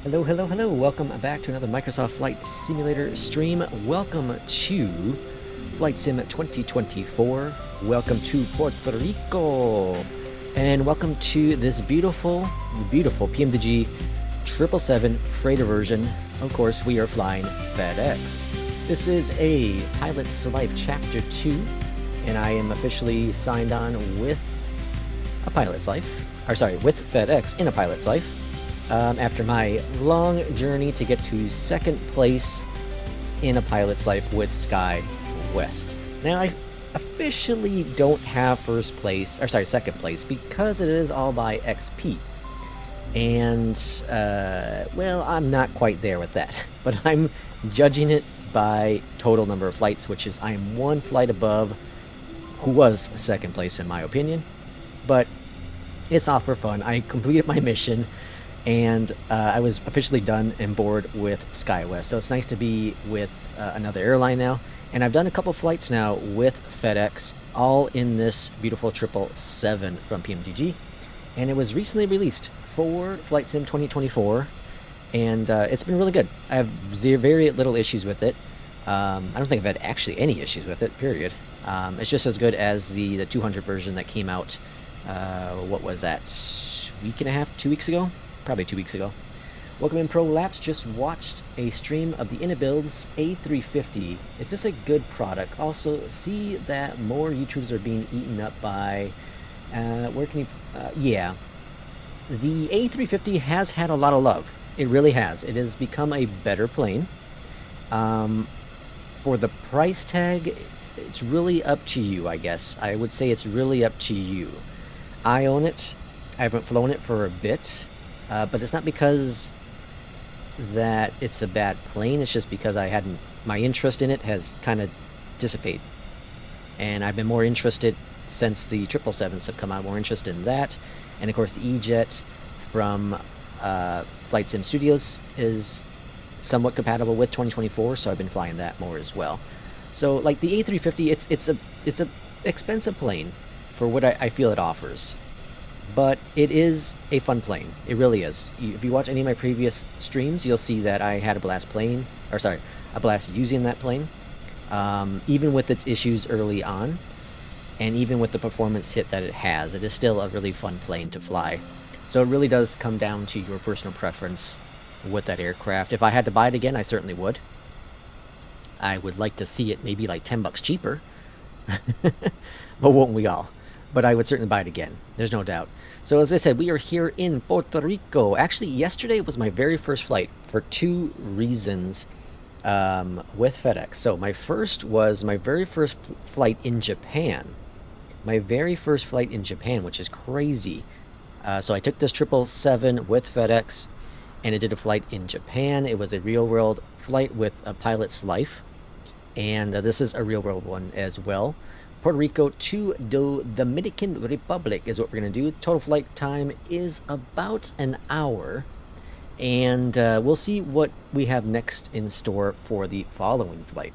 Hello, hello, hello. Welcome back to another Microsoft Flight Simulator stream. Welcome to Flight Sim 2024. Welcome to Puerto Rico. And welcome to this beautiful PMDG 777 freighter version. Of course, we are flying FedEx. This is a Pilot's Life Chapter 2, and I am officially signed on with a Pilot's Life. With FedEx in a Pilot's Life. After my long journey to get to second place in a Pilot's Life with SkyWest. Now, I officially don't have second place, because it is all by XP. And, well, I'm not quite there with that. But I'm judging it by total number of flights, which is I am one flight above who was second place in my opinion. But it's all for fun. I completed my mission. And I was officially done and board with SkyWest. So it's nice to be with another airline now. And I've done a couple flights now with FedEx, all in this beautiful 777 from PMDG. And it was recently released for Flight Sim 2024. And it's been really good. I have very little issues with it. I don't think I've had actually any issues with it, period. It's just as good as the 200 version that came out, what was that, week and a half, 2 weeks ago? Probably 2 weeks ago. Welcome in, Pro Laps. Just watched a stream of the Inabuilds A350. Is this a good product? Also, see that more YouTubers are being eaten up by... where can you... yeah. The A350 has had a lot of love. It really has. It has become a better plane. For the price tag, it's really up to you, I guess. I would say it's really up to you. I own it. I haven't flown it for a bit. But it's not because that it's a bad plane, it's just because my interest in it has kind of dissipated. And I've been more interested since the 777s have come out, more interested in that. And of course the E-Jet from Flight Sim Studios is somewhat compatible with 2024, so I've been flying that more as well. So like the A350, it's a expensive plane for what I feel it offers. But it is a fun plane. It really is. If you watch any of my previous streams, you'll see that I had a blast using that plane. Even with its issues early on, and even with the performance hit that it has, it is still a really fun plane to fly. So it really does come down to your personal preference with that aircraft. If I had to buy it again, I certainly would. I would like to see it maybe like $10 cheaper. But won't we all? But I would certainly buy it again. There's no doubt. So as I said, we are here in Puerto Rico. Actually, yesterday was my very first flight for 2 reasons with FedEx. So my first was my very first flight in Japan. My very first flight in Japan, which is crazy. So I took this 777 with FedEx, and it did a flight in Japan. It was a real-world flight with a Pilot's Life. And this is a real-world one as well. Puerto Rico to the Dominican Republic is what we're going to do. Total flight time is about an hour. And we'll see what we have next in store for the following flight.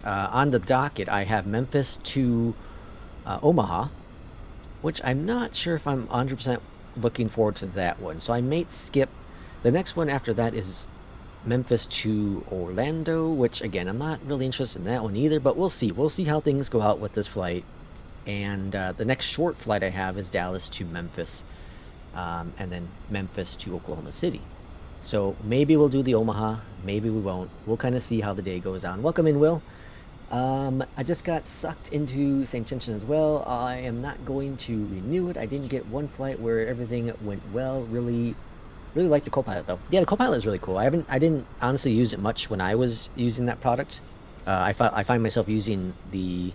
On the docket, I have Memphis to Omaha, which I'm not sure if I'm 100% looking forward to that one. So I may skip. The next one after that is Memphis to Orlando, which again, I'm not really interested in that one either, but we'll see. We'll see how things go out with this flight. And the next short flight I have is Dallas to Memphis, and then Memphis to Oklahoma City. So maybe we'll do the Omaha, maybe we won't. We'll kind of see how the day goes on. Welcome in, Will. I just got sucked into St. Vincent as well. I am not going to renew it. I didn't get one flight where everything went well. Really like the Copilot though. Yeah, the Copilot is really cool. I didn't honestly use it much when I was using that product. I find myself using the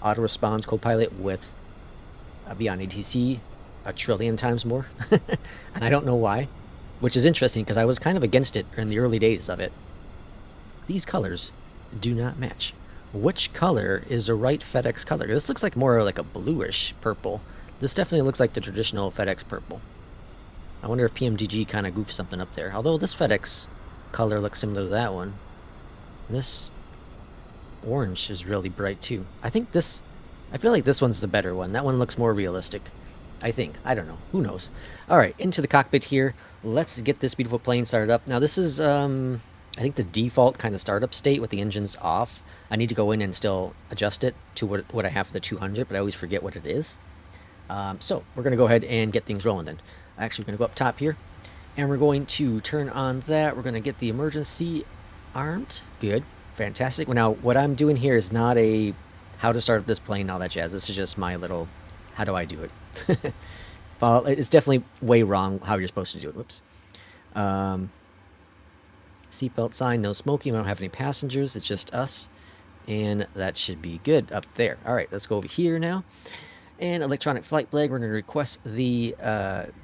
auto response Copilot with Beyond ATC a trillion times more, and I don't know why, which is interesting because I was kind of against it in the early days of it. These colors do not match. Which color is the right FedEx color? This looks like more like a bluish purple. This definitely looks like the traditional FedEx purple. I wonder if PMDG kind of goofed something up there. Although this FedEx color looks similar to that one. This orange is really bright too. I feel like this one's the better one. That one looks more realistic. I think. I don't know. Who knows? All right, into the cockpit here. Let's get this beautiful plane started up. Now, this is, I think, the default kind of startup state with the engines off. I need to go in and still adjust it to what I have for the 200, but I always forget what it is. So we're going to go ahead and get things rolling then. Actually, we're going to go up top here, and we're going to turn on that. We're going to get the emergency armed. Good. Fantastic. Well, now, what I'm doing here is not a how to start up this plane and all that jazz. This is just my little, how do I do it? Well, it's definitely way wrong how you're supposed to do it. Whoops. Seatbelt sign, no smoking. We don't have any passengers. It's just us. And that should be good up there. All right, let's go over here now. And electronic flight flag, we're going to request the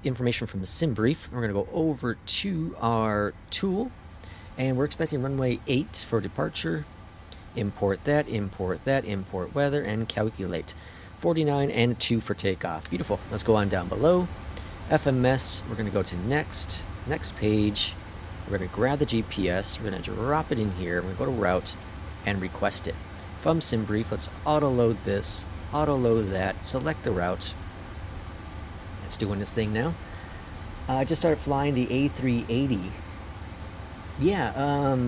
information from the sim brief. We're going to go over to our tool. And we're expecting runway 8 for departure. Import that, import weather, and calculate. 49 and 2 for takeoff. Beautiful. Let's go on down below. FMS, we're going to go to next page. We're going to grab the GPS. We're going to drop it in here. We're going to go to route and request it. From SimBrief, let's auto-load this, auto-load that, select the route. It's doing this thing now. I just started flying the A380. Yeah,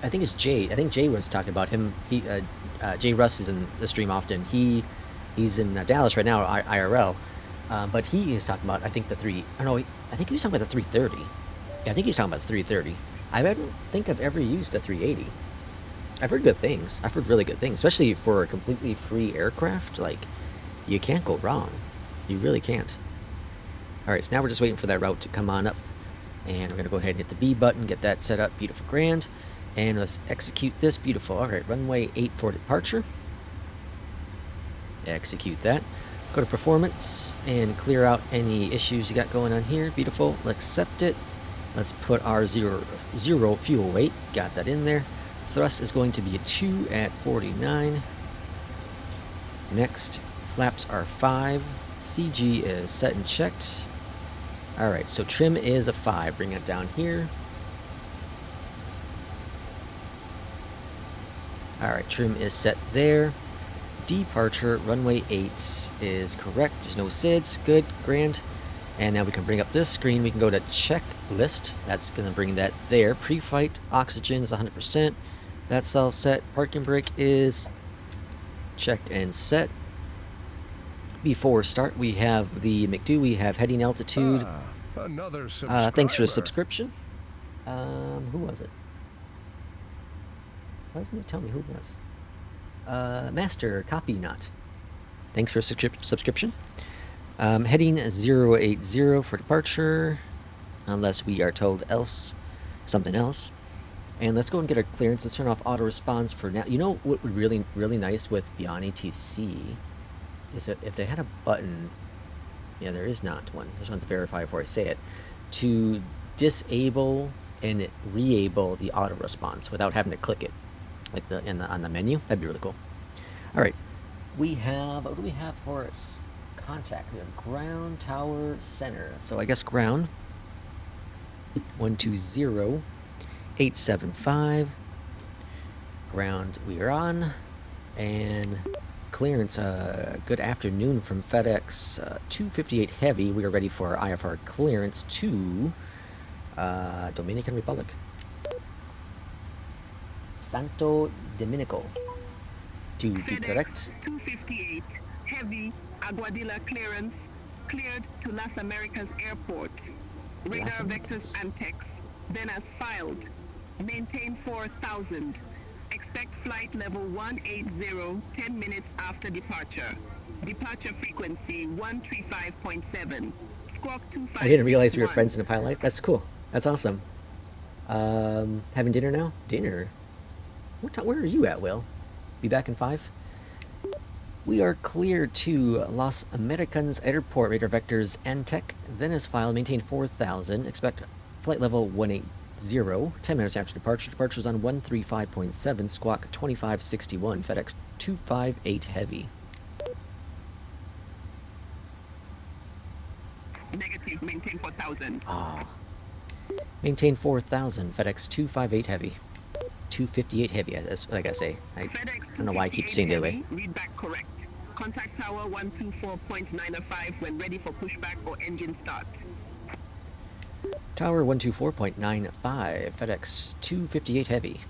I think it's Jay. I think Jay was talking about him. Jay Russ is in the stream often. He's in Dallas right now, IRL. But he is talking about, I think, I think he was talking about the 330. Yeah, I think he's talking about the 330. I don't think I've ever used a 380. I've heard good things. I've heard really good things, especially for a completely free aircraft. Like, you can't go wrong. You really can't. All right, so now we're just waiting for that route to come on up. And we're going to go ahead and hit the B button, get that set up. Beautiful, grand. And let's execute this. Beautiful. All right, runway 8 for departure. Execute that. Go to performance and clear out any issues you got going on here. Beautiful. Let's accept it. Let's put our zero fuel weight. Got that in there. Thrust is going to be a 2 at 49. Next, flaps are 5. CG is set and checked. All right, so trim is a 5. Bring it down here. All right, trim is set there. Departure, runway 8 is correct. There's no SIDS. Good, grand. And now we can bring up this screen. We can go to checklist. That's going to bring that there. Pre-flight oxygen is 100%. That's all set. Parking brake is checked and set. Before start, we have the McDo. We have heading altitude. Another subscriber. Thanks for the subscription. Who was it? Why doesn't it tell me who it was? Master Copy Not. Thanks for subscription. Heading 080 for departure, unless we are told something else. And let's go and get our clearance. Let's turn off auto response for now. You know what would really nice with Beyond ATC is that if they had a button, yeah, there is not one. I just want to verify before I say it, to disable and re-able the auto response without having to click it, like on the menu. That'd be really cool. All right, we have, what do we have for us? Contact. We have ground, tower, center. So I guess ground. 120 875. Ground we are on. And clearance, good afternoon from FedEx 258 Heavy. We are ready for our IFR clearance to Dominican Republic. Santo Dominico. To be correct. 258 Heavy Aguadilla clearance cleared to Las Americas Airport. Radar vectors and text. Then as filed. Maintain 4,000. Expect flight level 180 10 minutes after departure. Departure frequency 135.7. Squawk 25. I didn't realize we were friends in a pilot life. That's cool. That's awesome. Having dinner now? Dinner? What time? Where are you at, Will? Be back in 5? We are clear to Los Americans Airport, radar vectors and tech. Then as filed, maintain 4,000. Expect flight level 180. 10 minutes after departure. Departures on 135.7. Squawk 2561. FedEx 258 Heavy. Negative. Maintain 4,000. Ah. Maintain 4,000. FedEx 258 Heavy. 258 Heavy, that's what I gotta say. I don't know why I keep saying the other way. Read back correct. Contact tower 124.905 when ready for pushback or engine start. Tower 124.95, FedEx 258 Heavy.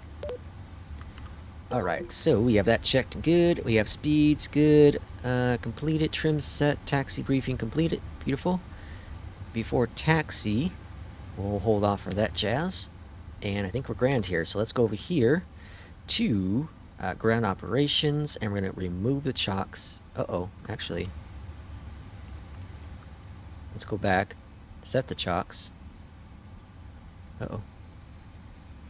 Alright, so we have that checked good. We have speeds good. Completed. Trim set. Taxi briefing completed. Beautiful. Before taxi, we'll hold off for that jazz. And I think we're grand here. So let's go over here to ground operations. And we're going to remove the chocks. Uh-oh, actually. Let's go back. Set the chocks. Uh-oh.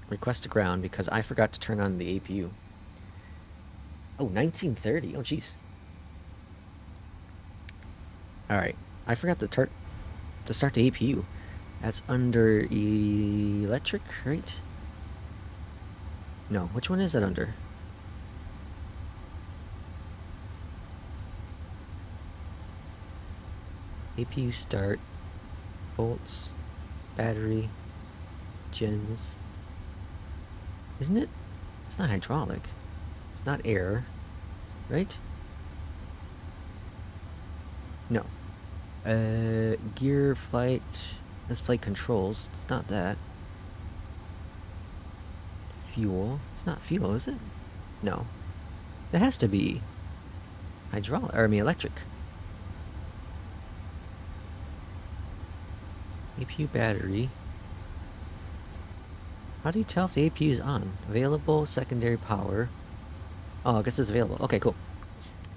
Request to ground because I forgot to turn on the APU. Oh, 1930. Oh, jeez. Alright. I forgot to start the APU. That's under electric, right? No, which one is that under? APU start. Volts. Battery. Gens. Isn't it? It's not hydraulic. It's not air, right? No. Gear, flight. That's flight controls. It's not that. Fuel. It's not fuel, is it? No. It has to be hydraulic, or I mean electric. APU battery. How do you tell if the APU is on? Available, secondary power. Oh, I guess it's available. Okay, cool.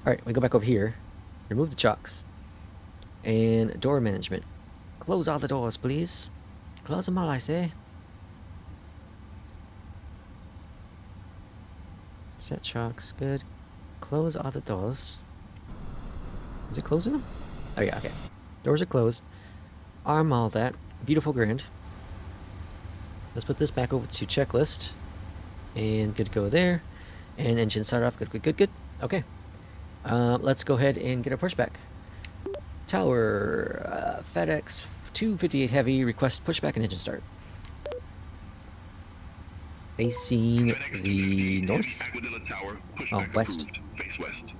Alright, we go back over here. Remove the chocks. And door management. Close all the doors, please. Close them all, I say. Set chocks, good. Close all the doors. Is it closing them? Oh yeah, okay. Doors are closed. Arm all that. Beautiful grand. Let's put this back over to checklist. And good to go there. And engine start off. Good, good, good, good. Okay. Let's go ahead and get our pushback. Tower, FedEx 258 Heavy. Request pushback and engine start. Facing the north? Oh, west. Face west.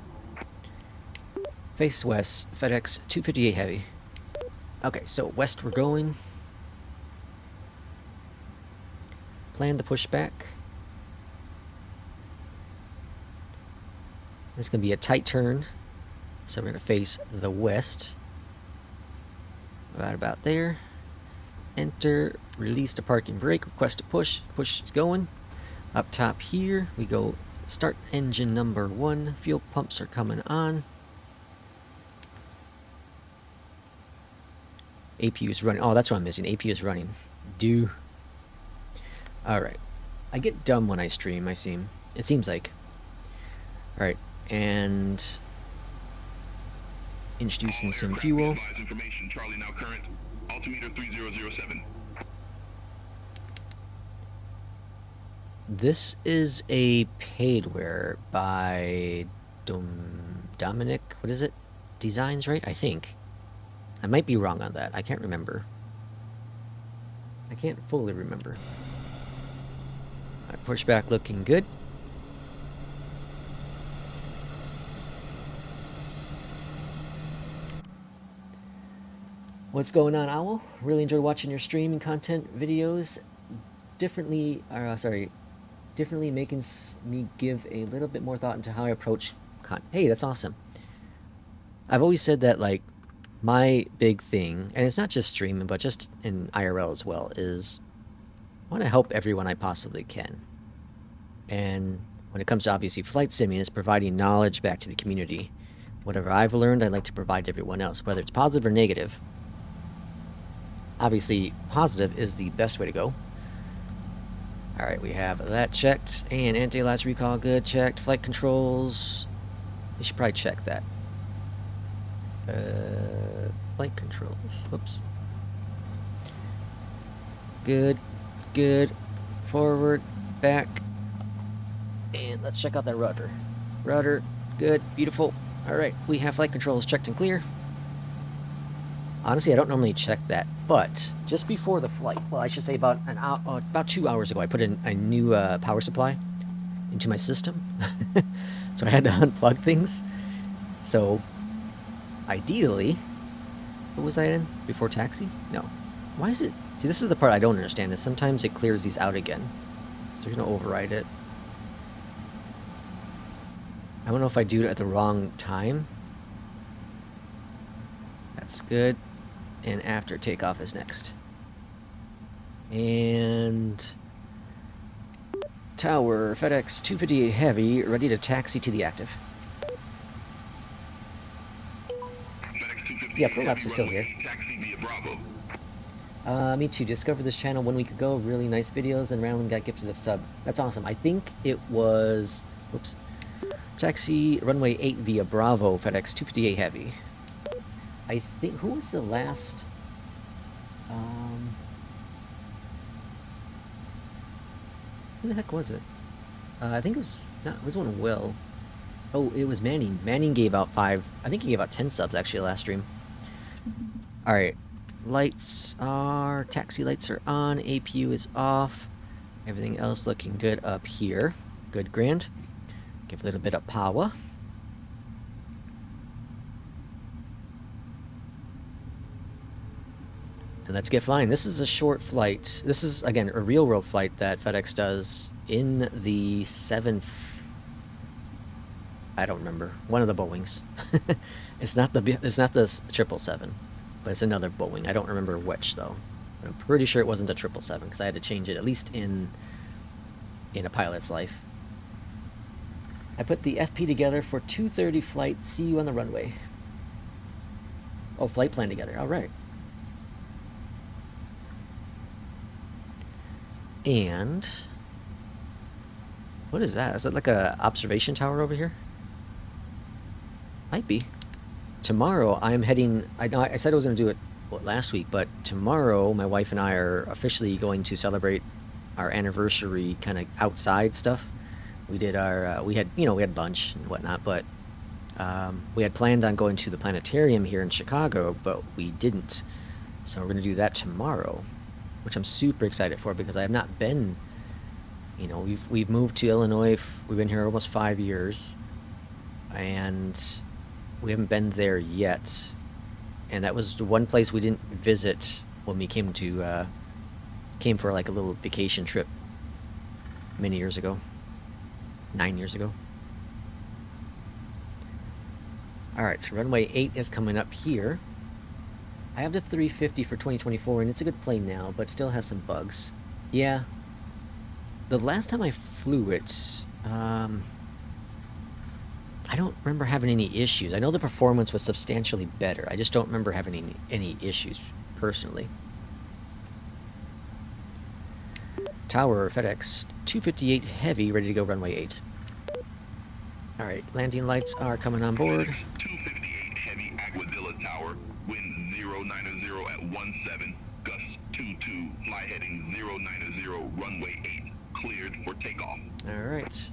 Face west. FedEx 258 Heavy. Okay, so west we're going. Plan the pushback. It's going to be a tight turn. So we're going to face the west. Right about there. Enter. Release the parking brake. Request to push. Push is going. Up top here, we go start engine number 1. Fuel pumps are coming on. APU is running. Oh, that's what I'm missing. APU is running. Do. Alright. I get dumb when I stream, I seem. It seems like. Alright. And introducing some fuel. Charlie now current. Altimeter 3007. This is a paidware by Dominic. What is it? Designs, right? I think. I might be wrong on that. I can't remember. I can't fully remember. Alright, pushback looking good. What's going on, Owl? Really enjoyed watching your streaming content videos. Differently making me give a little bit more thought into how I approach Hey, that's awesome. I've always said that, like, my big thing, and it's not just streaming, but just in IRL as well, is I want to help everyone I possibly can. And when it comes to, obviously, flight simming, it's providing knowledge back to the community. Whatever I've learned, I'd like to provide to everyone else, whether it's positive or negative. Obviously, positive is the best way to go. Alright, we have that checked. And anti-alias recall, good, checked. Flight controls. We should probably check that. Flight controls. Whoops. Good, good. Forward, back. And let's check out that rudder. Rudder, good, beautiful. Alright, we have flight controls checked and clear. Honestly, I don't normally check that, but just before the flight, well, I should say about an hour, about 2 hours ago, I put in a new power supply into my system. So I had to unplug things. So, ideally, what was I in? Before taxi? No. Why is it... See, this is the part I don't understand, is sometimes it clears these out again. So we're going to override it. I don't know if I do it at the wrong time. That's good. And after takeoff is next. And... Tower, FedEx 258 Heavy, ready to taxi to the active. FedEx 258 Yeah, Prolapse is still runway here. taxi via Bravo. Me too. Discovered this channel 1 week ago. Really nice videos, and randomly got gifted a sub. That's awesome. I think it was... Whoops. Taxi runway 8 via Bravo, FedEx 258 Heavy. I think... Who was the last... Who the heck was it? I think it was... No, it was one of Will. Oh, it was Manning. Manning gave out 5... I think he gave out 10 subs, actually, last stream. Alright. Lights are... Taxi lights are on. APU is off. Everything else looking good up here. Good, grand. Give a little bit of power. And let's get flying. This is a short flight. This is, again, a real-world flight that FedEx does in the 7th... I don't remember. One of the Boeings. It's not the 777, but it's another Boeing. I don't remember which, though. But I'm pretty sure it wasn't a 777, because I had to change it, at least in a pilot's life. I put the FP together for 2:30 flight. See you on the runway. Oh, flight plan together. All right. And what is that? Is that like a observation tower over here? Might be. Tomorrow I'm heading... I said I was going to do it last week, but tomorrow my wife and I are officially going to celebrate our anniversary kind of outside stuff. We did our... we had lunch and whatnot, but we had planned on going to the planetarium here in Chicago, but we didn't. So we're going to do that tomorrow, which I'm super excited for because I have not been... we've moved to Illinois. We've been here almost 5 years, and we haven't been there yet. And that was the one place we didn't visit when we came for like a little vacation trip many years ago. 9 years ago. Alright, so runway 8 is coming up here. I have the 350 for 2024, and it's a good plane now, but still has some bugs. Yeah. The last time I flew it, I don't remember having any issues. I know the performance was substantially better. I just don't remember having any issues, personally. Tower, FedEx 258 Heavy, ready to go runway 8. Alright, landing lights are coming on board. FedEx 258 Heavy Aguadilla Tower, wind 090 at 17, gust 22, fly heading 090, runway 8, cleared for takeoff. Alright.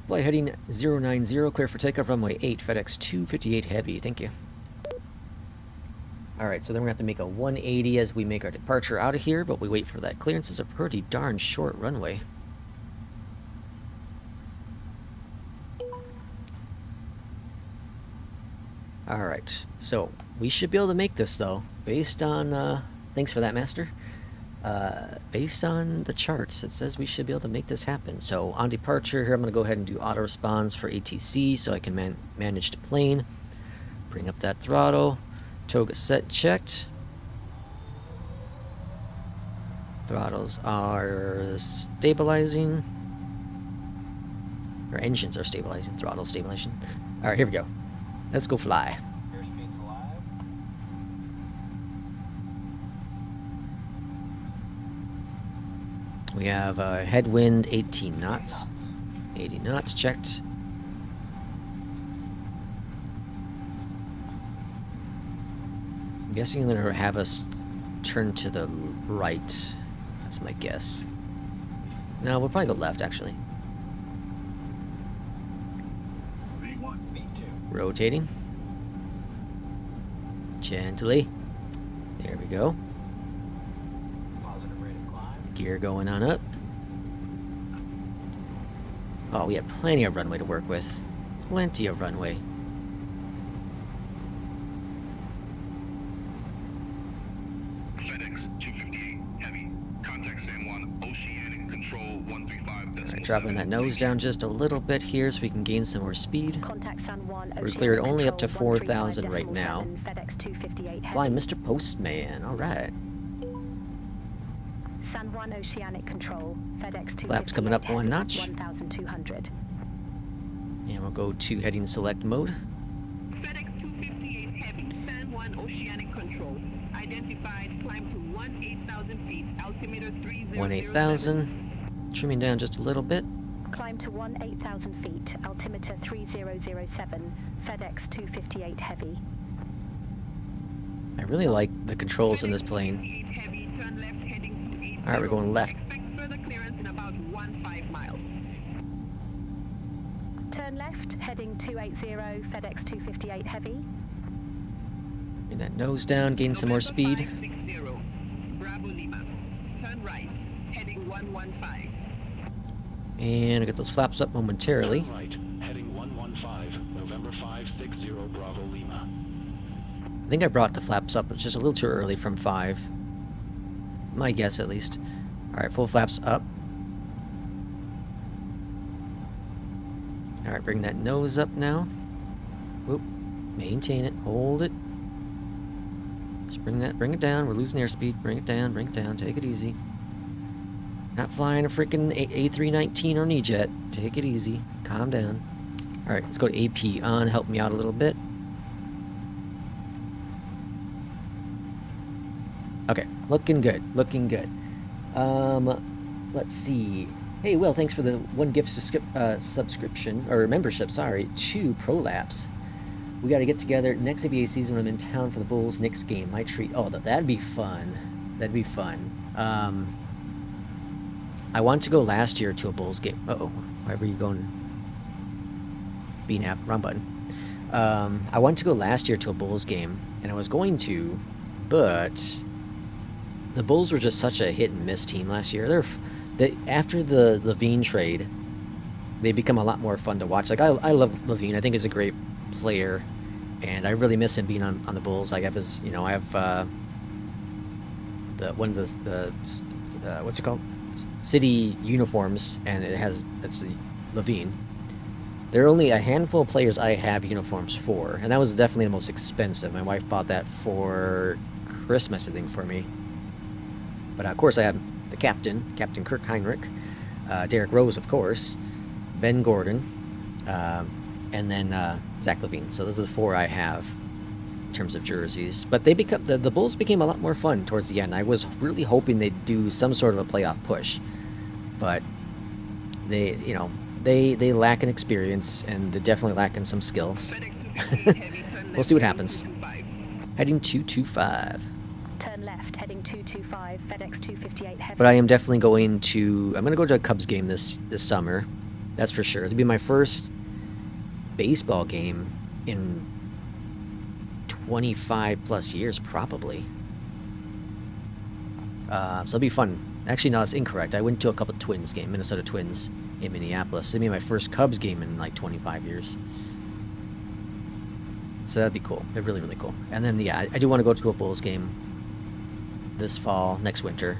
Flight heading 090, clear for takeoff, runway 8, FedEx 258 Heavy, thank you. Alright, so then we're going to have to make a 180 as we make our departure out of here, but we wait for that clearance. It's a pretty darn short runway. Alright, so we should be able to make this, though, based on, thanks for that, Master. Based on the charts, it says we should be able to make this happen. So on departure here, I'm going to go ahead and do auto response for ATC so I can manage the plane. Bring up that throttle. Toga set checked. Throttles are stabilizing. Or engines are stabilizing. Throttle stabilization. Alright, here we go. Let's go fly. Airspeed's alive. We have headwind 18 knots. 80 knots checked. I'm guessing they're going to have us turn to the right. That's my guess. No, we'll probably go left, actually. V1, V2. Rotating. Gently. There we go. Positive rate of climb. Gear going on up. Oh, we have plenty of runway to work with. Plenty of runway. FedEx 258 Heavy. Contact San Juan Oceanic Control 135. Alright, dropping that nose down just a little bit here so we can gain some more speed. Contact San Juan We're Oceanic cleared only up to Control 4,000 right 135.7, now. FedEx 258 Heavy. Flying Mr. Postman, alright. San Juan Oceanic Control, FedEx 258 Flaps coming up one Heavy, notch. 1,200. And we'll go to heading select mode. FedEx 258 Heavy, San Juan Oceanic Control. Identified, climb to 18,000 feet, altimeter 3007. 18,000. Trimming down just a little bit. Climb to 18,000 feet, altimeter 3007, FedEx 258 Heavy. I really like the controls in this plane. Heavy, turn left heading to 80. Alright, we're going left. Expect further clearance in about 15 miles. Turn left, heading 280, FedEx 258 Heavy. Bring that nose down, gain some more speed. 560, Bravo Lima. Turn right, heading 115. And get those flaps up momentarily. Turn right, heading 115, November 560 Bravo Lima. I think I brought the flaps up, it's just a little too early from 5. My guess, at least. Alright, full flaps up. Alright, bring that nose up now. Whoop. Maintain it. Hold it. Just bring it down. We're losing airspeed. Bring it down. Take it easy. Not flying a freaking A319 or E-Jet. Take it easy. Calm down. Alright, let's go to AP on. Help me out a little bit. Okay, looking good. Let's see. Hey, Will, thanks for the 1 gift subscription, or membership, sorry, to ProLapse. We got to get together next ABA season when I'm in town for the Bulls Knicks game. My treat. Oh, that'd be fun. I wanted to go last year to a Bulls game. Uh-oh, why were you going? BNAP, wrong button. I wanted to go last year to a Bulls game, and I was going to, but the Bulls were just such a hit and miss team last year. After the Levine trade, they become a lot more fun to watch. Like I love Levine. I think he's a great player, and I really miss him being on the Bulls. I have his, I have the what's it called? City uniforms, and it's Levine. There are only a handful of players I have uniforms for, and that was definitely the most expensive. My wife bought that for Christmas, I think, for me. But of course I have the captain, Captain Kirk Heinrich, Derrick Rose, of course, Ben Gordon, and then Zach LaVine. So those are the 4 I have in terms of jerseys. But they the Bulls became a lot more fun towards the end. I was really hoping they'd do some sort of a playoff push, but they lack in experience, and they definitely lack in some skills. We'll see what happens. Heading 225. Turn left, heading 225, FedEx 258 Heavy. But I am definitely going to go to a Cubs game this summer. That's for sure. It'll be my first baseball game in 25 plus years, probably. So it'll be fun. Actually, no, it's incorrect. I went to a couple Twins game, Minnesota Twins in Minneapolis. It'll be my first Cubs game in like 25 years. So that'd be cool. It'd be really, really cool. And then, yeah, I do want to go to a Bulls game this fall, next winter.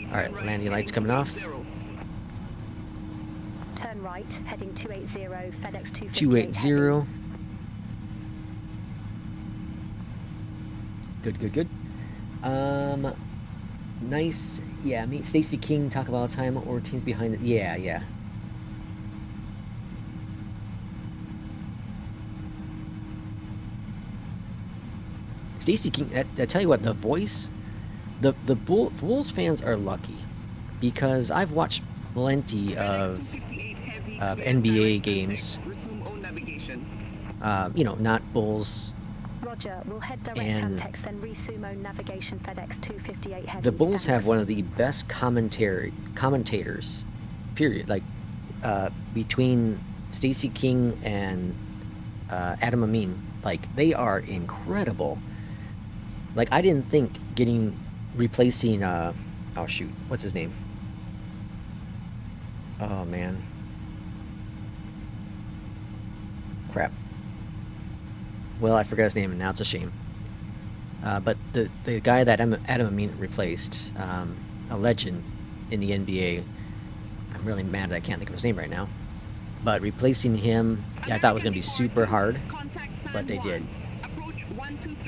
Alright, landing lights coming off. Turn right, heading 280, FedEx 258 280. Good. Nice. Yeah, meet Stacey King, talk about time or teams behind it. Yeah. Stacey King, I tell you what, the voice, the Bulls fans are lucky, because I've watched plenty of NBA games, not Bulls. Roger, we'll head direct and Antex, then resume own navigation FedEx 258 Heavy. The Bulls have thanks. one of the best commentators, period. Like, between Stacey King and Adam Amin, like, they are incredible. Like, I didn't think replacing, oh shoot, what's his name? Oh man. crap. Well, I forgot his name, and now it's a shame. But the guy that Adam Amin replaced, a legend in the NBA, I'm really mad that I can't think of his name right now. But replacing him, yeah, I thought it was going to be super hard, but they did.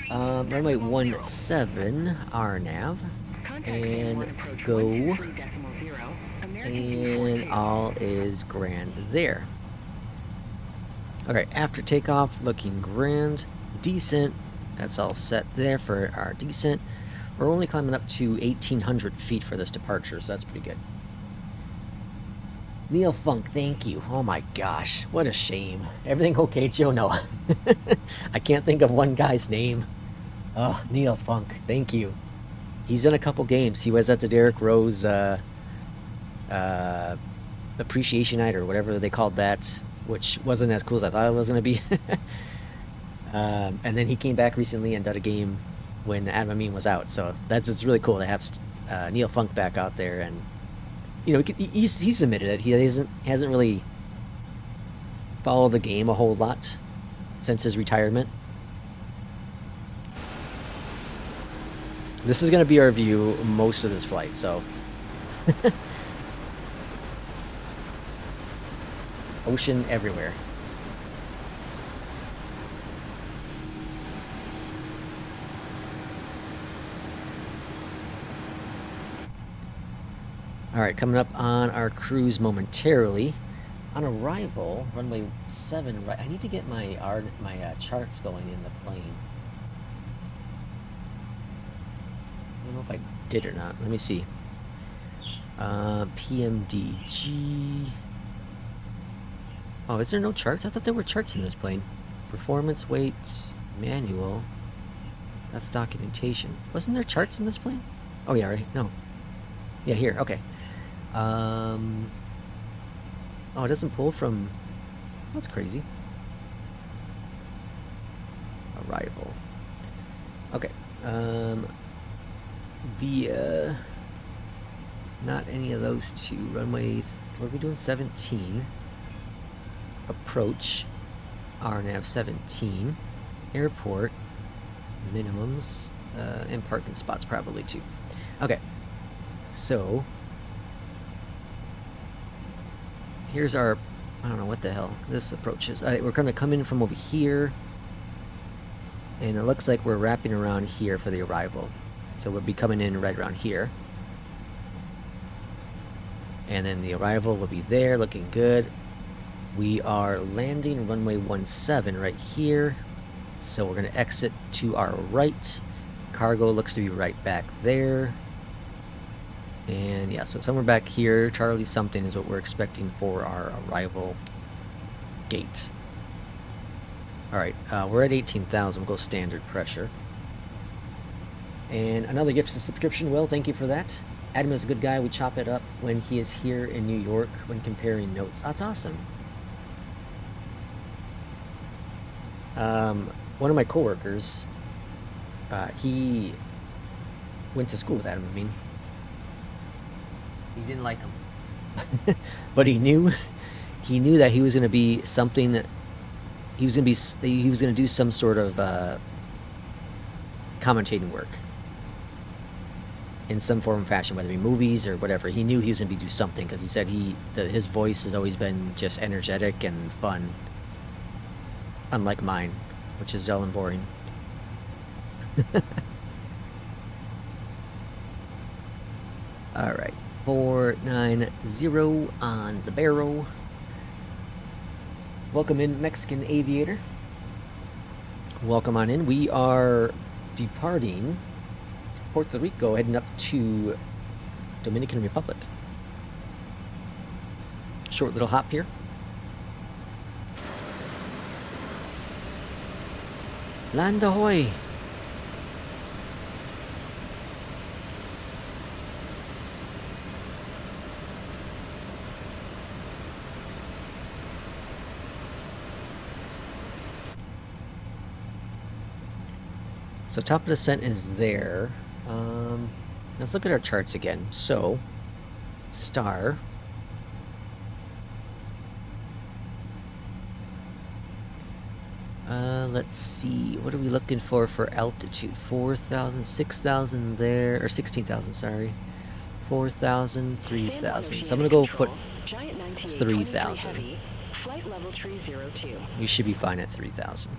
Runway 17, RNAV, and go, and all is grand there. Okay, after takeoff, looking grand. Descent, that's all set there for our descent. We're only climbing up to 1,800 feet for this departure, so that's pretty good. Neil Funk, thank you. Oh my gosh, what a shame. Everything okay, Joe? No. I can't think of one guy's name. Oh, Neil Funk, thank you. He's in a couple games. He was at the Derek Rose appreciation night, or whatever they called that, which wasn't as cool as I thought it was going to be. And then he came back recently and did a game when Adam Amin was out. So it's really cool to have Neil Funk back out there, and you know, he's admitted it. He hasn't really followed the game a whole lot since his retirement. This is going to be our view most of this flight, so ocean everywhere. All right, coming up on our cruise momentarily. On arrival, runway 7 right. I need to get my charts going in the plane. I don't know if I did or not. Let me see. PMDG. Oh, is there no charts? I thought there were charts in this plane. Performance, weight, manual. That's documentation. Wasn't there charts in this plane? Oh yeah, right. No. Yeah, here. Okay. Oh, it doesn't pull from... That's crazy. Arrival. Okay. Via... Not any of those two. Runway... What are we doing? 17. Approach. RNAV 17. Airport. Minimums. And parking spots probably too. Okay. So... Here's our, I don't know what the hell this approach is. We're going to come in from over here, and it looks like we're wrapping around here for the arrival. So we'll be coming in right around here. And then the arrival will be there, looking good. We are landing runway 17 right here. So we're going to exit to our right. Cargo looks to be right back there. And yeah, so somewhere back here, Charlie something is what we're expecting for our arrival gate. Alright, we're at 18,000. We'll go standard pressure. And another gift to subscription, Will, thank you for that. Adam is a good guy. We chop it up when he is here in New York when comparing notes. Oh, that's awesome. One of my coworkers, he went to school with Adam, I mean. He didn't like him, but he knew that he was going to be something. He was going to do some sort of commentating work in some form or fashion, whether it be movies or whatever. He knew he was going to do something because he said that his voice has always been just energetic and fun, unlike mine, which is dull and boring. All right. 490 on the barrel. Welcome in, Mexican Aviator. Welcome on in. We are departing Puerto Rico, heading up to Dominican Republic. Short little hop here. Land ahoy! So top of descent is there. Let's look at our charts again. So, star. Let's see. What are we looking for altitude? 4,000, 6,000 there, or 16,000, sorry. 4,000, 3,000. So I'm gonna go put 3,000. Flight level 302. We should be fine at 3,000.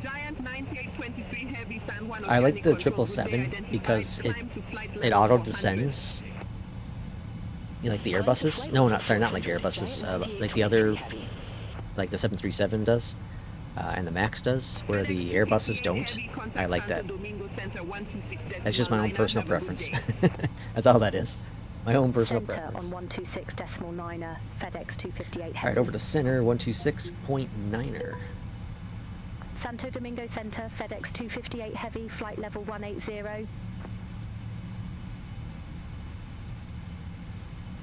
Giant 9823 Heavy San Juan I like the Organic Control 777 Group because identified, climb to flight it level auto 400. descends. You like the Airbuses? No, not sorry, not like Airbuses. Like the other, like the 737 does, and the Max does, where the Airbuses don't. I like that. That's just my own personal preference. That's all that is. My own personal Center preference. on 126.9er, FedEx 258 All Heavy. right, over to center, 126.9er. Santo Domingo Center, FedEx 258 Heavy, flight level 180.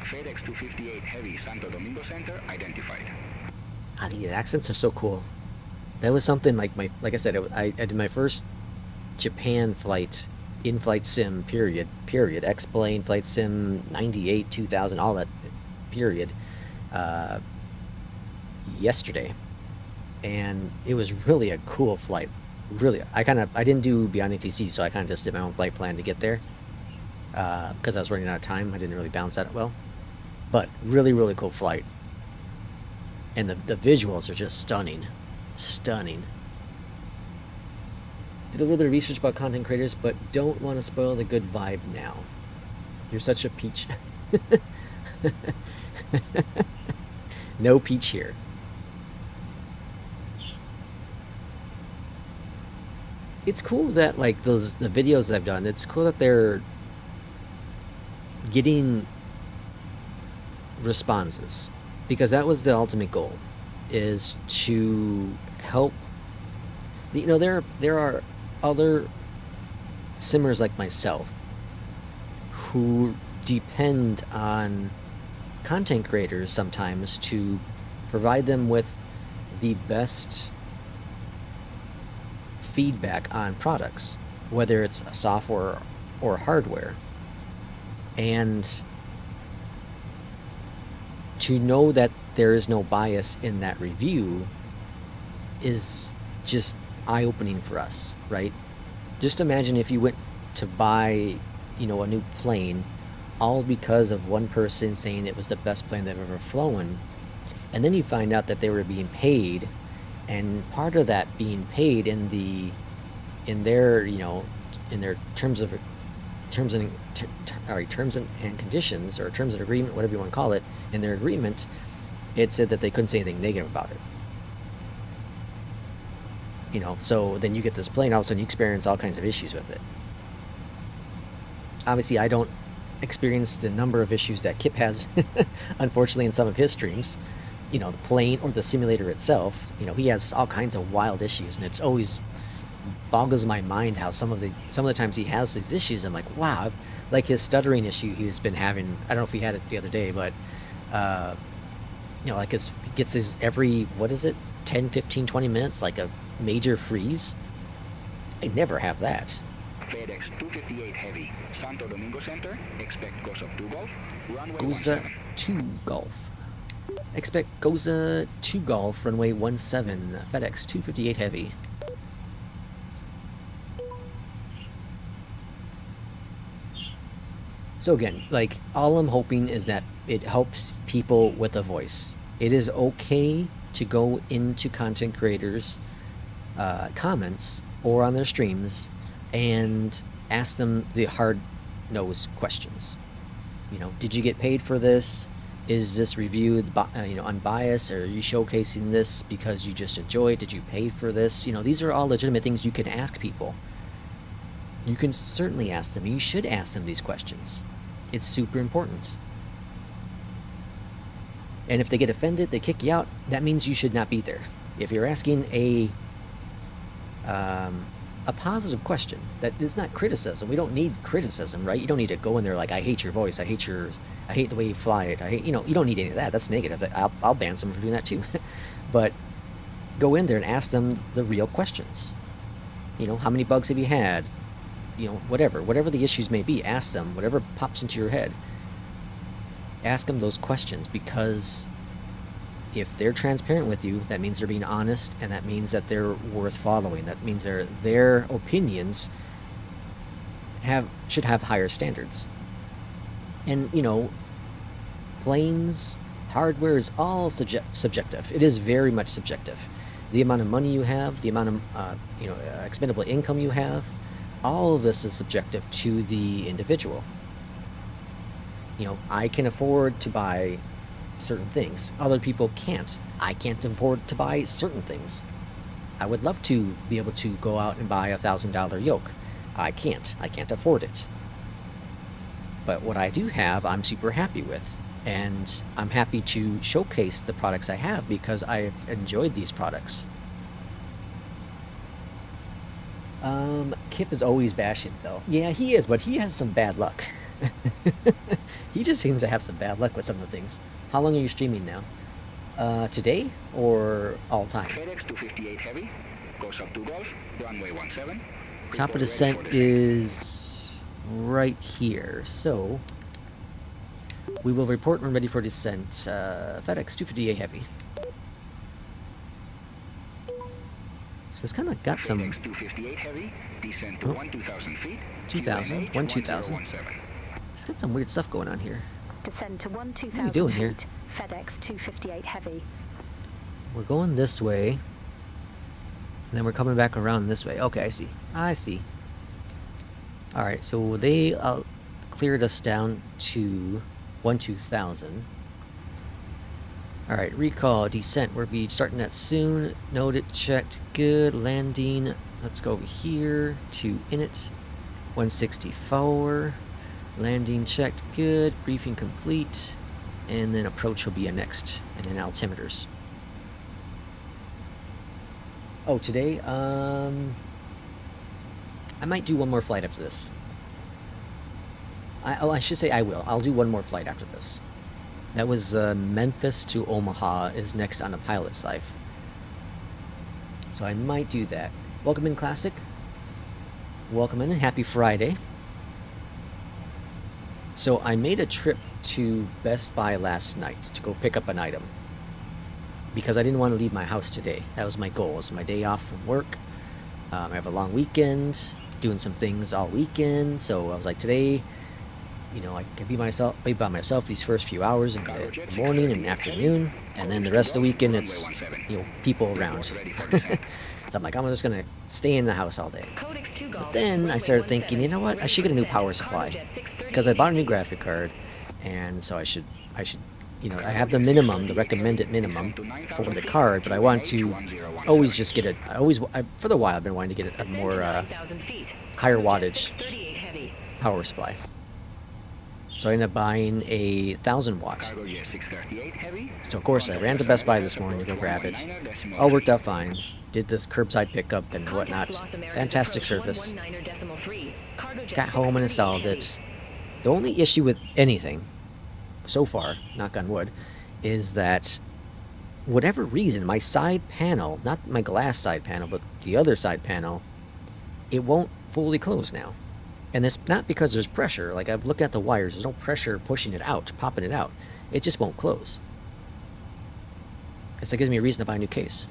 FedEx 258 Heavy Santo Domingo Center identified. Ah, the accents are so cool. That was something like like I said, I did my first Japan flight, in-flight sim, period, X-plane, flight sim, 98, 2000, all that, period, yesterday. And it was really a cool flight. Really, I didn't do Beyond ATC, so I kind of just did my own flight plan to get there. Because I was running out of time, I didn't really balance that well. But really, really cool flight. And the visuals are just stunning. Stunning. Did a little bit of research about content creators, but don't want to spoil the good vibe now. You're such a peach. No peach here. It's cool that like the videos that I've done, it's cool that they're getting responses, because that was the ultimate goal, is to help. You know, there are other simmers like myself who depend on content creators sometimes to provide them with the best feedback on products, whether it's software or hardware. And to know that there is no bias in that review is just eye-opening for us, right? Just imagine if you went to buy, you know, a new plane, all because of one person saying it was the best plane they've ever flown, and then you find out that they were being paid, and part of that being paid in their, you know, in their terms and conditions, or terms of agreement, whatever you want to call it, in their agreement, it said that they couldn't say anything negative about it. You know, so then you get this plane, all of a sudden you experience all kinds of issues with it. Obviously, I don't experience the number of issues that Kip has, unfortunately, in some of his streams. You know, the plane or the simulator itself, you know, he has all kinds of wild issues, and it's always boggles my mind how some of the times he has these issues. I'm like, wow, like his stuttering issue he's been having. I don't know if he had it the other day, but you know, like he gets his every, what is it, 10, 15, 20 minutes, like a major freeze. I never have that. FedEx 258 Heavy Santo Domingo Center, expect Goza 2 Golf, runway Goza 2 Golf. Expect Goza 2 Golf, runway 17, FedEx 258 Heavy. So again, like, all I'm hoping is that it helps people with a voice. It is okay to go into content creators' comments or on their streams and ask them the hard-nosed questions. You know, did you get paid for this? Is this review, you know, unbiased? Or are you showcasing this because you just enjoy it? Did you pay for this? You know, these are all legitimate things you can ask people. You can certainly ask them. You should ask them these questions. It's super important. And if they get offended, they kick you out, that means you should not be there. If you're asking a positive question, that is not criticism. We don't need criticism, right? You don't need to go in there like, I hate your voice, I hate the way you fly it, you know, you don't need any of that. That's negative. I'll ban someone for doing that too. But go in there and ask them the real questions. You know, how many bugs have you had? You know, whatever the issues may be, ask them, whatever pops into your head. Ask them those questions, because if they're transparent with you, that means they're being honest, and that means that they're worth following. That means their opinions should have higher standards. And, you know, planes, hardware is all subjective. It is very much subjective. The amount of money you have, the amount of expendable income you have, all of this is subjective to the individual. You know, I can afford to buy certain things. Other people can't. I can't afford to buy certain things. I would love to be able to go out and buy $1,000 yoke. I can't. I can't afford it. But what I do have, I'm super happy with. And I'm happy to showcase the products I have because I've enjoyed these products. Kip is always bashing though. Yeah, he is, but he has some bad luck. He just seems to have some bad luck with some of the things. How long are you streaming now? Today or all time? FedEx 258 Heavy goes up to Gulf, runway 17. Top of descent is right here, so we will report when ready for descent. FedEx 258 Heavy. So it's kind of got some. FedEx 258 Heavy, descent to 2,000 feet. 2,000, 2,000. It's got some weird stuff going on here. Descend to What are you 2,000 doing feet. here? FedEx 258 Heavy. We're going this way, and then we're coming back around this way. Okay, I see. I see. All right, so they cleared us down to 12,000. All right, recall, descent. We'll be starting that soon. Noted, checked, good. Landing. Let's go over here to init. 164. Landing checked, good. Briefing complete. And then approach will be a next. And then altimeters. Oh, today, I might do one more flight after this. I should say I will. I'll do one more flight after this. That was Memphis to Omaha is next on the pilot side. So I might do that. Welcome in, Classic. Welcome in. Happy Friday. So I made a trip to Best Buy last night to go pick up an item. Because I didn't want to leave my house today. That was my goal. It was my day off from work. I have a long weekend, doing some things all weekend. So I was like, today, you know, I can be by myself these first few hours in the morning and afternoon, and then the rest of the weekend it's, you know, people around. So I'm like, I'm just gonna stay in the house all day. But then I started thinking, you know what? I should get a new power supply because I bought a new graphic card, and so I should, you know, I have the minimum, the recommended minimum for the card, but I want to always just get it. For the while, I've been wanting to get a more higher wattage power supply. So I ended up buying a 1,000 watt. So of course I ran to Best Buy this morning to go grab it. All worked out fine. Did this curbside pickup and whatnot. Fantastic service. Got home and installed it. The only issue with anything, so far, knock on wood, is that whatever reason, my side panel, not my glass side panel, but the other side panel, it won't fully close now. And it's not because there's pressure. Like, I've looked at the wires. There's no pressure pushing it out, popping it out. It just won't close. It gives me a reason to buy a new case.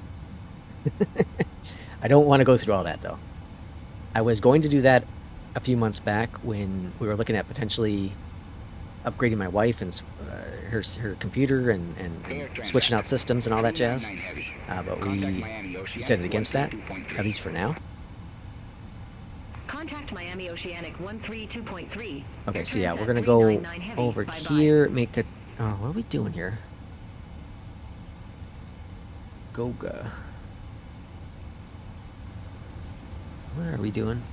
I don't want to go through all that, though. I was going to do that a few months back when we were looking at potentially upgrading my wife and her computer and switching out systems and all that jazz. But we decided against that, at least for now. Contact Miami Oceanic 132.3. Okay, so yeah, we're gonna go over here, make a. Oh, what are we doing here? Goga. What are we doing?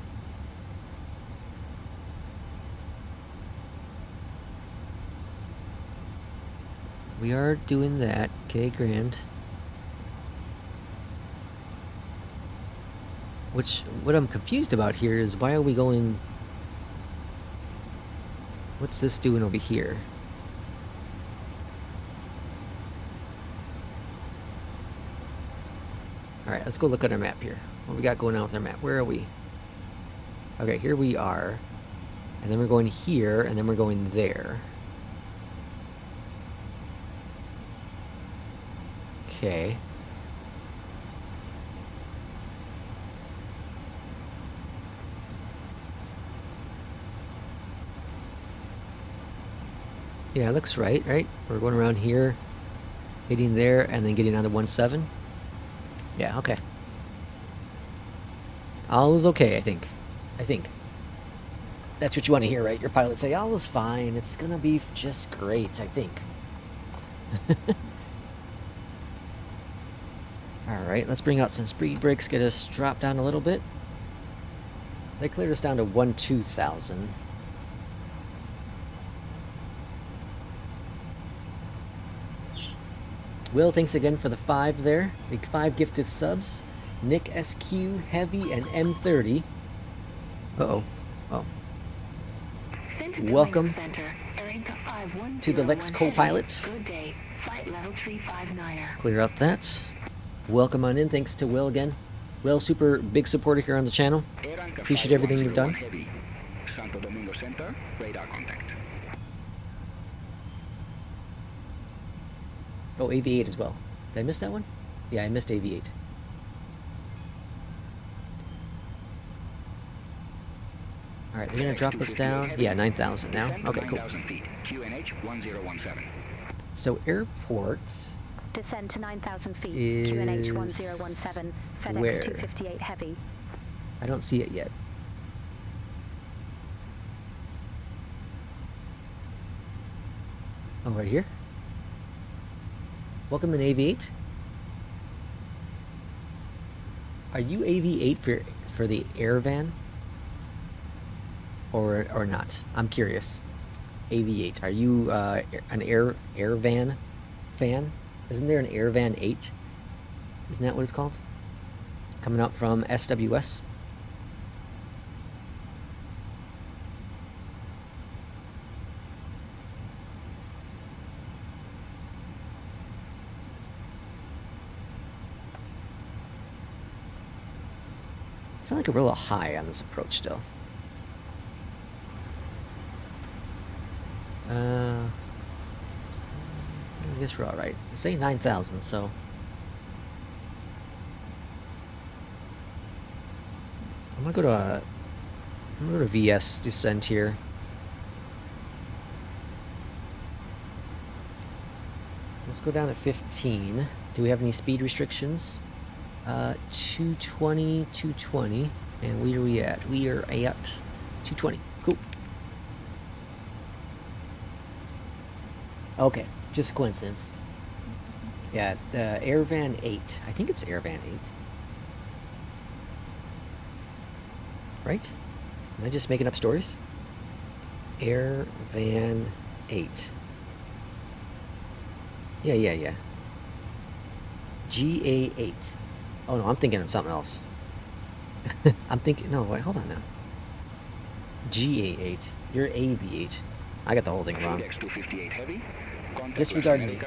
We are doing that. Okay, grand. What I'm confused about here is why are we going... What's this doing over here? Alright, let's go look at our map here. What we got going on with our map? Where are we? Okay, here we are. And then we're going here, and then we're going there. Okay. Yeah, it looks right, right? We're going around here, hitting there, and then getting on to 17. Yeah, okay. All is okay, I think. I think. That's what you want to hear, right? Your pilot say, all is fine. It's going to be just great, I think. Alright, let's bring out some speed brakes, get us dropped down a little bit. They cleared us down to 12,000. Will, thanks again for the 5 there. The 5 gifted subs. Nick SQ, Heavy, and M30. Uh-oh. Oh. Welcome to the Lex co-pilot. Good day. Flight level 359er. Clear out that. Welcome on in. Thanks to Will again. Will, super big supporter here on the channel. Appreciate everything you've done. Santo Domingo Center, radar contact. Oh, AV8 as well. Did I miss that one? Yeah, I missed AV8. Alright, they're gonna drop us down. Yeah, 9,000 now. Okay, cool. QNH 1017. So airport Descend to 9,000 feet. is QNH 1017. FedEx where? 258 Heavy. I don't see it yet. Oh, right here? Welcome in AV8. Are you AV8 for the air van? Or not? I'm curious. AV8. Are you an air van fan? Isn't there an air van 8? Isn't that what it's called? Coming out from SWS. I feel like we're a little high on this approach still. I guess we're all right. Say 9,000, so I'm gonna go to VS descent here. Let's go down at 15. Do we have any speed restrictions? 220, 220, and where are we at? We are at 220. Cool. Okay, just a coincidence. Yeah, the Airvan 8. I think it's Airvan 8. Right? Am I just making up stories? Airvan 8. Yeah. GA8. Oh no, I'm thinking of something else. I'm thinking, no, wait, hold on now. GA8. You're AV8. I got the whole thing wrong. Disregard me.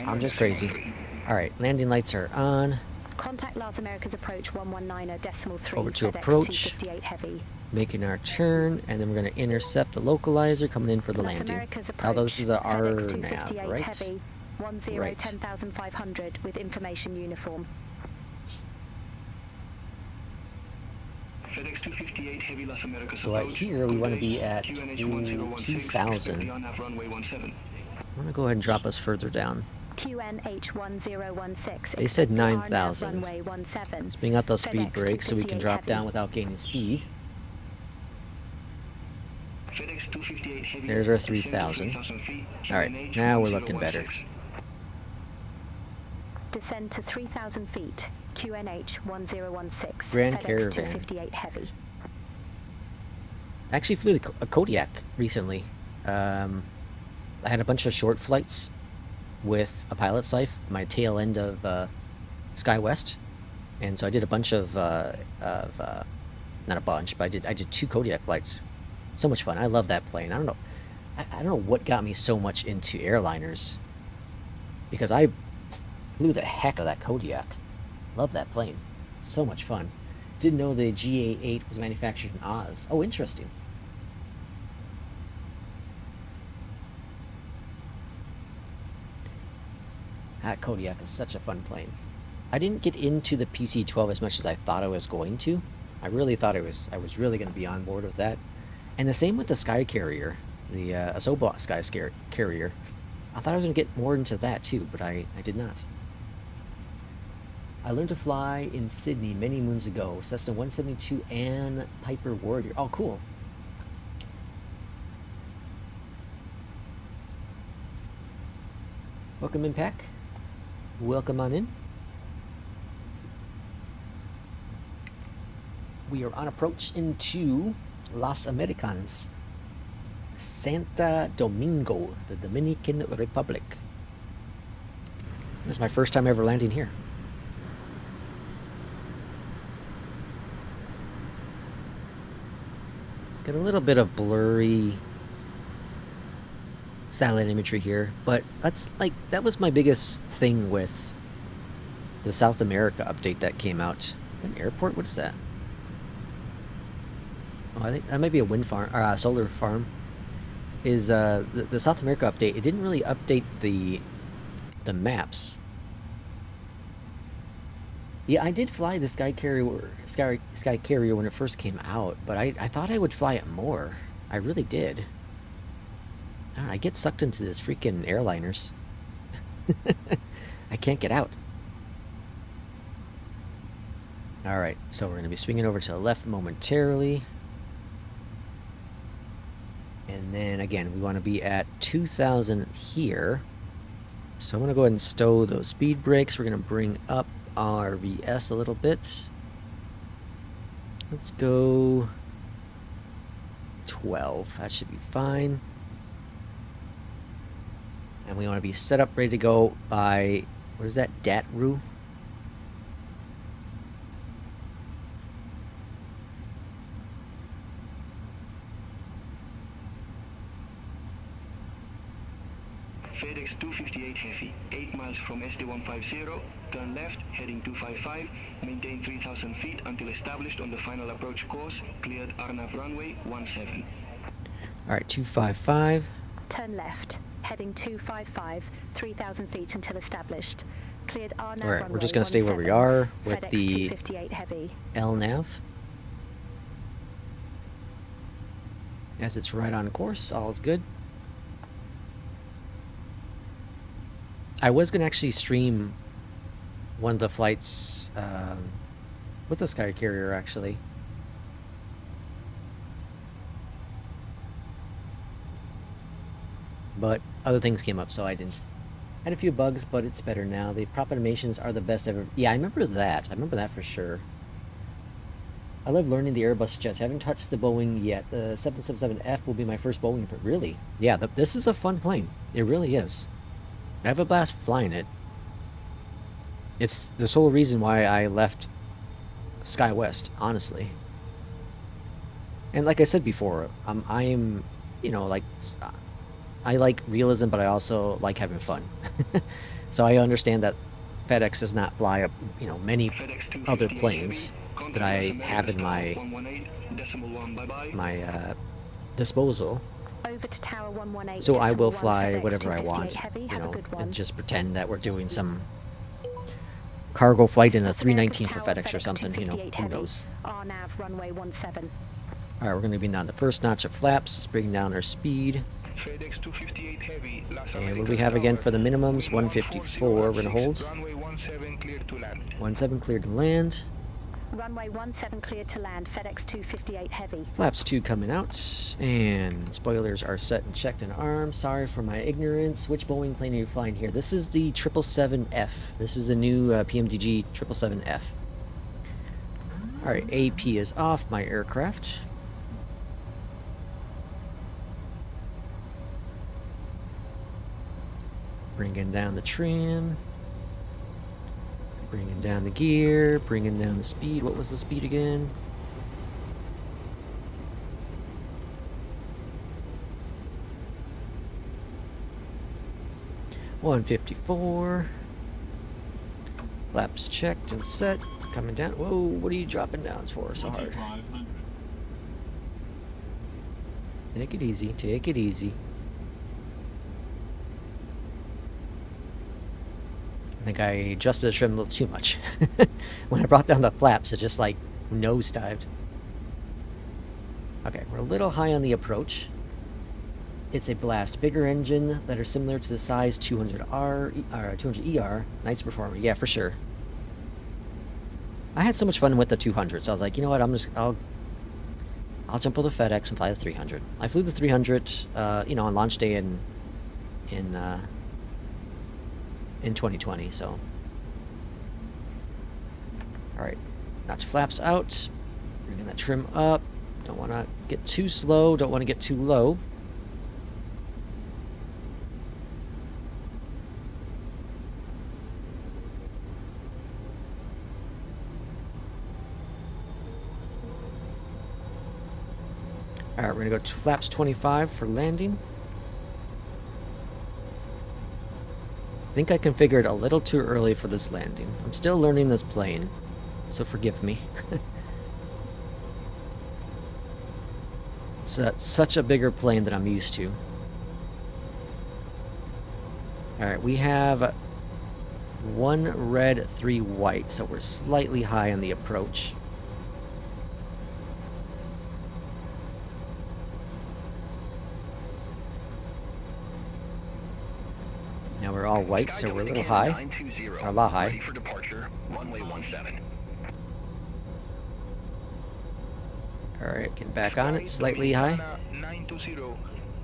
I'm just crazy. Alright, landing lights are on. Contact Las Americas approach 119.3. Over to FedEx approach. 258 Heavy. Making our turn, and then we're going to intercept the localizer coming in for the Las landing. Americas Although this is a FedEx RNAV, 258 right? Heavy. 10 Right. 10,500 with information uniform. FedEx 258 Heavy Las Americas So right approach. here we want to be at QNH 1016, 2,000. beyond half runway 17. I'm going to go ahead and drop us further down. QNH 1016. They said expect RNAV 9,000. Runway 17. Let's bring out those speed FedEx brakes so we can 258 drop Heavy. down without gaining speed. FedEx 258 Heavy. There's our 3,000. Alright, now we're looking better. Descend to 3,000 feet. QNH 1016. Grand FedEx Caravan. 258 Heavy. I actually flew a Kodiak recently. I had a bunch of short flights with a pilot's life, my tail end of SkyWest, and so I did a bunch of not a bunch, but I did 2 Kodiak flights. So much fun. I love that plane. I don't know what got me so much into airliners, because I flew the heck of that Kodiak. Love that plane. So much fun. Didn't know the GA8 was manufactured in Oz. Oh, interesting. That Kodiak is such a fun plane. I didn't get into the PC-12 as much as I thought I was going to. I really thought I was really going to be on board with that. And the same with the Sky Carrier, the Asobot Sky Carrier. I thought I was going to get more into that too, but I did not. I learned to fly in Sydney many moons ago. Cessna 172 and Piper Warrior. Oh, cool. Welcome in, Pack. Welcome on in. We are on approach into Las Americanas, Santo Domingo, the Dominican Republic. This is my first time ever landing here. Got a little bit of blurry satellite imagery here, but that was my biggest thing with the South America update that came out. An airport? What is that? Oh, I think that might be a wind farm or a solar farm. Is the South America update? It didn't really update the maps. Yeah, I did fly the Sky Carrier when it first came out, but I thought I would fly it more. I really did. I don't know, I get sucked into this freaking airliners. I can't get out. Alright, so we're going to be swinging over to the left momentarily. And then again, we want to be at 2,000 here. So I'm going to go ahead and stow those speed brakes. We're going to bring up our VS a little bit. Let's go 12. That should be fine. And we want to be set up, ready to go by, what is that, Datru? FedEx 258 Heavy, 8 miles from SD150, turn left, heading 255, maintain 3,000 feet until established on the final approach course, cleared RNAV runway 17. Alright, 255. Turn left, heading 255, 3,000 feet until established. Cleared RNAV Alright, runway we're just going to stay where we 17, are with FedEx the 258 Heavy. LNAV. As it's right on course, all is good. I was going to actually stream one of the flights with the Sky Carrier, actually. But other things came up, so I didn't. Had a few bugs, but it's better now. The prop animations are the best ever. Yeah, I remember that. I remember that for sure. I love learning the Airbus jets. I haven't touched the Boeing yet. The 777F will be my first Boeing, but really? Yeah, this is a fun plane. It really is. I have a blast flying it. It's the sole reason why I left SkyWest, honestly. And like I said before, I am, you know, like, I like realism, but I also like having fun. So I understand that FedEx does not fly up, you know, many other planes that I have in my disposal. Over to Tower 118. So I will 1, fly FedEx whatever I 258 want, Heavy. you Have a know, good one. and just pretend that we're doing some cargo flight in a 319 for Tower, FedEx or something, you know, 258 who Heavy. knows. RNAV runway 17. Alright, we're going to be down the first notch of flaps. Let's bring down our speed. FedEx 258 Heavy, And what do we have again for the minimums? 154. We're going to hold. Runway 17 cleared to land. 17 cleared to land. Runway 17 cleared to land. FedEx 258 Heavy. Flaps 2 coming out. And spoilers are set and checked and armed. Sorry for my ignorance. Which Boeing plane are you flying here? This is the 777F. This is the new PMDG 777F. Alright, AP is off my aircraft. Bringing down the trim. Bringing down the gear. Bringing down the speed. What was the speed again? $154. Flaps checked and set. Coming down. Whoa, what are you dropping down for so hard? Take it easy. Take it easy. I think I adjusted the trim a little too much. When I brought down the flaps, it just like nosedived. Okay, we're a little high on the approach. It's a blast. Bigger engine that are similar to the size 200R, or 200ER. Nice performer. Yeah, for sure. I had so much fun with the 200, so I was like, you know what, I'll jump on the FedEx and fly the 300. I flew the 300, you know, on launch day in 2020, so. Alright, notch flaps out. Bringing that trim up. Don't want to get too slow, don't want to get too low. Alright, we're going to go to flaps 25 for landing. I think I configured a little too early for this landing. I'm still learning this plane, so forgive me. It's such a bigger plane than I'm used to. Alright, we have 1 red, 3 white, so we're slightly high on the approach. Now we're all white, so we're a little high. Or a lot high. Ready for departure, runway 17. Alright, getting back on it, slightly high. 920,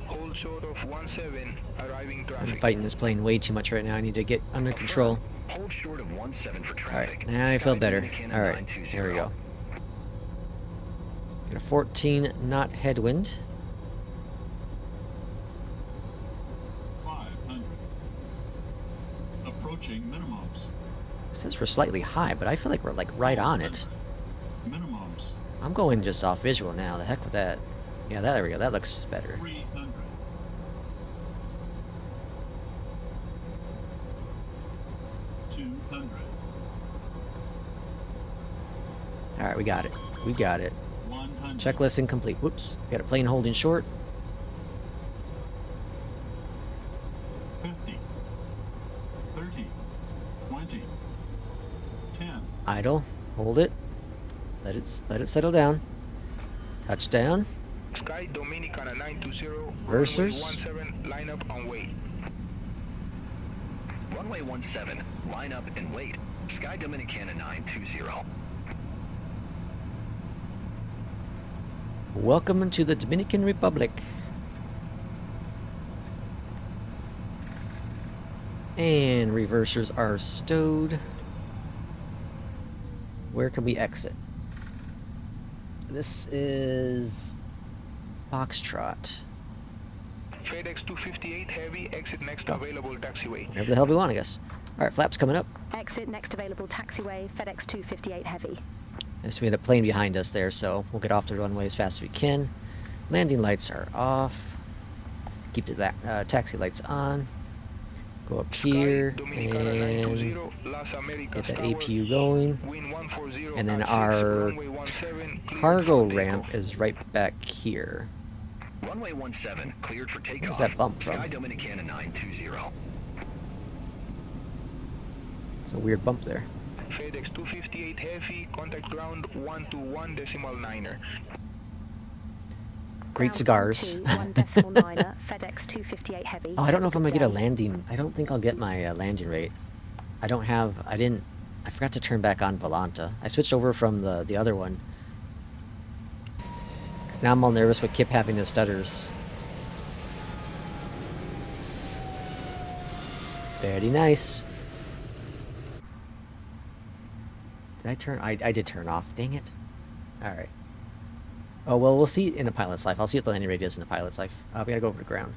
hold short of 17, arriving I'm traffic. fighting this plane way too much right now. I need to get under control. Hold short of 17 for traffic. Alright, now I feel better. Alright, here we go. Got a 14 knot headwind. 500. Approaching minimums. It says we're slightly high, but I feel like we're like right on it. Minimums. I'm going just off visual now. The heck with that. Yeah, there we go. That looks better. 300. 200. Alright, we got it. We got it. 100. Checklist incomplete. Whoops. Got a plane holding short. 50. 30. 20. 10. Idle. Hold it. Let it settle down. Touchdown. Sky Dominicana 920, Versers. runway 17, line up and wait. Runway 17, line up and wait. Sky Dominicana 920. Welcome to the Dominican Republic. And reversers are stowed. Where can we exit? This is Foxtrot. FedEx 258 heavy, exit next available taxiway. Whatever the hell we want, I guess. Alright, flaps coming up. Exit next available taxiway, FedEx 258 Heavy. Yes, we had a plane behind us there, so we'll get off the runway as fast as we can. Landing lights are off. Keep the taxi lights on. Go up here and get that APU going. And then our cargo ramp is right back here. Runway 17, cleared for takeoff. Where's that bump from? Sky Dominicana 920. It's a weird bump there. FedEx 258 heavy, contact ground 121.9er. Great cigars. 1.9er, FedEx 258 Heavy. Oh, I don't know if I'm gonna get a Good day. landing. I don't think I'll get my landing rate. I forgot to turn back on Volanta. I switched over from the other one. Now I'm all nervous with Kip having the stutters. Very nice. Did I turn? I did turn off. Dang it. Alright. Oh, well, we'll see in a pilot's life. I'll see what the landing rate is in a pilot's life. We gotta go over to ground.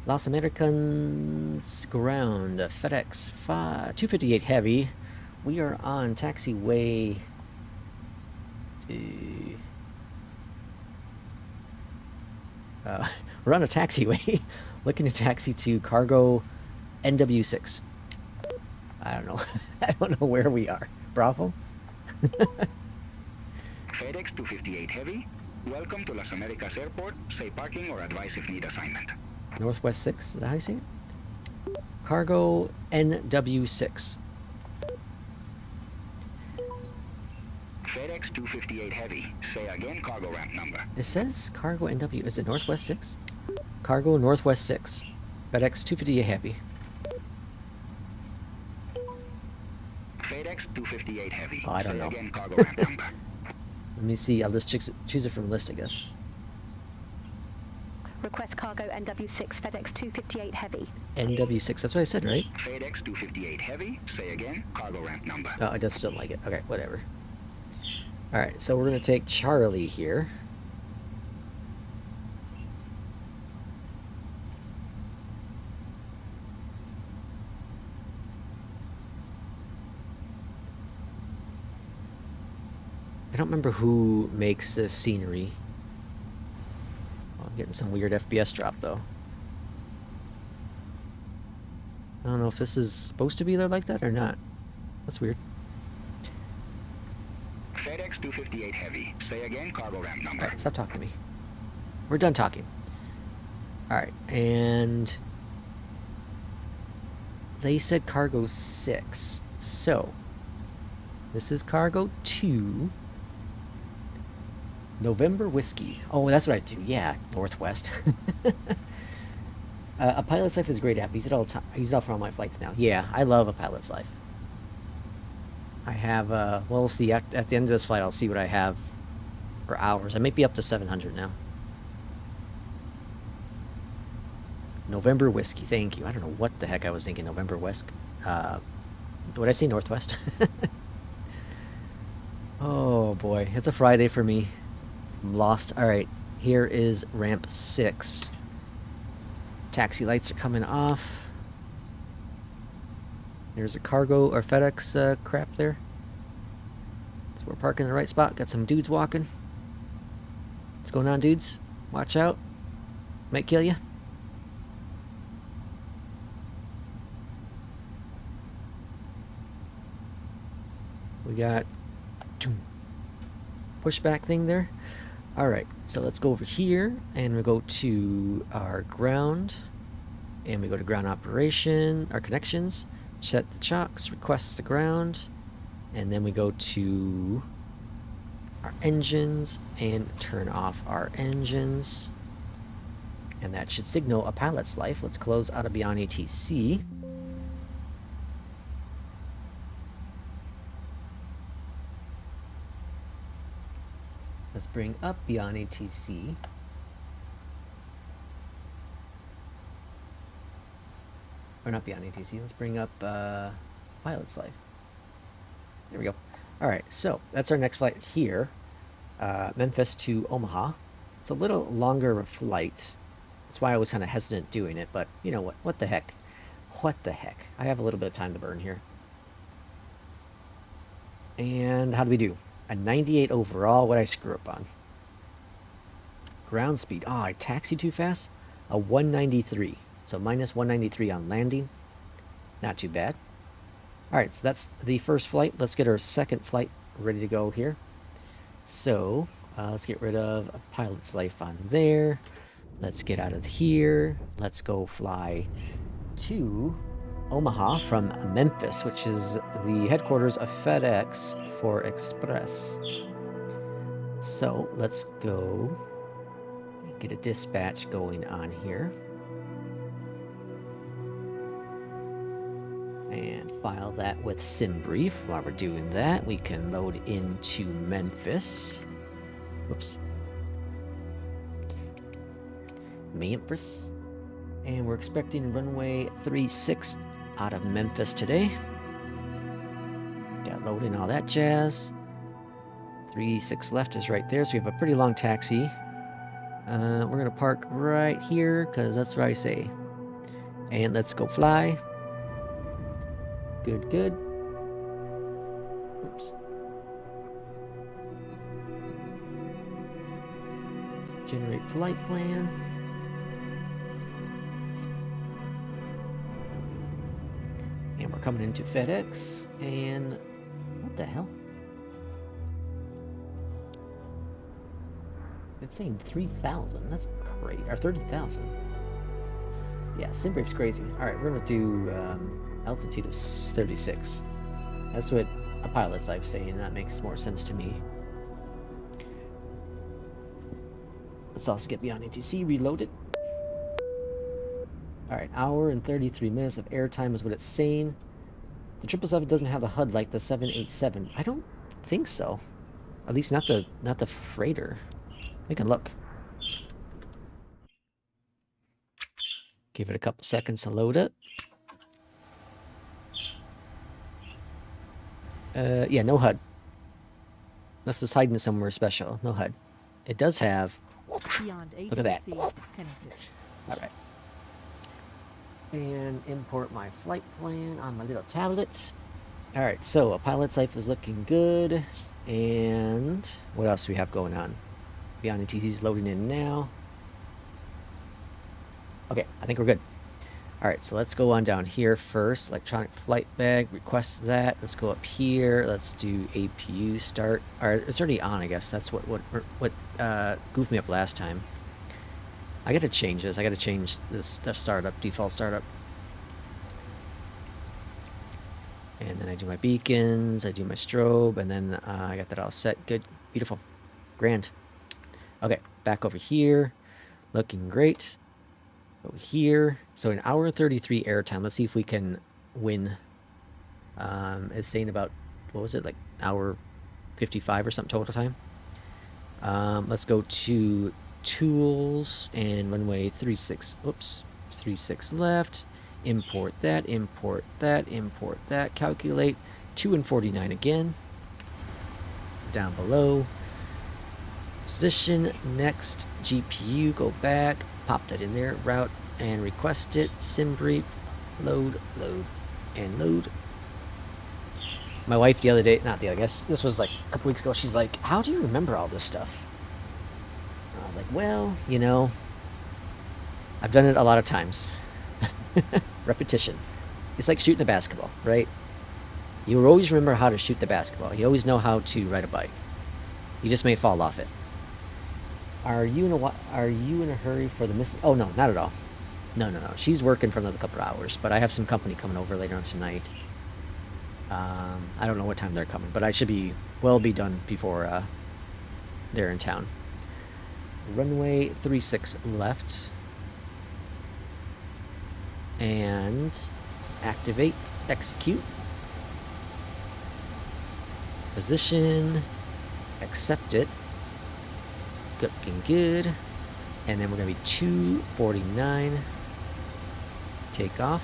Los Americans ground. FedEx 258 Heavy. We are on taxiway... we're on a taxiway. Looking to taxi to cargo NW6. I don't know. I don't know where we are. Bravo? FedEx 258 heavy, welcome to Las Americas Airport. Say parking or advise if need assignment. Northwest 6, is that how you say it? Cargo NW6. FedEx 258 Heavy. Say again, cargo ramp number. It says Cargo NW. Is it Northwest 6? Cargo Northwest 6. FedEx 258 Heavy. FedEx 258 Heavy. Oh, I don't Say know. again, cargo ramp number. Let me see. I'll just choose it from the list, I guess. Request cargo NW6 FedEx 258 Heavy. NW6. That's what I said, right? FedEx 258 Heavy. Say again, cargo ramp number. No, I just don't like it. Okay, whatever. Alright, so we're going to take Charlie here. I don't remember who makes this scenery. Oh, I'm getting some weird FPS drop, though. I don't know if this is supposed to be there like that or not. That's weird. FedEx 258 Heavy. Say again, cargo ramp number. Alright, stop talking to me. We're done talking. Alright, and they said cargo 6. So, this is cargo 2. November Whiskey. Oh, that's what I do. Yeah, Northwest. A Pilot's Life is a great app. I use it all the time. I use it all for all my flights now. Yeah, I love A Pilot's Life. I have, well, we'll see. At the end of this flight, I'll see what I have for hours. I might be up to 700 now. November Whiskey. Thank you. I don't know what the heck I was thinking. November West. Would I say Northwest? Oh, boy. It's a Friday for me. I'm lost. All right. Here is ramp 6. Taxi lights are coming off. There's a cargo or FedEx crap there. So we're parking in the right spot. Got some dudes walking. What's going on, dudes? Watch out. Might kill you. We got pushback thing there. Alright, so let's go over here and we go to our ground. And we go to ground operation, our connections. Set the chocks, request the ground, and then we go to our engines and turn off our engines, and that should signal A Pilot's Life. Let's close out of Beyond ATC. Let's bring up Beyond ATC. Or not Beyond ATC. Let's bring up Pilot's Life. There we go. Alright, so that's our next flight here. Memphis to Omaha. It's a little longer of a flight. That's why I was kind of hesitant doing it, but you know what? What the heck? What the heck? I have a little bit of time to burn here. And how do we do? A 98 overall. What did I screw up on? Ground speed. Oh, I taxied too fast? A 193. So minus 193 on landing. Not too bad. Alright, so that's the first flight. Let's get our second flight ready to go here. So, let's get rid of A Pilot's Life on there. Let's get out of here. Let's go fly to Omaha from Memphis, which is the headquarters of FedEx for Express. So, let's go get a dispatch going on here. And file that with SimBrief. While we're doing that, we can load into Memphis. Whoops. Memphis. And we're expecting runway 36 out of Memphis today. Got loading all that jazz. 36 left is right there, so we have a pretty long taxi. We're going to park right here, because that's where I say. And let's go fly. Good, good. Oops. Generate flight plan. And we're coming into FedEx. And what the hell? It's saying 3,000. That's great. Or 30,000. Yeah, SimBrief's crazy. Alright, we're gonna do altitude of 36. That's what a pilot's life saying, and that makes more sense to me. Let's also get beyond ATC reloaded. Alright, hour and 33 minutes of airtime is what it's saying. The 777 doesn't have the HUD like the 787. I don't think so. At least not the freighter. We can look. Give it a couple seconds to load up. Yeah, no HUD. Unless it's hiding somewhere special. No HUD. It does have... Look at that. Alright. And import my flight plan on my little tablet. Alright, so a pilot's life is looking good. And what else do we have going on? Beyond ATC is loading in now. Okay, I think we're good. Alright, so let's go on down here first. Electronic flight bag, request that. Let's go up here. Let's do APU start. Alright, it's already on, I guess. That's what goofed me up last time. I gotta change this. I gotta change this startup, default startup. And then I do my beacons, I do my strobe, and then I got that all set. Good, beautiful, grand. Okay, back over here. Looking great. Over here. So an hour 33 airtime. Let's see if we can win. It's saying about, what was it, like hour 55 or something total time. Let's go to tools and runway 36. Oops, 36 left. Import that, import that, import that. Calculate 2 and 49 again. Down below. Position, next, GPU, go back, pop that in there, route, and request it. SimBrief, load, load, and load. My wife the other day, not the other, I guess this was like a couple weeks ago, she's like, how do you remember all this stuff? And I was like, well, you know, I've done it a lot of times. Repetition. It's like shooting a basketball, right? You always remember how to shoot the basketball. You always know how to ride a bike. You just may fall off it. Are you in a hurry for the miss? Oh no, not at all. No. She's working for another couple of hours, but I have some company coming over later on tonight. I don't know what time they're coming, but I should be done before they're in town. Runway 36 left. And activate, execute. Position, accept it. Looking good. And then we're going to be 249. Take off.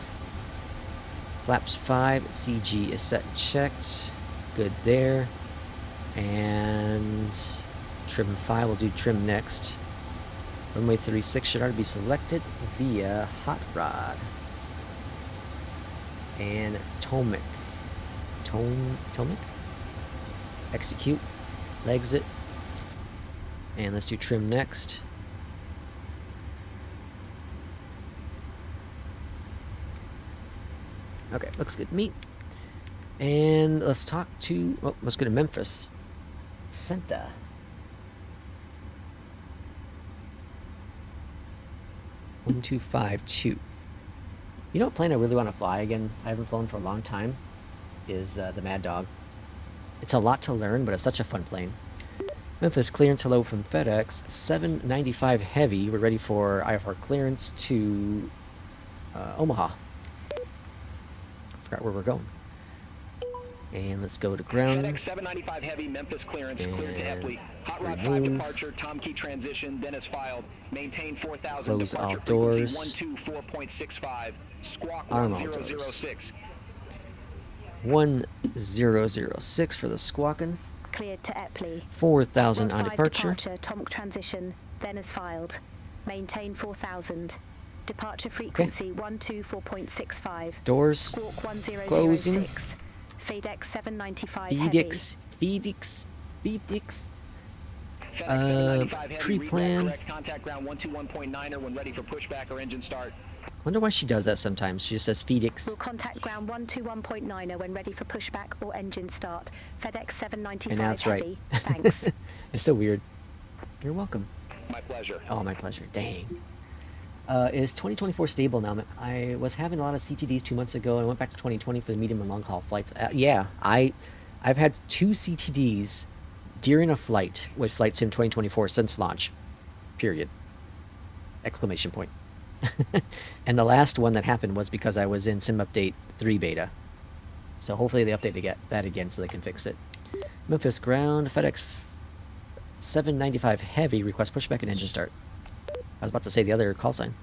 Flaps 5, CG is set and checked. Good there. And trim 5, we'll do trim next. Runway 36 should already be selected via hot rod. And Tomic. Tomic? Execute. Legs it. And let's do trim next. Okay, looks good to me. And let's talk to... Oh, let's go to Memphis. Senta. One, 2, 5, 2. You know what plane I really want to fly again? I haven't flown for a long time. Is the Mad Dog. It's a lot to learn, but it's such a fun plane. Memphis clearance, hello from FedEx. 795 heavy. We're ready for IFR clearance to Omaha. Forgot where we're going. And let's go to ground. FedEx 795 heavy, Memphis clearance, cleared to Epley. Hot Rod 5 departure, Tom key transition, then is filed. Maintain 4000 Close departure all doors. frequency 124.65. Squawk Arm all 1006. 1006 for the squawking. Cleared to Epley. 4000 on departure. Tom transition, then is filed. Maintain 4000. Departure frequency 124.65. Doors Squawk 1006. closing. FedEx 795 FedEx. Pre-plan. Contact ground 121.9er when ready for pushback or engine start. Wonder why she does that sometimes. She just says FedEx. We'll contact ground 121.9er when ready for pushback or engine start. FedEx 795 And now it's right. heavy. Thanks. It's so weird. You're welcome. My pleasure. Oh, my pleasure. Dang. Is 2024 stable now? I was having a lot of CTDs 2 months ago, and I went back to 2020 for the medium and long haul flights. Yeah, I've had 2 CTDs during a flight with Flight Sim 2024 since launch. Period. Exclamation point. And the last one that happened was because I was in Sim Update 3 beta. So hopefully they update to get that again so they can fix it. Memphis ground, FedEx 795 heavy, request pushback and engine start. I was about to say the other call sign.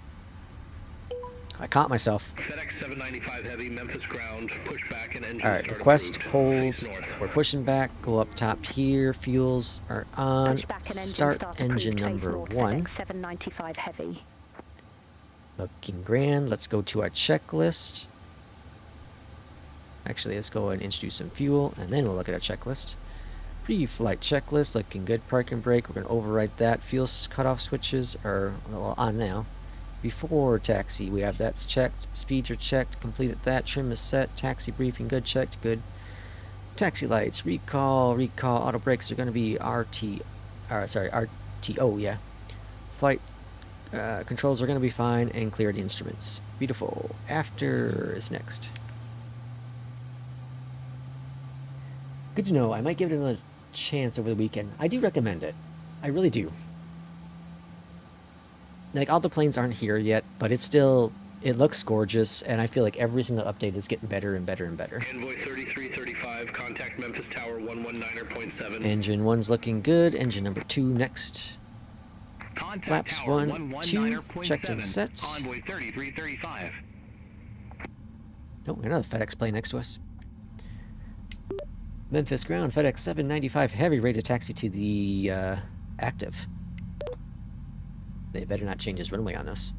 I caught myself. FedEx 795 heavy, Memphis ground, pushback and engine Alright, start request approved. hold. We're pushing back. Go up top here. Fuels are on. Pushback and Start engine approved, phase number north, 1. FedEx 795 heavy. Looking grand. Let's go to our checklist. Actually, let's go and introduce some fuel, and then we'll look at our checklist. Pre-flight checklist, looking good. Park and brake, we're going to overwrite that. Fuel cutoff switches are on now. Before taxi, we have that's checked. Speeds are checked. Completed that. Trim is set. Taxi briefing, good. Checked, good. Taxi lights, recall. Auto brakes are going to be RTO, yeah. Flight controls are going to be fine, and clear the instruments. Beautiful. After is next. Good to know. I might give it another chance over the weekend. I do recommend it. I really do. Like, all the planes aren't here yet, but it's still, it looks gorgeous, and I feel like every single update is getting better and better and better. Envoy 3335, contact Memphis Tower 119.7. Engine 1's looking good. Engine number 2 next. Contact Flaps Tower 1, 2, checked and 119.7. set. Envoy 3335. Oh, another FedEx plane next to us. Memphis ground, FedEx 795 heavy, ready to taxi to the active. They better not change his runway on us.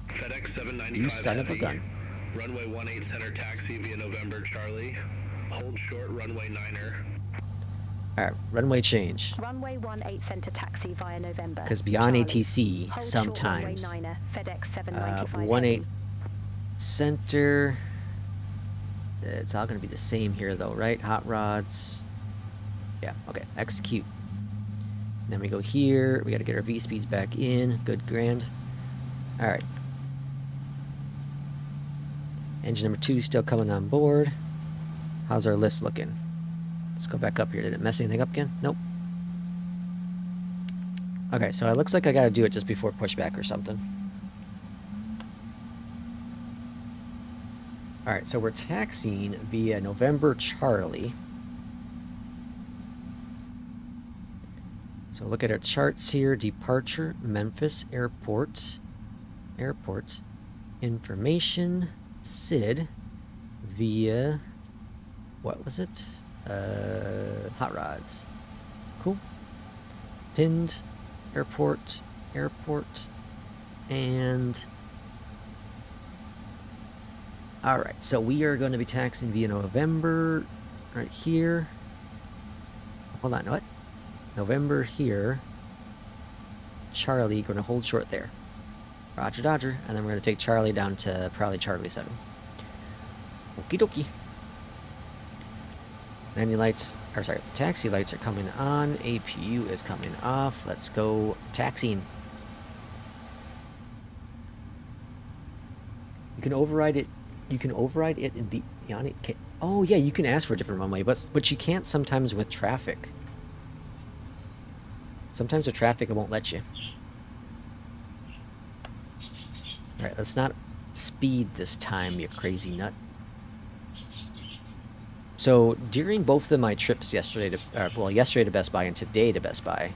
FedEx 795 You son of a heavy. gun. Runway 18 center taxi via November Charlie. Hold short runway 9er. Alright, runway change. Runway 18 center taxi via November. Because beyond Charlie. ATC, Hold sometimes. short runway 9er, FedEx 795 18 heavy. center. It's all going to be the same here, though, right? Hot rods. Yeah, okay. Execute. Then we go here. We got to get our V-speeds back in. Good, grand. All right. Engine number 2 still coming on board. How's our list looking? Let's go back up here. Did it mess anything up again? Nope. Okay, so it looks like I got to do it just before pushback or something. Alright, so we're taxiing via November Charlie. So look at our charts here. Departure, Memphis Airport. Airport. Information, SID, via... what was it? Hot rods. Cool. Pinned, airport, and... Alright, so we are going to be taxiing via November, right here. Hold on, what? November here. Charlie, going to hold short there. Roger, Dodger. And then we're going to take Charlie down to probably Charlie 7. Okie dokie. Landing lights, or sorry, taxi lights are coming on. APU is coming off. Let's go taxiing. You can override it. You can override it and be on it. Oh yeah, you can ask for a different runway, but you can't sometimes with traffic. Sometimes with traffic it won't let you. All right, let's not speed this time, you crazy nut. So during both of my trips yesterday to, yesterday to Best Buy and today to Best Buy,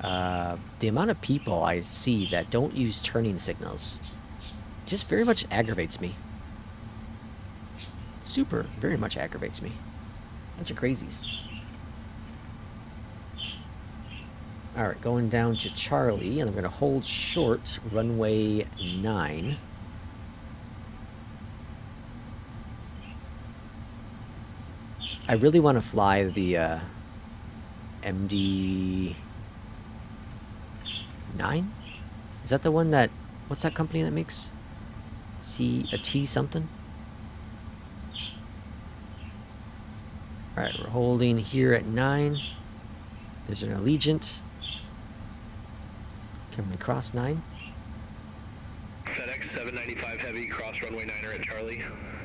the amount of people I see that don't use turning signals just very much aggravates me. Super, very much aggravates me. Bunch of crazies. Alright, going down to Charlie, and I'm going to hold short runway 9. I really want to fly the MD 9? Is that the one that, what's that company that makes a T something? Alright, we're holding here at 9. There's an Allegiant. Can we cross 9? FedEx 795 Heavy, cross runway 9er at Charlie.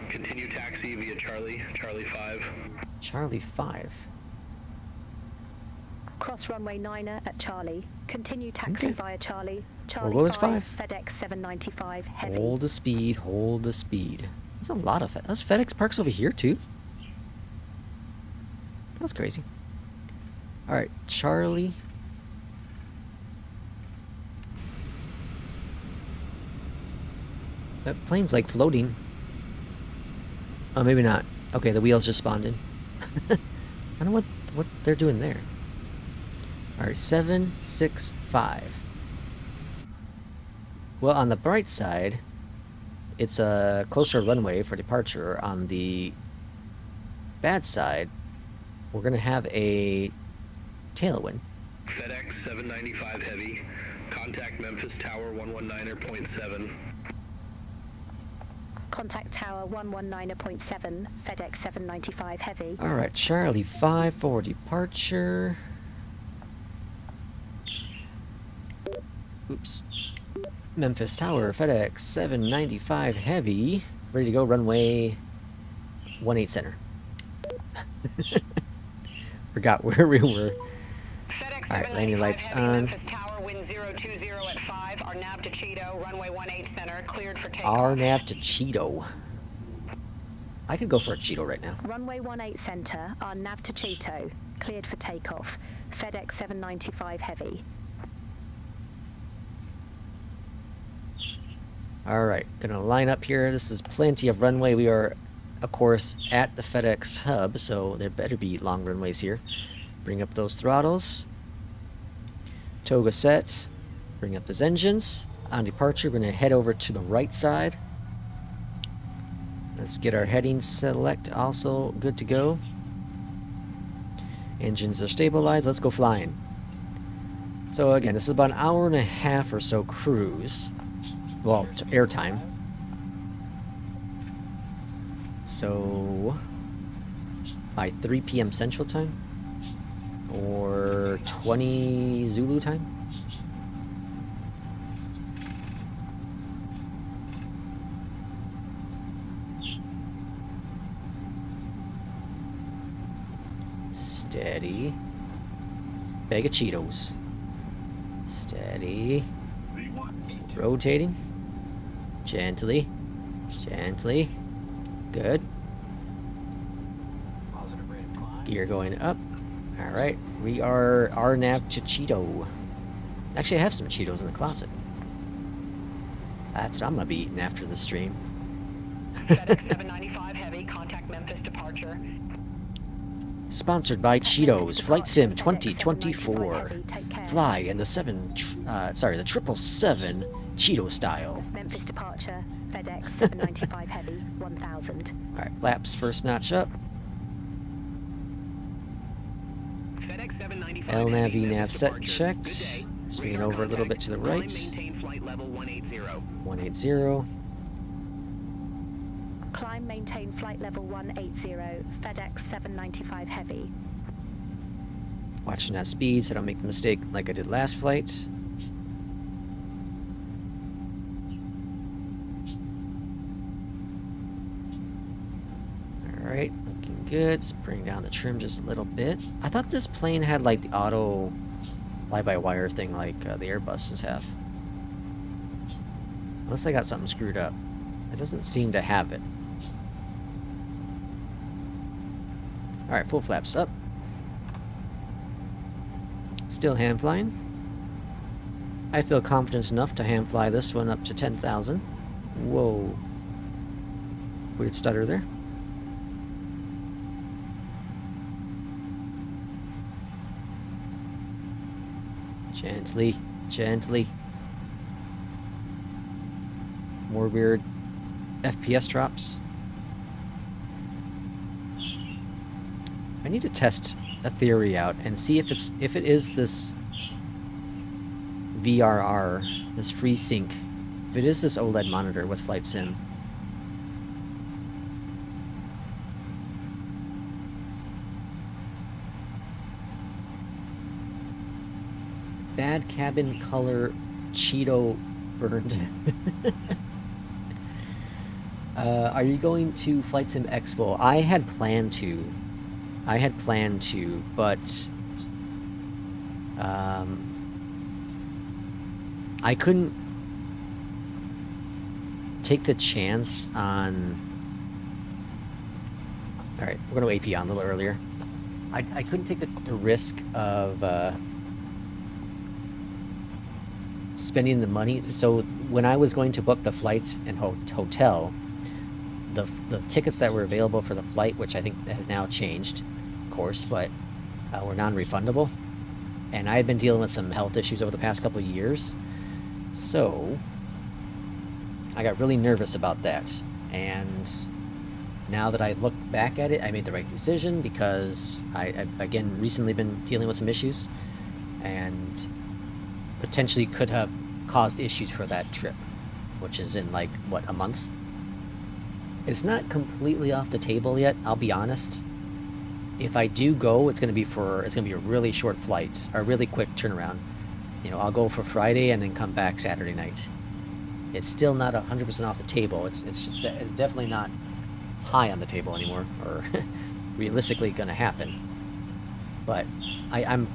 Continue taxi via Charlie, Charlie 5. Charlie 5. Cross runway 9er at Charlie. Continue taxi Okay. via Charlie, We'll Charlie go with 5, 5. FedEx 795 Heavy. Hold the speed, hold the speed. There's a lot of There's FedEx parks over here too. That's crazy. Alright, Charlie. That plane's like floating. Oh, maybe not. Okay, the wheels just spawned in. I don't know what they're doing there. Alright, 765. Well, on the bright side, it's a closer runway for departure. On the bad side, we're going to have a tailwind. FedEx 795 Heavy, contact Memphis Tower 119.7. Contact Tower 119.7, FedEx 795 Heavy. Alright, Charlie 5 for departure. Oops. Memphis Tower, FedEx 795 Heavy. Ready to go, runway 18 center. Forgot where we were. Alright, landing lights on. Memphis Tower, wind 020 at 5. Our nav to Cheeto, runway 18 center, cleared for takeoff. Our nav to Cheeto. I could go for a Cheeto right now. Runway 18 center, our nav to Cheeto. Cleared for takeoff. FedEx 795 Heavy. Alright, gonna line up here. This is plenty of runway. We are, of course, at the FedEx hub, so there better be long runways here. Bring up those throttles. Toga set. Bring up those engines. On departure, we're gonna head over to the right side. Let's get our heading select also good to go. Engines are stabilized. Let's go flying. So again, this is about an hour and a half or so cruise. Well, airtime. So by 3 p.m. Central Time or 20 Zulu time. Steady. Bag of Cheetos. Steady. Rotating. Gently. Gently. Good. Positive rate of climb. Gear going up. Alright. We are RNAV to Cheeto. Actually, I have some Cheetos in the closet. That's what I'm going to be eating after the stream. FedEx 795 Heavy, contact Memphis departure. Sponsored by Cheetos. Flight Sim 2024. Fly in the 777 Cheeto style. Memphis departure, FedEx 795 Heavy, 1000. Alright, flaps first notch up. FedEx 795 LNAV Heavy, nav Memphis set departure. checked. Good day. Swinging Radar over a little bit to the contact. right. Climb, maintain flight level 180. 180. Climb, maintain flight level 180, FedEx 795 Heavy. Watching that speed so I don't make the mistake like I did last flight. Alright, looking good. Let's bring down the trim just a little bit. I thought this plane had like the auto fly-by-wire thing like the Airbuses have. Unless I got something screwed up. It doesn't seem to have it. Alright, full flaps up. Still hand flying. I feel confident enough to hand fly this one up to 10,000. Whoa. Weird stutter there. Gently, gently. More weird FPS drops. I need to test a theory out and see if it is this VRR, this FreeSync, if it is this OLED monitor with Flight Sim. Bad cabin color Cheeto burned. Are you going to Flight Sim Expo? I had planned to. But I couldn't take the chance on... Alright, we're going to AP on a little earlier. I couldn't take the risk of spending the money. So when I was going to book the flight and hotel, the tickets that were available for the flight, which I think has now changed, of course, but were non-refundable. And I had been dealing with some health issues over the past couple of years. So I got really nervous about that. And now that I look back at it, I made the right decision because I again, recently been dealing with some issues and potentially could have caused issues for that trip, which is in like, what, a month? It's not completely off the table yet, I'll be honest. If I do go, it's gonna be a really short flight, or a really quick turnaround. You know, I'll go for Friday and then come back Saturday night. It's still not 100% off the table. It's definitely not high on the table anymore, or realistically gonna happen. But I'm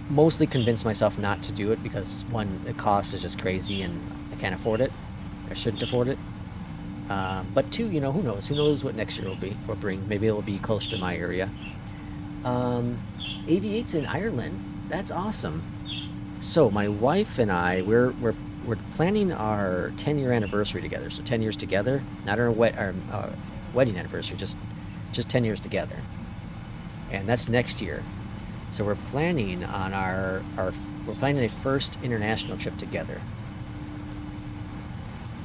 mostly convinced myself not to do it because, one, the cost is just crazy and I can't afford it. I shouldn't afford it. But two, you know, who knows? Who knows what next year will bring? Maybe it'll be close to my area. Aviate's in Ireland. That's awesome. So my wife and I, we're planning our 10-year anniversary together. So 10 years together, not our wedding anniversary, just 10 years together. And that's next year. So we're planning on we're planning a first international trip together.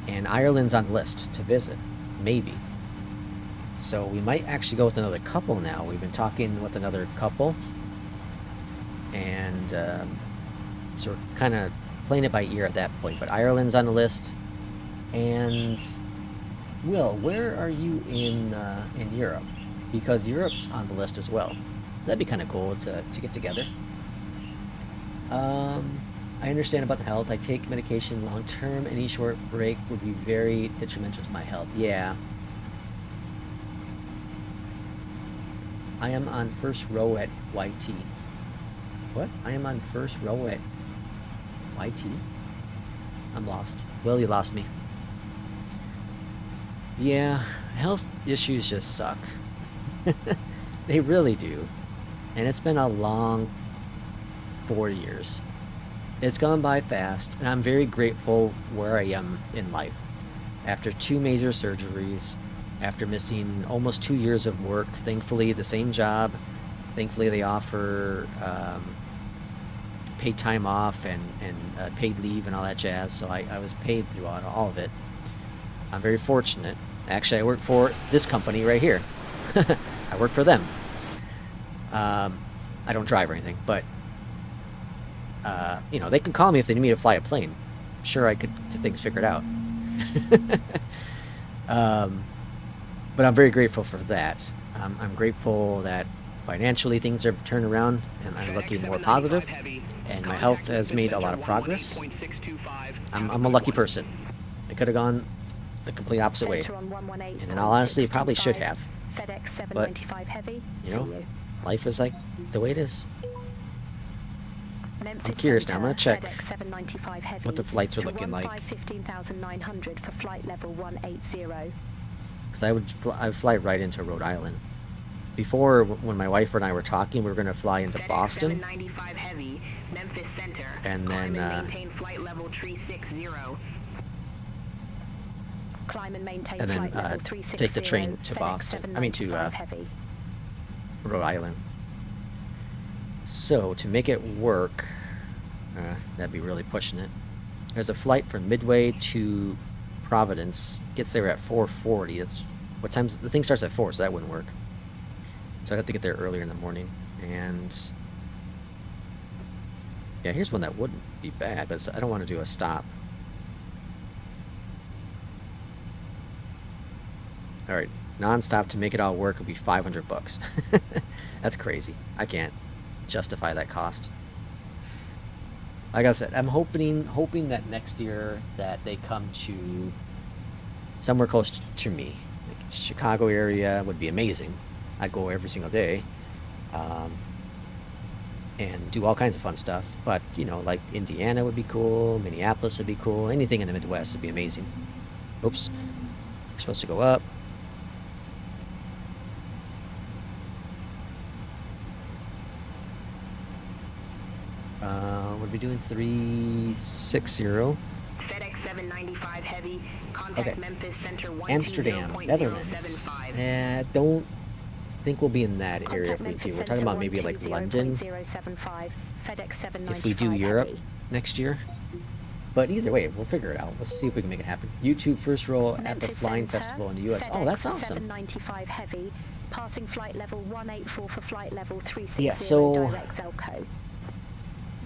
And Ireland's on the list to visit, maybe. So we might actually go with another couple now. We've been talking with another couple. And so we're kind of playing it by ear at that point. But Ireland's on the list. And Will, where are you in Europe? Because Europe's on the list as well. That'd be kind of cool to get together. I understand about the health. I take medication long term. Any short break would be very detrimental to my health. Yeah. I am on first row at YT. What? I am on first row at YT? I'm lost. Well, you lost me. Yeah, health issues just suck. They really do. And it's been a long 4 years. It's gone by fast, and I'm very grateful where I am in life. After 2 major surgeries, after missing almost 2 years of work, thankfully the same job, thankfully they offer paid time off and paid leave and all that jazz, so I was paid throughout all of it. I'm very fortunate. Actually, I work for this company right here. I work for them. I don't drive or anything, but you know, they can call me if they need me to fly a plane. I'm sure I could get things figured out. But I'm very grateful for that. I'm grateful that financially things are turned around and I'm looking more positive, and my health has made a lot of progress. I'm a lucky person. I could have gone the complete opposite way, and in all honesty, it probably should have. But, you know, life is like the way it is. I'm curious now. I'm going to check what the flights are looking like. 15,900 for flight level 180. Because I would fly right into Rhode Island. Before, when my wife and I were talking, we were going to fly into Boston. And then Climb and maintain and then flight level 360, take the train to Boston. I mean to Rhode Island. So to make it work, that'd be really pushing it. There's a flight from Midway to Providence. Gets there at 4:40. That's what time's the thing starts at 4, so that wouldn't work. So I'd have to get there earlier in the morning. And yeah, here's one that wouldn't be bad, but I don't want to do a stop. All right, non-stop to make it all work would be $500. That's crazy. I can't justify that cost. like I said, I'm hoping that next year that they come to somewhere close to me. Like Chicago area would be amazing. I'd go every single day, and do all kinds of fun stuff. But you know, like Indiana would be cool, Minneapolis would be cool, anything in the Midwest would be amazing. Oops, we're supposed to go up. What are we doing? 360. FedEx 795 Heavy. Contact Okay. Memphis Center 120.075. Amsterdam, Netherlands. Don't think we'll be in that area Contact if we Memphis do. We're talking about maybe like London 120.075, FedEx 795 if we do Europe Heavy. next year. But either way, we'll figure it out. Let's see if we can make it happen. YouTube first roll at the Memphis Flying Center, Festival in the US. Oh, FedEx that's awesome. 795 Heavy, passing flight level 184 for flight level 360 Yeah, so direct Zelco.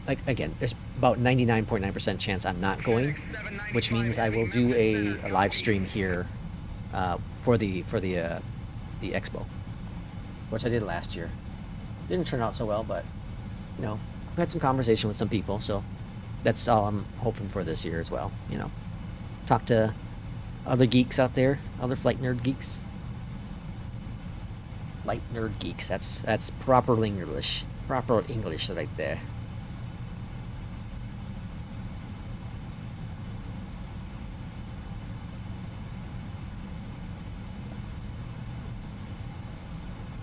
like again, there's about 99.9% chance I'm not going, which means I will do a live stream here for the expo, which I did last year. Didn't turn out so well, but you know, I had some conversation with some people, so that's all I'm hoping for this year as well. You know, talk to other geeks out there, other flight nerd geeks. Flight nerd geeks. That's proper English. Proper English right there.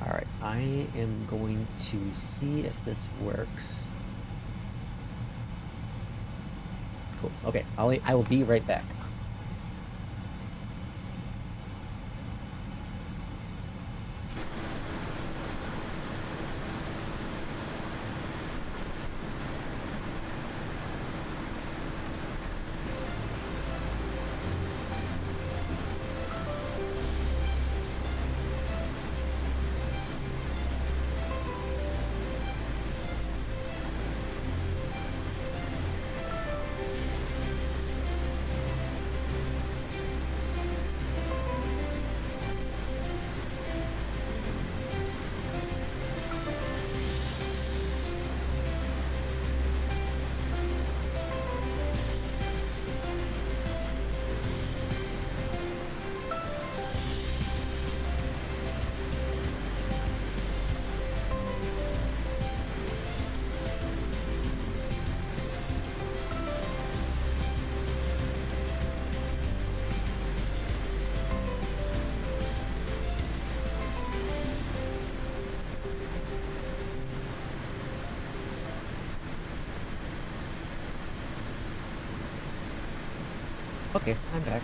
Alright, I am going to see if this works. Cool. Okay, I will be right back. Okay, I'm back.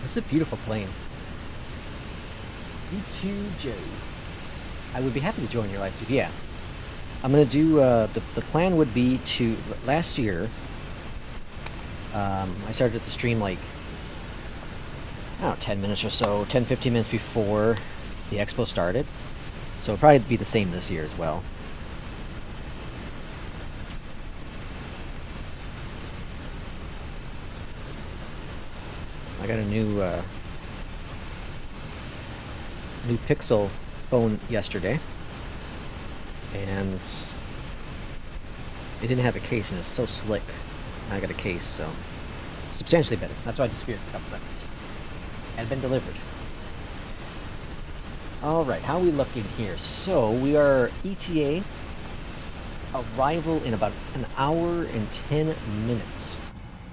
It's a beautiful plane. E2J. I would be happy to join your live stream. Yeah. I'm gonna do, the plan would be to, last year, I started the stream like, I don't know, 10 minutes or so, 10, 15 minutes before the expo started. So it'll probably be the same this year as well. I got a new Pixel phone yesterday, and it didn't have a case, and it's so slick. I got a case, so substantially better. That's why I disappeared for a couple seconds. And been delivered. All right, how are we looking here? So we are ETA arrival in about an hour and 10 minutes.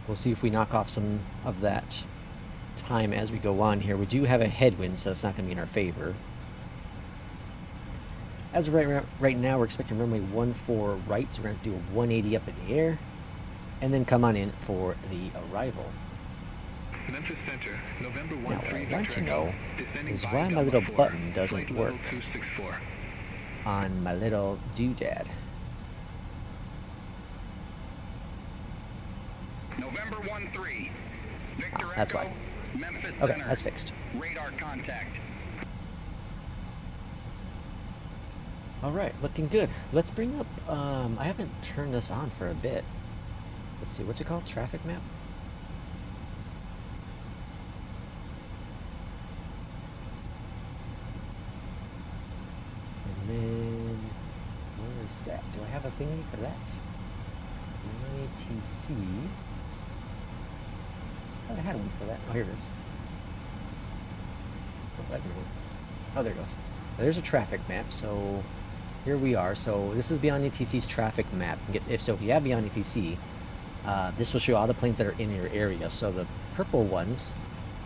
We'll see if we knock off some of that time as we go on here. We do have a headwind, so it's not going to be in our favor. As of right now, we're expecting runway 14 right, so we're going to do a 180 up in the air, and then come on in for the arrival. Memphis Center, November Now, 13, what I want to know descending is by why my Delta little 4, button doesn't flight level work 264. on my little doodad. November 13. Victor That's Echo, why. Memphis Okay, Center. that's fixed. Radar contact. Alright, looking good. Let's bring up, I haven't turned this on for a bit. Let's see, what's it called? Traffic map? And that? Do I have a thingy for that? ATC. Oh, I had one for that. Oh, here it is. Oh, there it goes. There's a traffic map. So here we are. So this is Beyond ATC's traffic map. If you have Beyond ATC, this will show all the planes that are in your area. So the purple ones,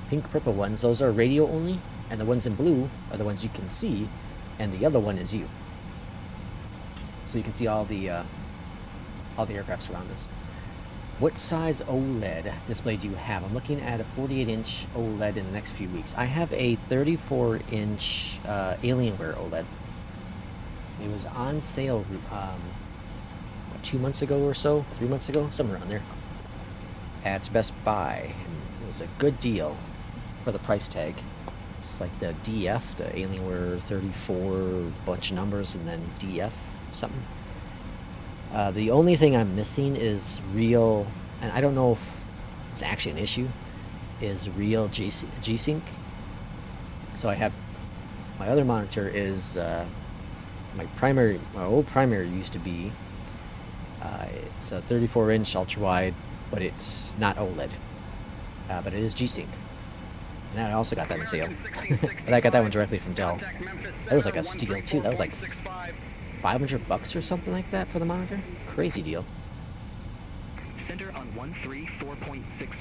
pink purple ones, those are radio only, and the ones in blue are the ones you can see, and the other one is you. So you can see all the aircrafts around us. What size OLED display do you have? I'm looking at a 48-inch OLED in the next few weeks. I have a 34-inch Alienware OLED. It was on sale 2 months ago or so, 3 months ago, somewhere around there, at Best Buy. And it was a good deal for the price tag. It's like the DF, the Alienware 34, bunch of numbers, and then DF something. The only thing I'm missing is real, and I don't know if it's actually an issue, is real G-Sync. So I have, my other monitor is, my old primary used to be, it's a 34-inch ultra-wide, but it's not OLED, but it is G-Sync. And I also got that in sale. But I got that one directly from Dell. That was like a steal too. That was like $500 or something like that for the monitor. Crazy deal. But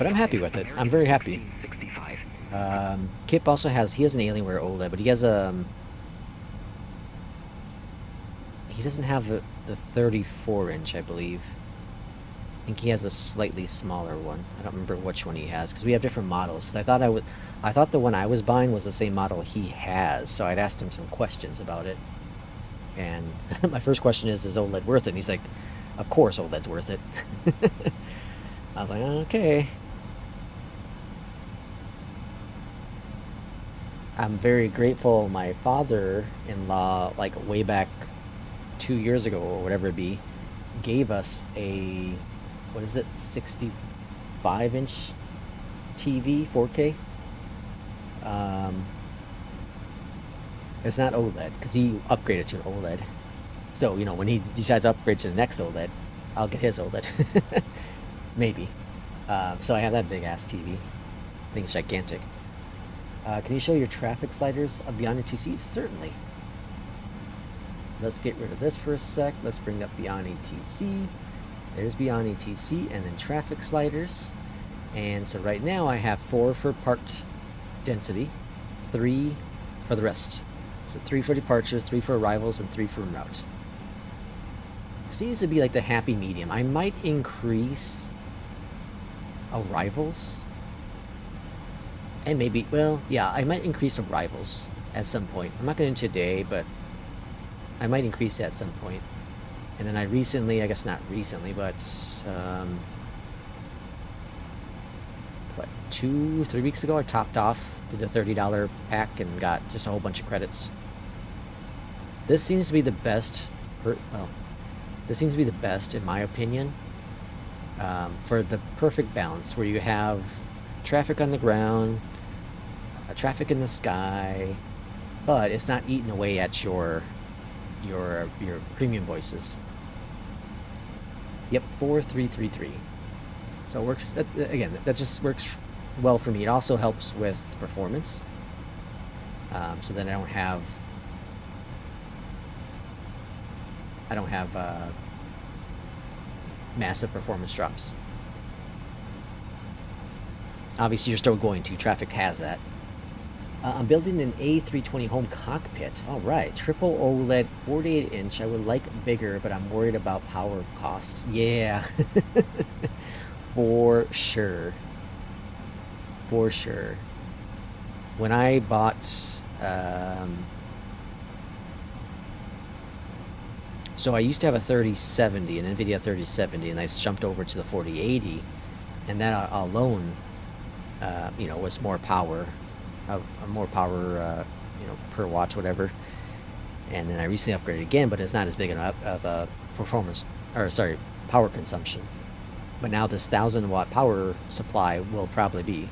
I'm happy with it. I'm very happy. Kip also has, he has an Alienware OLED, but he has he doesn't have the 34-inch, I believe. I think he has a slightly smaller one. I don't remember which one he has, because we have different models. I thought the one I was buying was the same model he has, so I'd asked him some questions about it. And my first question is OLED worth it? And he's like, of course OLED's worth it. I was like, okay. I'm very grateful my father-in-law, like way back 2 years ago or whatever it be, gave us a, what is it, 65-inch TV, 4K. It's not OLED, because he upgraded to an OLED. So, you know, when he decides to upgrade to the next OLED, I'll get his OLED. Maybe. So I have that big-ass TV. Thing's gigantic. Can you show your traffic sliders of Beyond ATC? Certainly. Let's get rid of this for a sec. Let's bring up Beyond ATC. There's Beyond ATC, and then traffic sliders. And so right now I have 4 for parked density, 3 for the rest. So 3 for departures, 3 for arrivals, and 3 for en route. Seems to be like the happy medium. I might increase arrivals. And maybe, well, yeah, I might increase arrivals at some point. I'm not going to today, but I might increase it at some point. And then I recently, I guess not recently, but what, 2-3 weeks ago, I topped off, did a $30 pack and got just a whole bunch of credits. This seems to be the best, this seems to be the best in my opinion, for the perfect balance where you have traffic on the ground, traffic in the sky, but it's not eating away at your premium voices. Yep, 4333. So it works, again, that just works well for me. It also helps with performance, so that I don't have massive performance drops. Obviously, you're still going to. Traffic has that. I'm building an A320 home cockpit. All right, triple OLED, 48-inch. I would like bigger, but I'm worried about power cost. Yeah, for sure. For sure. When I bought, so I used to have a 3070, an NVIDIA 3070, and I jumped over to the 4080, and that alone, you know, was more power. More power, you know, per watch, whatever. And then I recently upgraded again, but it's not as big of a performance, or sorry, power consumption. But now this 1000-watt power supply will probably be.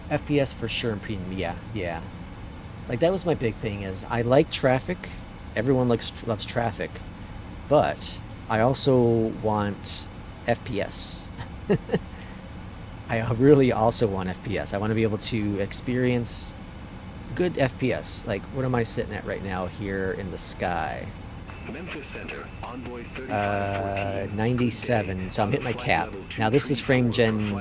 FPS for sure and premium, yeah. Like that was my big thing, is I like traffic, Everyone loves traffic, but I also want FPS. I really also want FPS. I want to be able to experience good FPS. Like, what am I sitting at right now here in the sky? Memphis Center, Envoy 3514. 97, so I'm hitting my cap. Now this is frame gen,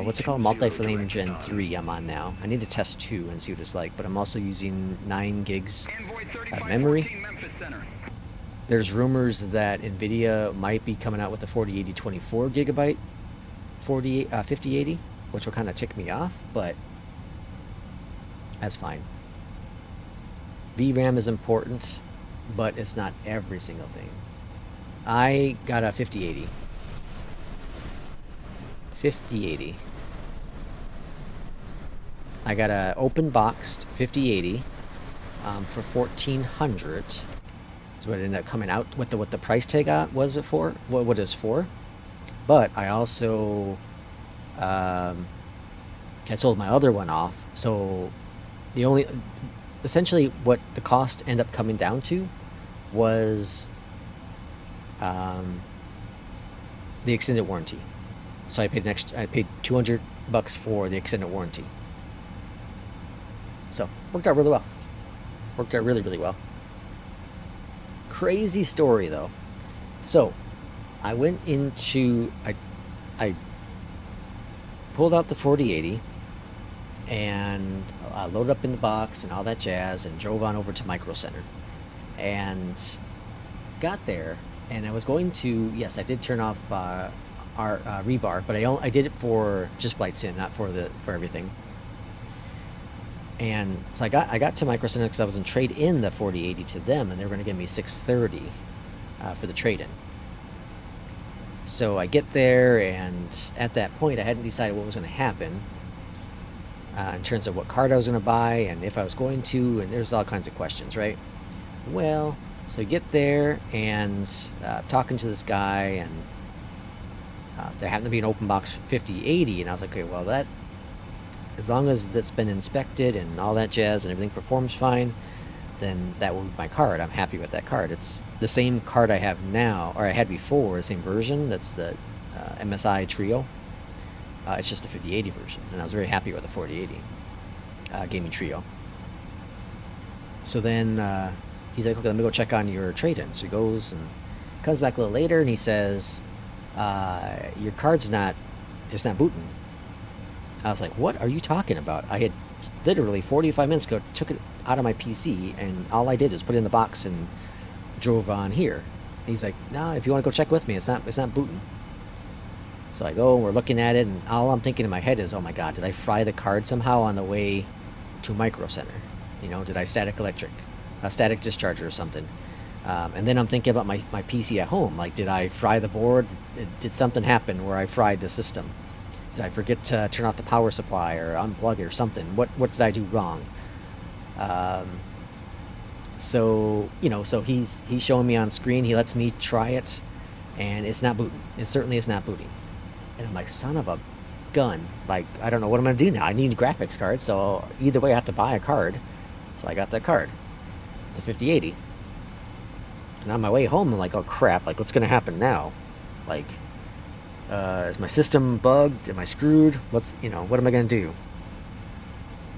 what's it called? Multi-frame gen 3 I'm on now. I need to test 2 and see what it's like, but I'm also using 9 gigs of memory. There's rumors that NVIDIA might be coming out with a 4080 24 gigabyte 5080, which will kind of tick me off, but that's fine. VRAM is important, but it's not every single thing. I got a 5080. 5080. I got a open boxed 5080 for $1,400. That's what it ended up coming out. What the price tag was it for? What it was for? But I also I sold my other one off. So essentially what the cost ended up coming down to was the extended warranty. So I paid $200 for the extended warranty. So worked out really well. Worked out really, really well. Crazy story though. So I went into I pulled out the 4080 and loaded up in the box and all that jazz and drove on over to Micro Center and got there, and I was going to, yes, I did turn off our rebar, but I did it for just flight sim, not for everything. And so I got to Micro Center because I was in trade in the 4080 to them, and they were going to give me $630 for the trade in. So I get there, and at that point I hadn't decided what was going to happen in terms of what card I was going to buy and if I was going to, and there's all kinds of questions, right? Well, so I get there and talking to this guy, and there happened to be an open box 5080, and I was like, okay, well, that, as long as it's been inspected and all that jazz and everything performs fine, then that will be my card. I'm happy with that card. It's the same card I have now, or I had before, the same version. That's the MSI Trio. It's just the 5080 version, and I was very happy with the 4080 gaming Trio. So then he's like, okay, let me go check on your trade-in. So he goes and comes back a little later, and he says, your card's it's not booting. I was like, what are you talking about? I had literally 45 minutes ago took it out of my PC, and all I did was put it in the box and drove on here. And he's like, no, if you want to go check with me, it's not booting. So I go, and we're looking at it, and all I'm thinking in my head is, oh my god, did I fry the card somehow on the way to Micro Center? You know, did I static discharger or something? And then I'm thinking about my PC at home. Like, did I fry the board? Did something happen where I fried the system? Did I forget to turn off the power supply or unplug it or something? What did I do wrong? So, you know, so he's showing me on screen. He lets me try it, and it's not booting. It certainly is not booting. And I'm like, son of a gun. Like, I don't know what I'm going to do now. I need a graphics card, so either way I have to buy a card. So I got that card, the 5080. And on my way home, I'm like, oh crap, like, what's going to happen now? Like, is my system bugged? Am I screwed? What am I going to do?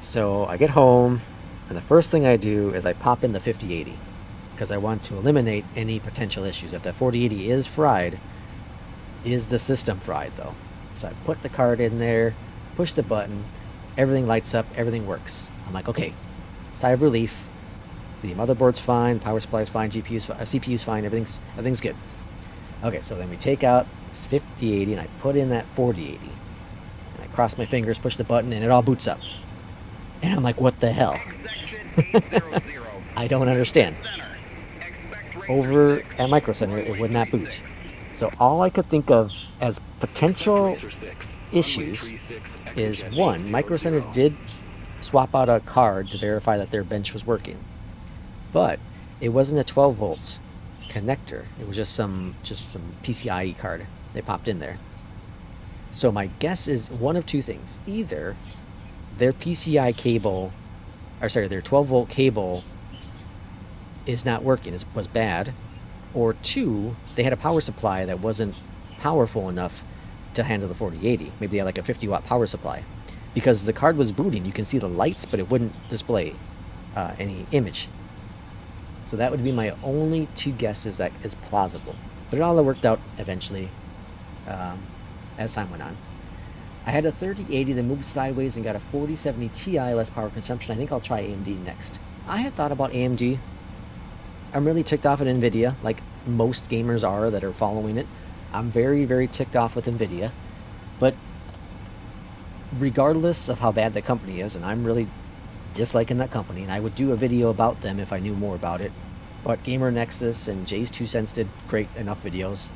So I get home, and the first thing I do is I pop in the 5080 because I want to eliminate any potential issues. If that 4080 is fried, is the system fried though? So I put the card in there, push the button, everything lights up, everything works. I'm like, okay, sigh of relief. The motherboard's fine, power supply's fine, CPU's fine, everything's good. Okay, so then we take out this 5080 and I put in that 4080. And I cross my fingers, push the button, and it all boots up. And I'm like, what the hell? I don't understand. Over at Micro Center, it would not boot. So all I could think of as potential issues is, one, Micro Center did swap out a card to verify that their bench was working. But it wasn't a 12 volt connector. It was just some PCIe card they popped in there. So my guess is one of two things. Either their PCI cable, or sorry, their 12 volt cable is not working, was bad, or 2, they had a power supply that wasn't powerful enough to handle the 4080. Maybe they had like a 50-watt power supply. Because the card was booting, you can see the lights, but it wouldn't display any image. So that would be my only 2 guesses that is plausible. But it all worked out eventually as time went on. I had a 3080 that moved sideways and got a 4070 Ti, less power consumption. I think I'll try AMD next. I had thought about AMD. I'm really ticked off at NVIDIA, like most gamers are that are following it. I'm very, very ticked off with NVIDIA. But regardless of how bad the company is, and I'm really disliking that company, and I would do a video about them if I knew more about it. But Gamer Nexus and Jay's 2 Cents did great enough videos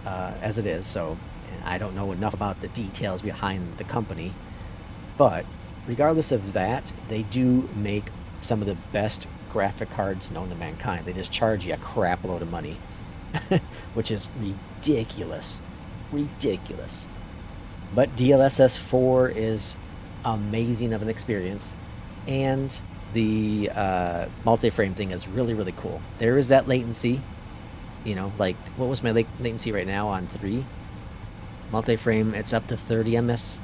as it is, so I don't know enough about the details behind the company. But regardless of that, they do make some of the best graphic cards known to mankind. They just charge you a crap load of money, which is ridiculous. Ridiculous. But DLSS 4 is amazing of an experience, and the multi-frame thing is really, really cool. There is that latency, you know, like, what was my latency right now on 3? Multi-frame, it's up to 30 ms.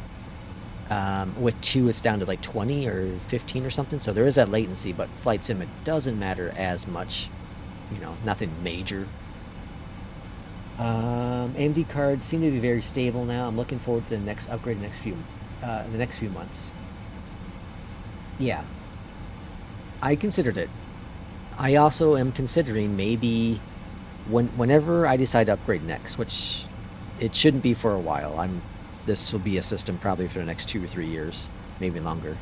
With 2, it's down to like 20 or 15 or something, so there is that latency, but Flight Sim, it doesn't matter as much, you know, nothing major. AMD cards seem to be very stable now. I'm looking forward to the next upgrade in the next few months. Yeah, I considered it. I also am considering maybe whenever I decide to upgrade next, which it shouldn't be for a while. This will be a system probably for the next 2 or 3 years, maybe longer.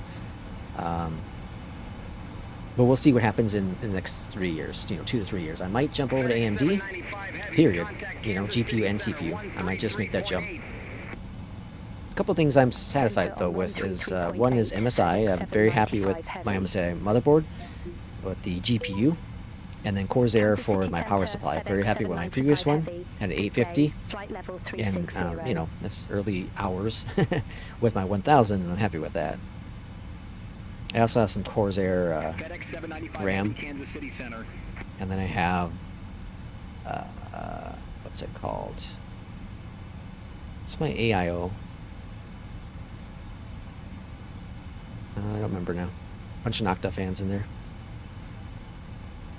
But we'll see what happens in the next 3 years, you know, 2 to 3 years. I might jump over to AMD, period, you know, GPU and CPU. I might just make that jump. A couple things I'm satisfied, though, with is, one is MSI. I'm very happy with my MSI motherboard, with the GPU, and then Corsair for my power supply. Very happy with my previous one, had an 850, and, you know, that's early hours with my 1000, and I'm happy with that. I also have some Corsair RAM, and then I have, what's it called? It's my AIO. I don't remember now. Bunch of Nocta fans in there.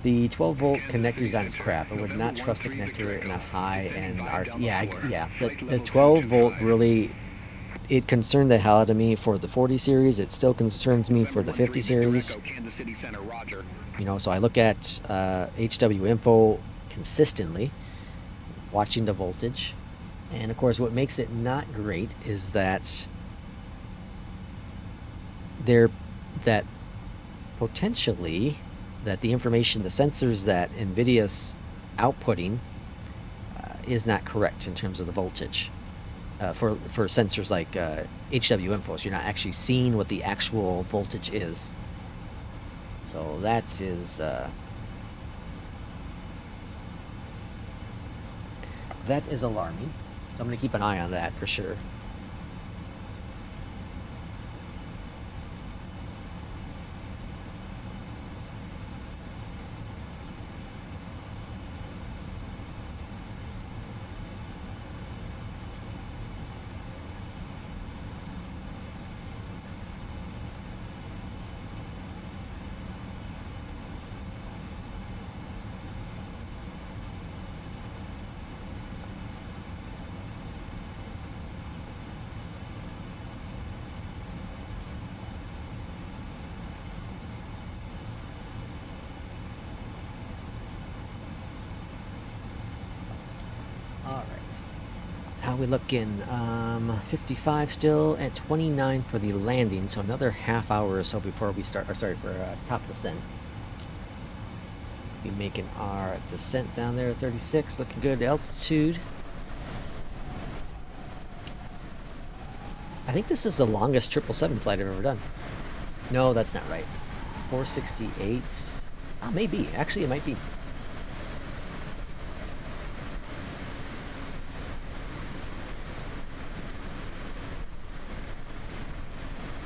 The 12-volt connector's on its crap. I would not trust the connector in a high-end RT. Yeah. The 12-volt really, it concerned the hell out of me for the 40 series. It still concerns me for the 50 series. You know, so I look at HW Info consistently, watching the voltage. And of course, what makes it not great is that potentially that the information, the sensors that NVIDIA's outputting is not correct in terms of the voltage. For sensors like HW Info, so you're not actually seeing what the actual voltage is. So that is alarming. So I'm going to keep an eye on that for sure. How we looking? 55 still, at 29 for the landing, so another half hour or so before we start, or sorry, for top descent. Be making our descent down there at 36, looking good. Altitude. I think this is the longest 777 flight I've ever done. No, that's not right. 468. Oh, maybe. Actually, it might be.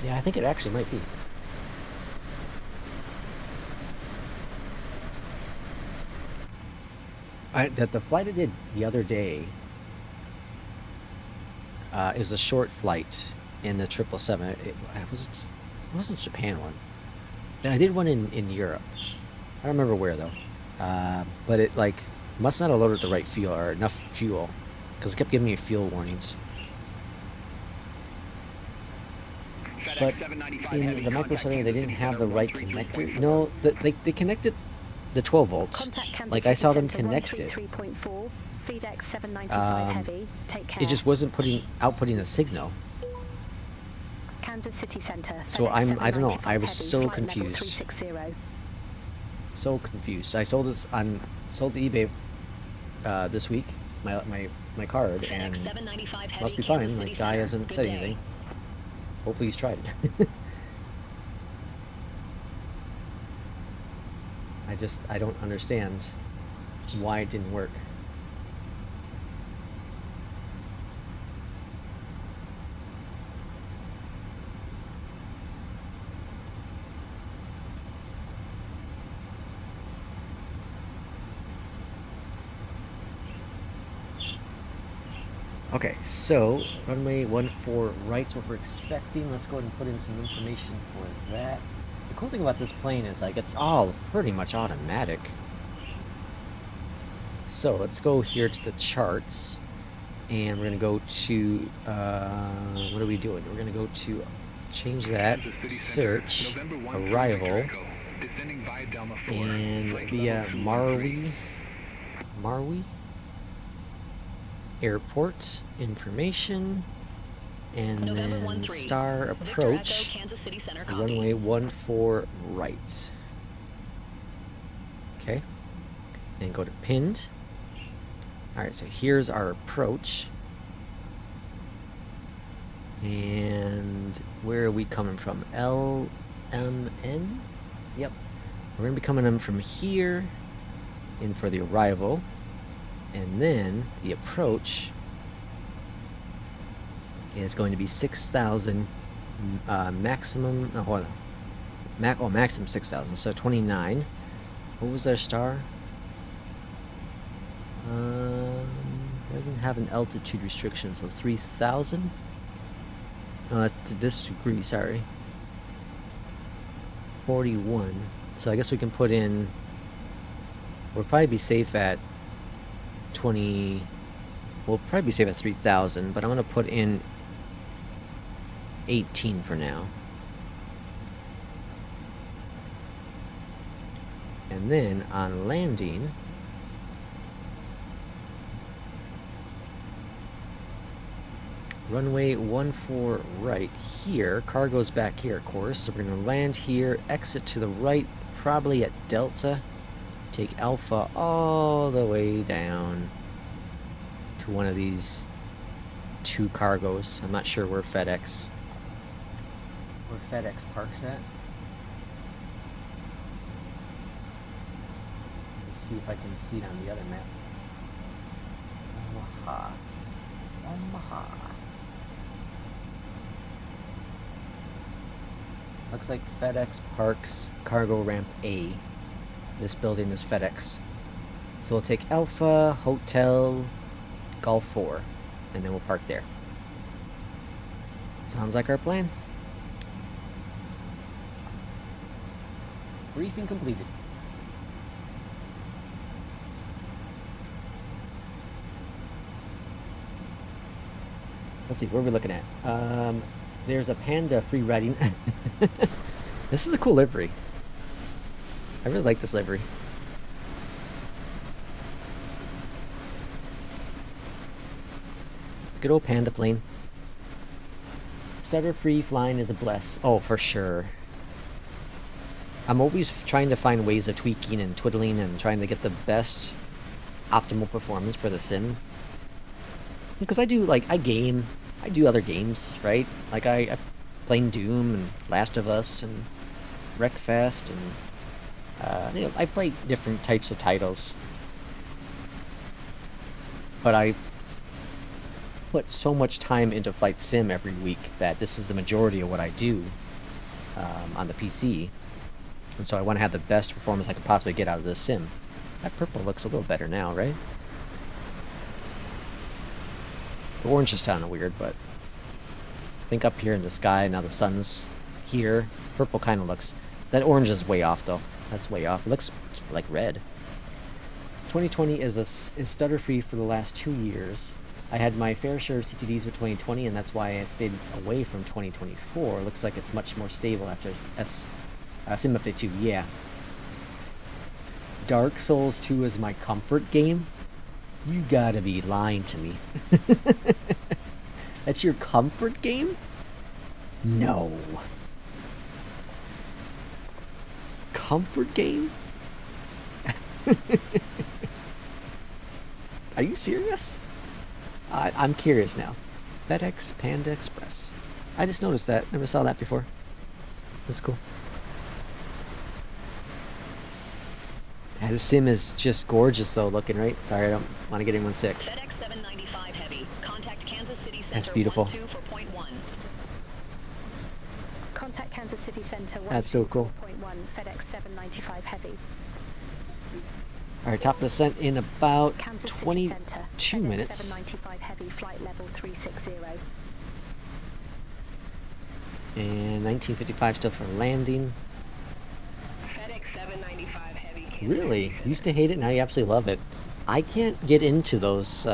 Yeah, I think it actually might be. The flight I did the other day, it was a short flight in the 777. It wasn't a Japan one. I did one in Europe. I don't remember where though. But it like must not have loaded the right fuel or enough fuel, because it kept giving me fuel warnings. But in the micro setting, they didn't have the right connector. No, they connected the 12 volts. Like I saw them connected. FedEx 795 Heavy, take care. It just wasn't outputting a signal. Kansas City Center. So I don't know. I was Heavy, so flight level confused. 360. So confused. I sold sold the eBay this week, my card, and must be fine. Like guy hasn't said anything. Hopefully he's tried it. I don't understand why it didn't work. Okay, so runway 14 right's what we're expecting. Let's go ahead and put in some information for that. The cool thing about this plane is like it's all pretty much automatic. So let's go here to the charts, and we're gonna go to what are we doing? We're gonna go to change that search arrival and via Marwi airport information, and then star approach runway 14 right. Okay, then go to pinned. Alright, so here's our approach, and where are we coming from? LMN? Yep, we're gonna be coming in from here in for the arrival. And then the approach is going to be 6,000 maximum. No, hold on. Maximum 6,000. So 29. What was our star? Doesn't have an altitude restriction, so 3,000. No, that's to this degree. Sorry. 41. So I guess we can put in. We'll probably be safe at 20. We'll probably be safe at 3,000, but I'm gonna put in 18 for now. And then on landing, runway 14 right here. Cargo's back here, of course. So we're gonna land here, exit to the right, probably at Delta. Take Alpha all the way down to one of these two cargos. I'm not sure where FedEx parks at. Let's see if I can see it on the other map. Omaha. Looks like FedEx parks cargo ramp A. This building is FedEx. So we'll take Alpha, Hotel, Golf 4, and then we'll park there. Sounds like our plan. Briefing completed. Let's see, what are we looking at? There's a Panda free riding. This is a cool livery. I really like this livery. Good old Panda plane. Stutter free flying is a bless. Oh, for sure. I'm always trying to find ways of tweaking and twiddling and trying to get the best optimal performance for the sim. Because I do, like, I do other games, right? Like, I playing Doom and Last of Us and Wreckfest and you know, I play different types of titles, but I put so much time into Flight Sim every week that this is the majority of what I do on the PC, and so I want to have the best performance I can possibly get out of this sim. That purple looks a little better now, right? The orange is kind of weird, but I think up here in the sky, now the sun's here. Purple kind of looks... That orange is way off, though. That's way off. It looks like red. 2020 is stutter-free for the last 2 years. I had my fair share of CTDs with 2020, and that's why I stayed away from 2024. Looks like it's much more stable after Sim Update 2. Yeah. Dark Souls 2 is my comfort game? You gotta be lying to me. That's your comfort game? No. Comfort game? Are you serious? I'm curious now. FedEx Panda Express. I just noticed that. Never saw that before. That's cool. Yeah, the sim is just gorgeous though looking, right? Sorry, I don't want to get anyone sick. FedEx 795 Heavy. Contact Kansas City Center. That's beautiful. 12 for point 1. Contact Kansas City Center. That's so cool. 1, FedEx 795 Heavy. Alright, top of descent in about Kansas City 22 Center, FedEx minutes. 795 Heavy, flight level 360. And 1955 still for landing. FedEx 795 Heavy. Kansas Really? City Used to hate it, now you absolutely love it. I can't get into those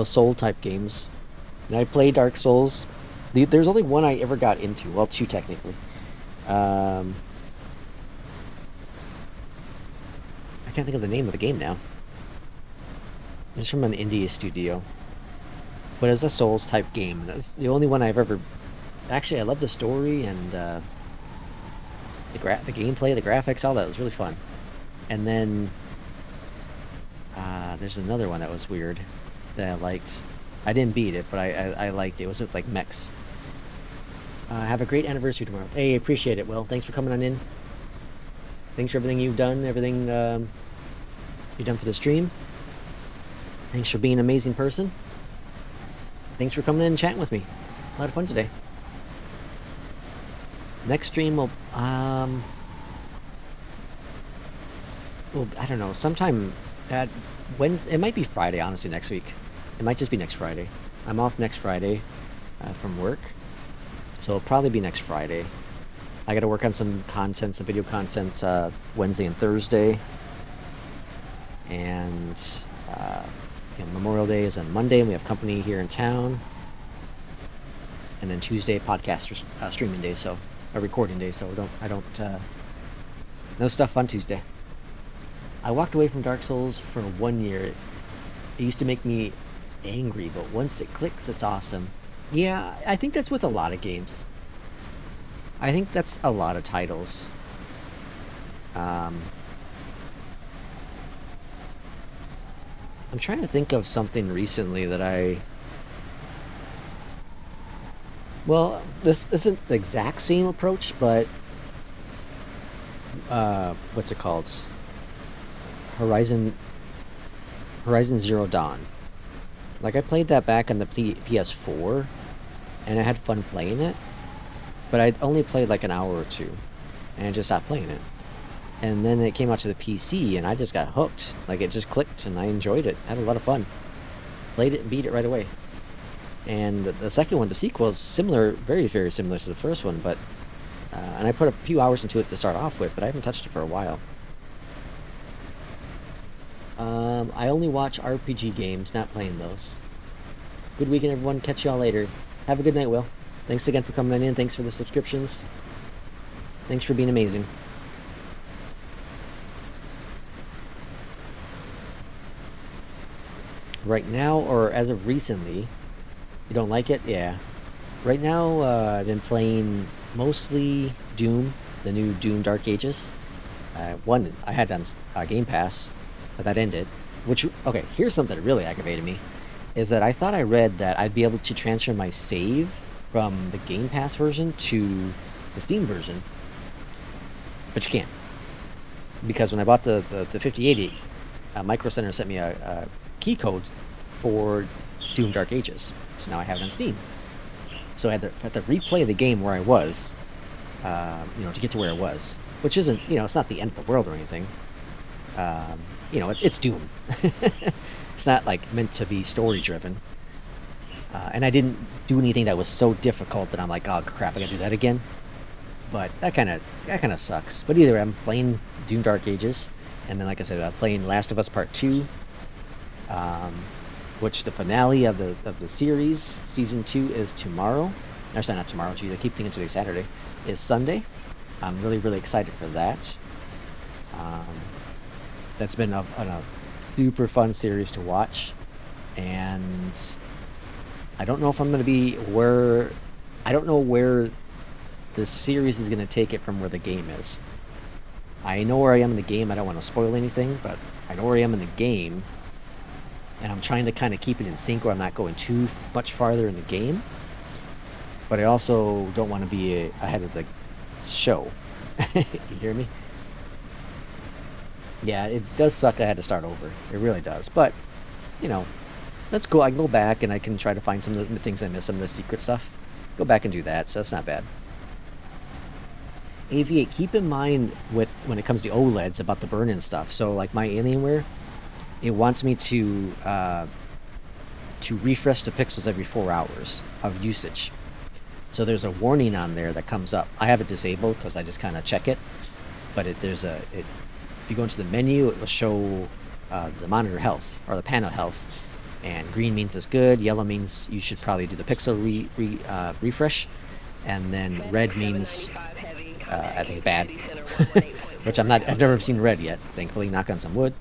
Soul type games. I play Dark Souls. There's only one I ever got into. Well, two technically. I can't think of the name of the game now. It's from an indie studio. But it's a Souls type game. It's the only one I've ever... Actually, I love the story and the gameplay, the graphics, all that was really fun. And then there's another one that was weird that I liked. I didn't beat it, but I liked it. It was like mechs. Have a great anniversary tomorrow. Hey, appreciate it, Will. Thanks for coming on in. Thanks for everything you've done, everything you've done for the stream. Thanks for being an amazing person. Thanks for coming in and chatting with me. A lot of fun today. Next stream will, well, I don't know, sometime at Wednesday, it might be Friday, honestly, next week. It might just be next Friday. I'm off next Friday from work, so it'll probably be next Friday. I gotta work on some content, some video content, Wednesday and Thursday. And, Memorial Day is on Monday, and we have company here in town. And then Tuesday, podcast streaming day, so a recording day. So no stuff on Tuesday. I walked away from Dark Souls for 1 year. It used to make me angry, but once it clicks, it's awesome. Yeah, I think that's with a lot of games. I think that's a lot of titles. I'm trying to think of something recently that well, this isn't the exact same approach, but what's it called? Horizon Zero Dawn. Like, I played that back on the PS4, and I had fun playing it, but I'd only played like an hour or two, and I just stopped playing it. And then it came out to the PC, and I just got hooked. Like, it just clicked, and I enjoyed it. I had a lot of fun. Played it and beat it right away. And the second one, the sequel, is similar, very, very similar to the first one, but... and I put a few hours into it to start off with, but I haven't touched it for a while. I only watch RPG games, not playing those. Good weekend, everyone. Catch y'all later. Have a good night, Will. Thanks again for coming in. Thanks for the subscriptions. Thanks for being amazing. Right now, or as of recently, you don't like it? Yeah. Right now, I've been playing mostly Doom, the new Doom Dark Ages. One I had on Game Pass, but that ended. Which, okay, here's something that really aggravated me, is that I thought I read that I'd be able to transfer my save from the Game Pass version to the Steam version, but you can't. Because when I bought the 5080, Micro Center sent me a key code for Doom Dark Ages, so now I have it on Steam. So I had to replay the game where I was, to get to where I was, which isn't, it's not the end of the world or anything. You know, it's Doom. It's not like meant to be story driven. And I didn't do anything that was so difficult that I'm like, oh crap, I gotta do that again. But that kind of sucks. But either way, I'm playing Doom Dark Ages, and then like I said, I'm playing Last of Us Part 2, which the finale of the series, season 2, is tomorrow. Or sorry, not tomorrow. Geez, I keep thinking today's Saturday. Is Sunday. I'm really excited for that. That's been a super fun series to watch, and I don't know if I'm going to be where... I don't know where the series is going to take it from where the game is. I know where I am in the game. I don't want to spoil anything, but I know where I am in the game, and I'm trying to kind of keep it in sync where I'm not going too much farther in the game, but I also don't want to be ahead of the show. You hear me? Yeah, it does suck I had to start over. It really does. But, you know, let's go. I can go back and I can try to find some of the things I missed, some of the secret stuff. Go back and do that, so that's not bad. Aviate, keep in mind when it comes to OLEDs about the burn-in stuff. So, like my Alienware, it wants me to refresh the pixels every 4 hours of usage. So there's a warning on there that comes up. I have it disabled because I just kind of check it. But if you go into the menu, it will show the monitor health or the panel health. And green means it's good. Yellow means you should probably do the pixel refresh. And then red means I think bad. Which I've never seen red yet. Thankfully, knock on some wood.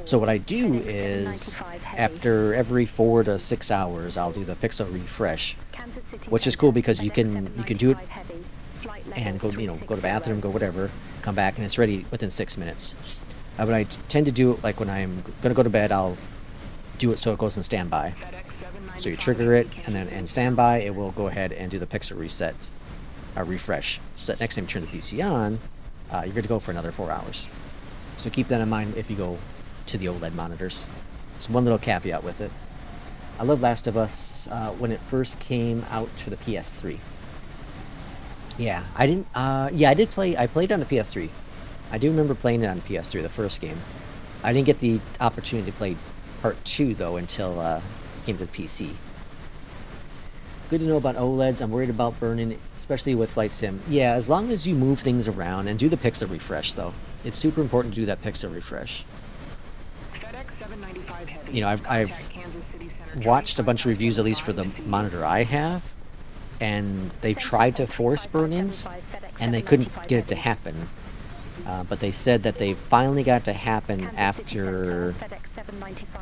So what I do is, after every 4 to 6 hours, I'll do the pixel refresh, which is cool because you can do it and go go to the bathroom, go whatever, come back, and it's ready within 6 minutes. But I tend to do it like when I'm gonna go to bed, I'll do it so it goes in standby. So you trigger it, and then in standby, it will go ahead and do the pixel refresh. So that next time you turn the PC on, you're good to go for another 4 hours. So keep that in mind if you go to the OLED monitors. Just one little caveat with it. I love Last of Us when it first came out for the PS3. Yeah, I didn't. Yeah, I did play. I played on the PS3. I do remember playing it on the PS3, the first game. I didn't get the opportunity to play Part 2 though until it came to the PC. Good to know about OLEDs. I'm worried about burning, especially with Flight Sim. Yeah, as long as you move things around and do the pixel refresh though. It's super important to do that pixel refresh. You know, I've watched a bunch of reviews, at least for the monitor I have, and they've tried to force burn-ins, and they couldn't get it to happen. But they said that they finally got to happen after,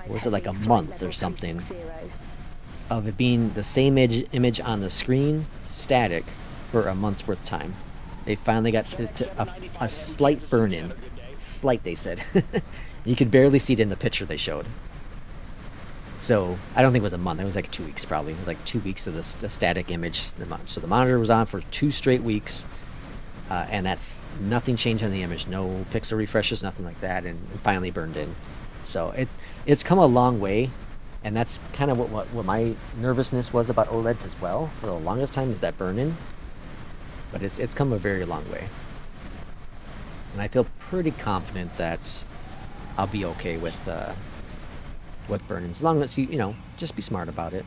was it like a month or something, of it being the same image on the screen, static, for a month's worth of time. They finally got a slight burn-in. Slight, they said. You could barely see it in the picture they showed. So, I don't think it was a month. It was like 2 weeks, probably. It was like 2 weeks of the static image. So the monitor was on for 2 straight weeks. And that's nothing changed on the image. No pixel refreshes, nothing like that. And it finally burned in. So, it's come a long way. And that's kind of what my nervousness was about OLEDs as well. For the longest time is that burn-in. But it's come a very long way. And I feel pretty confident that I'll be okay with burn-ins. As long as you just be smart about it.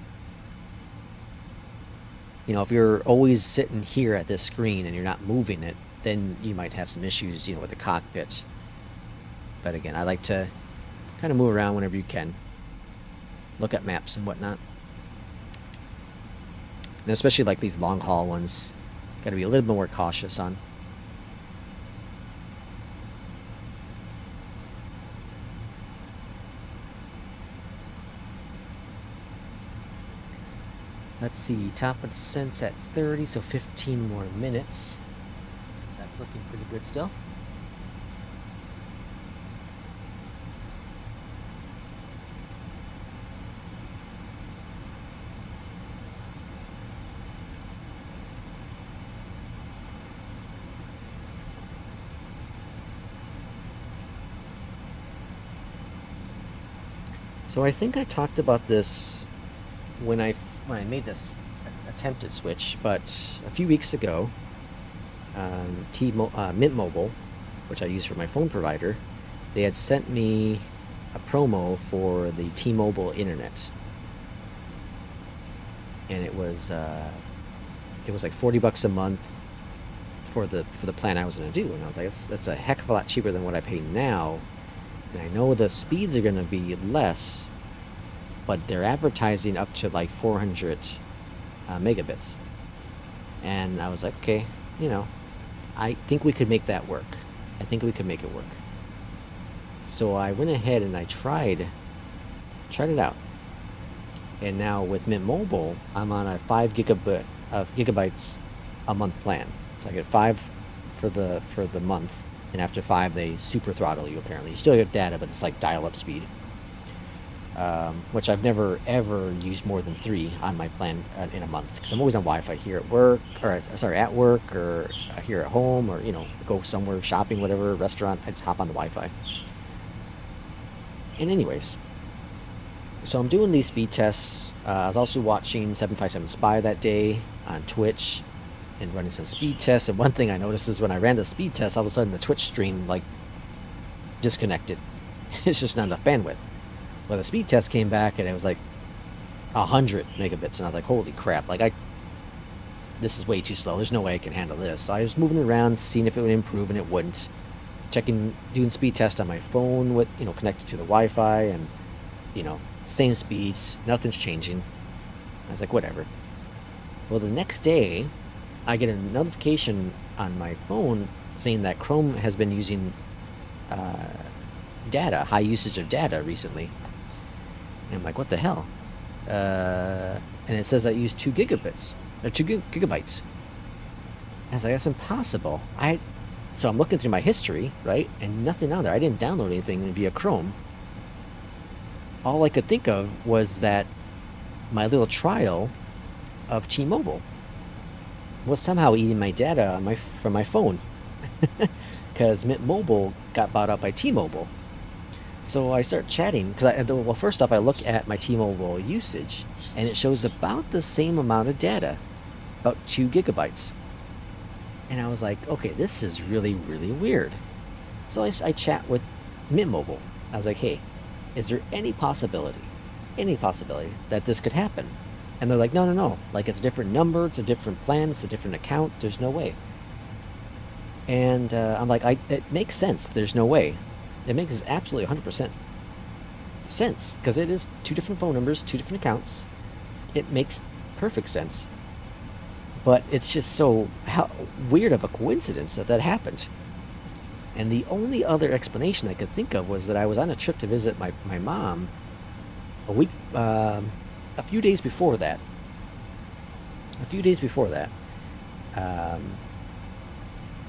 If you're always sitting here at this screen and you're not moving it, then you might have some issues, with the cockpit. But again, I like to kind of move around whenever you can. Look at maps and whatnot. And especially like these long haul ones, got to be a little bit more cautious on. Let's see, top of the sense at 30, so 15 more minutes. So that's looking pretty good still. So I think I talked about this when I made this attempted switch, but a few weeks ago, Mint Mobile which I use for my phone provider, they had sent me a promo for the T-Mobile internet, and it was like $40 a month for the plan I was going to do, and I was like, that's a heck of a lot cheaper than what I pay now, and I know the speeds are going to be less, but they're advertising up to like 400 megabits, and I was like, okay, you know, I think we could make that work. I think we could make it work. So I went ahead and I tried it out. And now with Mint Mobile, I'm on a 5 gigabytes a month plan. So I get 5 for the month, and after 5 they super throttle you. Apparently, you still get data, but it's like dial-up speed. Which I've never ever used more than 3 on my plan in a month, because I'm always on Wi-Fi here at work, or sorry, at work, or here at home, or, you know, go somewhere shopping, whatever, restaurant, I just hop on the Wi-Fi. And anyways, so I'm doing these speed tests. I was also watching 757 Spy that day on Twitch and running some speed tests, and one thing I noticed is when I ran the speed test, all of a sudden the Twitch stream like disconnected. It's just not enough bandwidth. Well, the speed test came back and it was like 100 megabits, and I was like, holy crap, like this is way too slow. There's no way I can handle this. So I was moving around, seeing if it would improve, and it wouldn't. Doing speed test on my phone with, you know, connected to the Wi-Fi, and, you know, same speeds, nothing's changing. I was like, whatever. Well, the next day, I get a notification on my phone saying that Chrome has been using data, high usage of data recently. And I'm like, what the hell? And it says I used 2 gigabits, or 2 gigabytes. I was like, that's impossible. So I'm looking through my history, right, and nothing on there. I didn't download anything via Chrome. All I could think of was that my little trial of T-Mobile was somehow eating my data on from my phone, because Mint Mobile got bought up by T-Mobile. So I start chatting, because well, first off, I look at my T-Mobile usage, and it shows about the same amount of data, about 2 gigabytes. And I was like, okay, this is really, really weird. So I chat with Mint Mobile. I was like, hey, is there any possibility that this could happen? And they're like, no, like, it's a different number, it's a different plan, it's a different account, there's no way. And I'm like, it makes sense, there's no way. It makes absolutely 100% sense, because it is 2 different phone numbers, 2 different accounts. It makes perfect sense. But it's just so weird of a coincidence that happened. And the only other explanation I could think of was that I was on a trip to visit my mom a few days before that.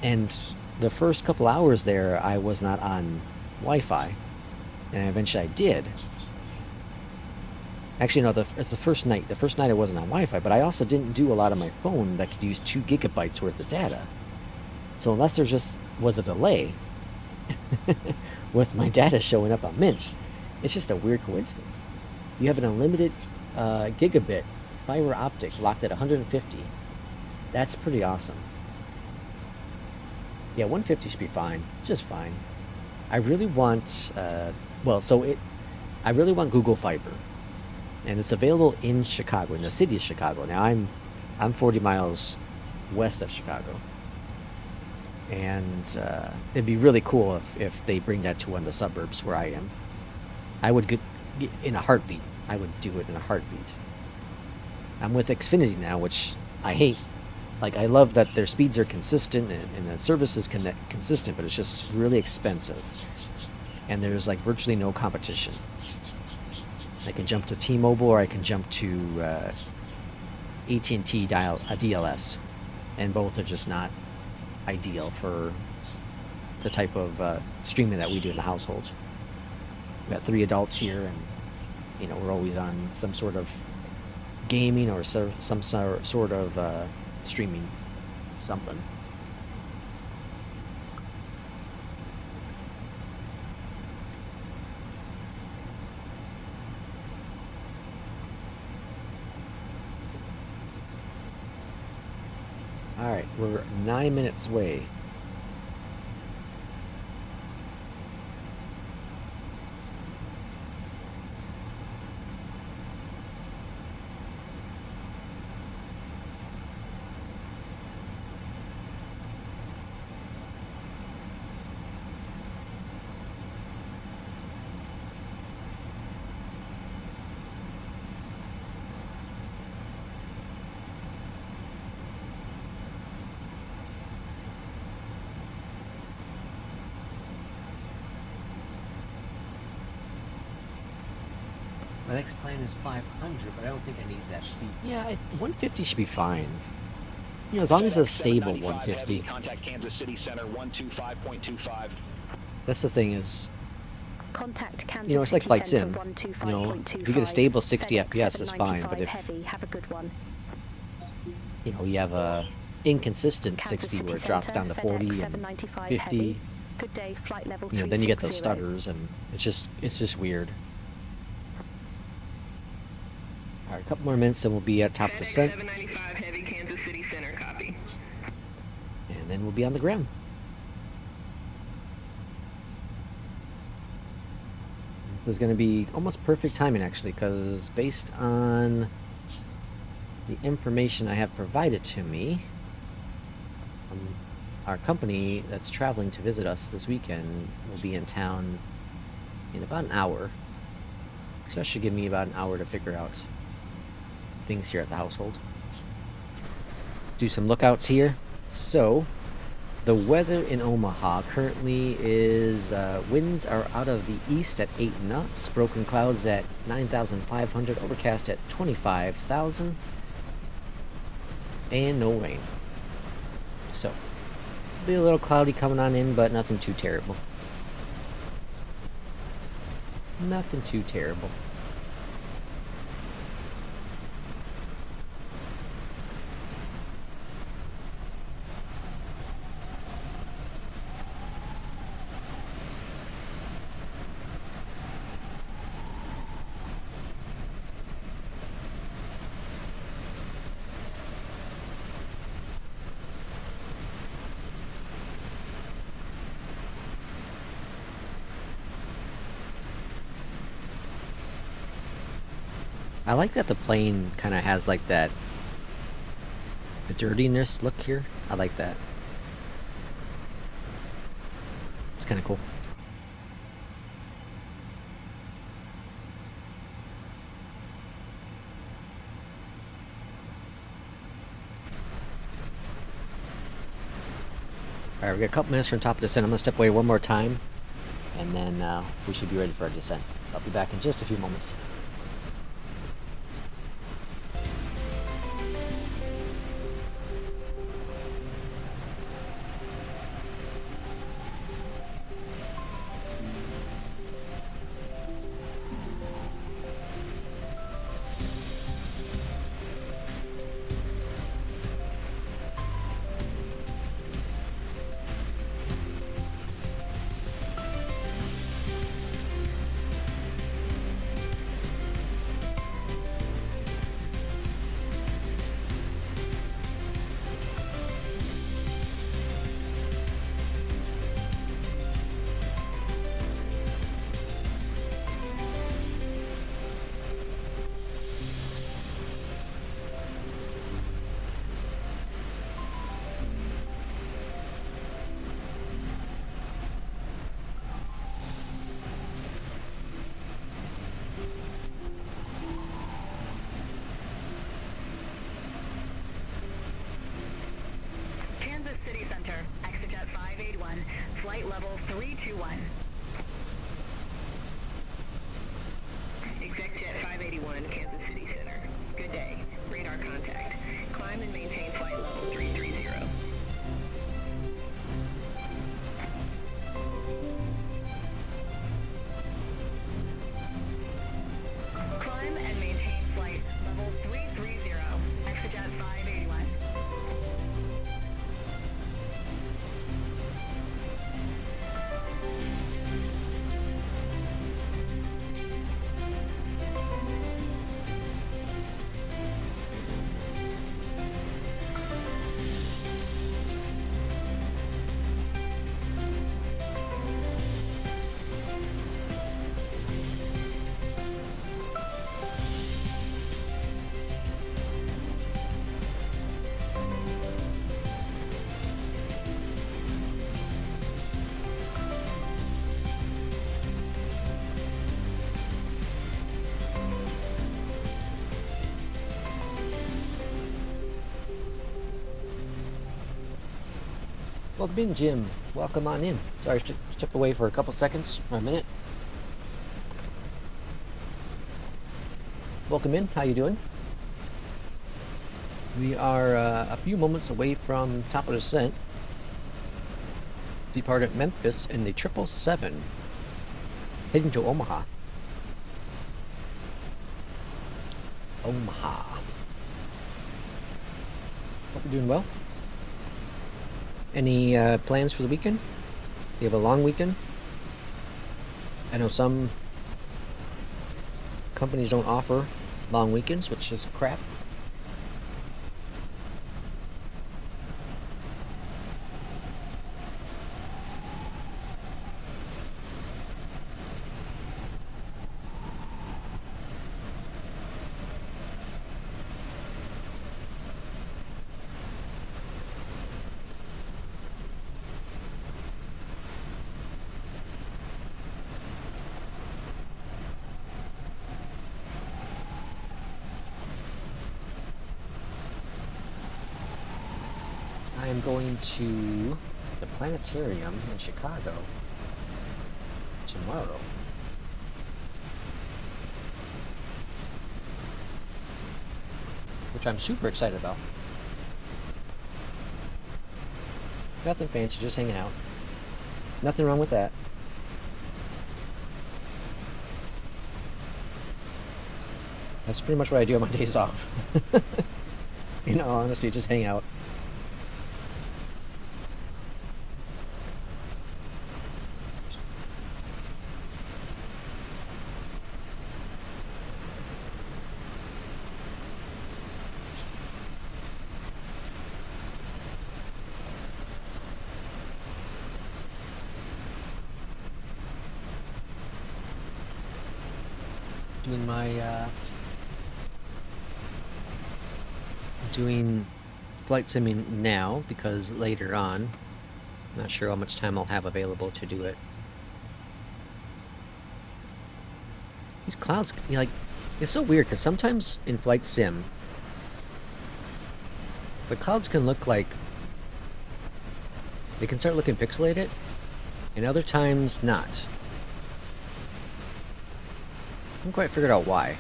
And the first couple hours there, I was not on Wi-Fi, and eventually I did. Actually, no, it's the first night. The first night I wasn't on Wi-Fi, but I also didn't do a lot on my phone that could use 2 gigabytes worth of data. So unless there just was a delay with my data showing up on Mint, it's just a weird coincidence. You have an unlimited gigabit fiber optic locked at 150. That's pretty awesome. Yeah, 150 should be fine, just fine. I really want, I really want Google Fiber. And it's available in Chicago, in the city of Chicago. Now I'm 40 miles west of Chicago, and it'd be really cool if they bring that to one of the suburbs where I am. I would get in a heartbeat. I would do it in a heartbeat. I'm with Xfinity now, which I hate. Like, I love that their speeds are consistent and the service is consistent, but it's just really expensive, and there's like virtually no competition. I can jump to T-Mobile, or I can jump to AT&T DLS, and both are just not ideal for the type of streaming that we do in the household. We've got 3 adults here, and, you know, we're always on some sort of gaming or some sort of streaming something. Alright, we're 9 minutes away. My next plan is 500, but I don't think I need that speed. Yeah, 150 should be fine. You know, as long as it's a stable 150. Contact Kansas City Center 125.25. That's the thing is, Contact Kansas you know, it's like City flight Center sim. You know, if you get a 125.25. stable 60 FedEx FPS, it's fine. But 795 if, heavy, have a good one. you know, you have a inconsistent Kansas 60 City where it drops Center, down to FedEx 40 and 795 50. heavy. Good day, flight level You know, then you get those 360. stutters, and it's just weird. All right, a couple more minutes, and we'll be at top FedEx descent, 795 Heavy, Kansas City Center, copy. and then we'll be on the ground. It was going to be almost perfect timing, actually, because based on the information I have provided to me, our company that's traveling to visit us this weekend will be in town in about an hour. So that should give me about an hour to figure out things here at the household. Let's do some lookouts here. So, the weather in Omaha currently is winds are out of the east at 8 knots, broken clouds at 9,500, overcast at 25,000, and no rain. So, be a little cloudy coming on in, but nothing too terrible. Nothing too terrible. I like that the plane kind of has like that the dirtiness look here. I like that. It's kind of cool. Alright, we got a couple minutes from top of descent. I'm going to step away one more time, and then we should be ready for our descent. So I'll be back in just a few moments. Kansas City Center, Exejet 581, flight level 321. Executive 581, Kansas City Center. Good day. Radar contact. Climb and maintain flight level 330. Climb and maintain flight level 330. Exejet 581. Well, Bin Jim, welcome on in. Sorry, stepped away for a couple seconds, or a minute. welcome in. How you doing? We are a few moments away from top of descent. Departed Memphis in the 777, heading to Omaha. Omaha. Hope you're doing well. Any plans for the weekend? You have a long weekend? I know some companies don't offer long weekends, which is crap. I am going to the planetarium in Chicago tomorrow. Which I'm super excited about. Nothing fancy, just hanging out. Nothing wrong with that. That's pretty much what I do on my days off. In all honesty, just hang out. Doing my doing flight simming now because later on, not sure how much time I'll have available to do it. These clouds, you know, like, it's so weird because sometimes in flight sim, the clouds can look like they can start looking pixelated, and other times not. I haven't quite figured out why.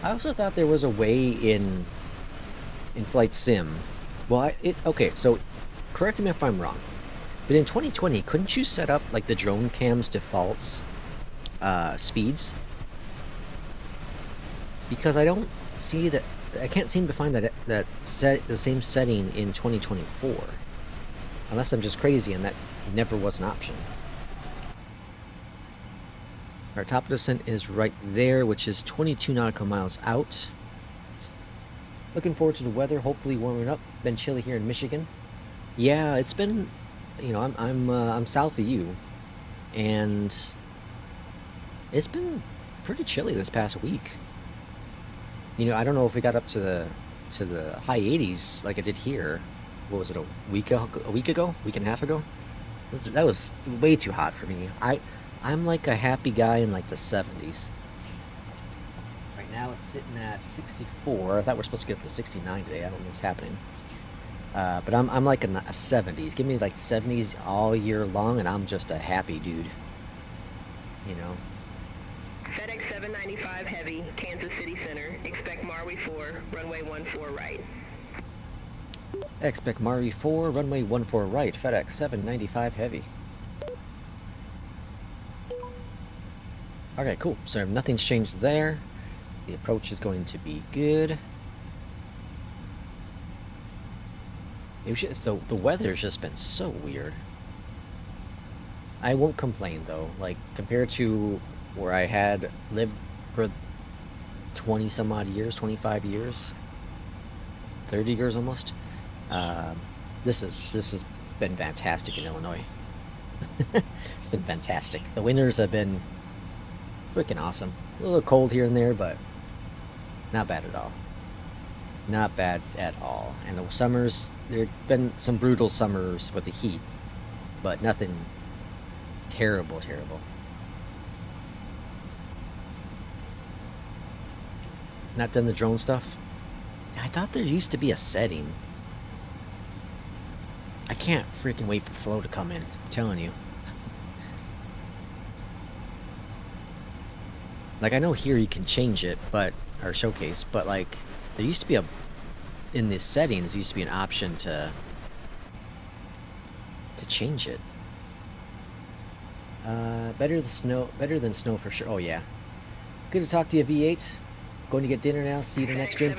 I also thought there was a way in flight sim. Well, okay, so correct me if I'm wrong, but in 2020, couldn't you set up like the drone cam's defaults speeds? Because I don't see that. I can't seem to find the same setting in 2024, unless I'm just crazy and that never was an option. Our top of descent is right there, which is 22 nautical miles out. Looking forward to the weather, hopefully warming up. Been chilly here in Michigan. Yeah, it's been, you know, I'm south of you, and it's been pretty chilly this past week. You know, I don't know if we got up to the high 80s like I did here. What was it, a week ago, week and a half ago? That was way too hot for me. I'm like a happy guy in like the 70s. Right now it's sitting at 64. I thought we're supposed to get up to 69 today. I don't know what's happening. But I'm like in the 70s. Give me like 70s all year long, and I'm just a happy dude. You know. FedEx 795 Heavy, Kansas City Center. Expect Marley 4, runway 14 right. Expect Marley 4, runway 14 right. FedEx 795 Heavy. Okay, cool. So nothing's changed there. The approach is going to be good. So the weather's just been so weird. I won't complain though. Like compared to where I had lived for 20 some odd years, 25 years, 30 years almost. This has been fantastic in Illinois. It's been fantastic. The winters have been freaking awesome. A little cold here and there, but not bad at all. Not bad at all. And the summers, there have been some brutal summers with the heat, but nothing terrible. Not done the drone stuff? I thought there used to be a setting. I can't freaking wait for Flo to come in. I'm telling you. Like, I know here you can change it, but, or showcase, but like, there used to be in the settings, there used to be an option to change it. Better than snow for sure. Oh yeah. Good to talk to you, V8. Going to get dinner now. See you in the next stream.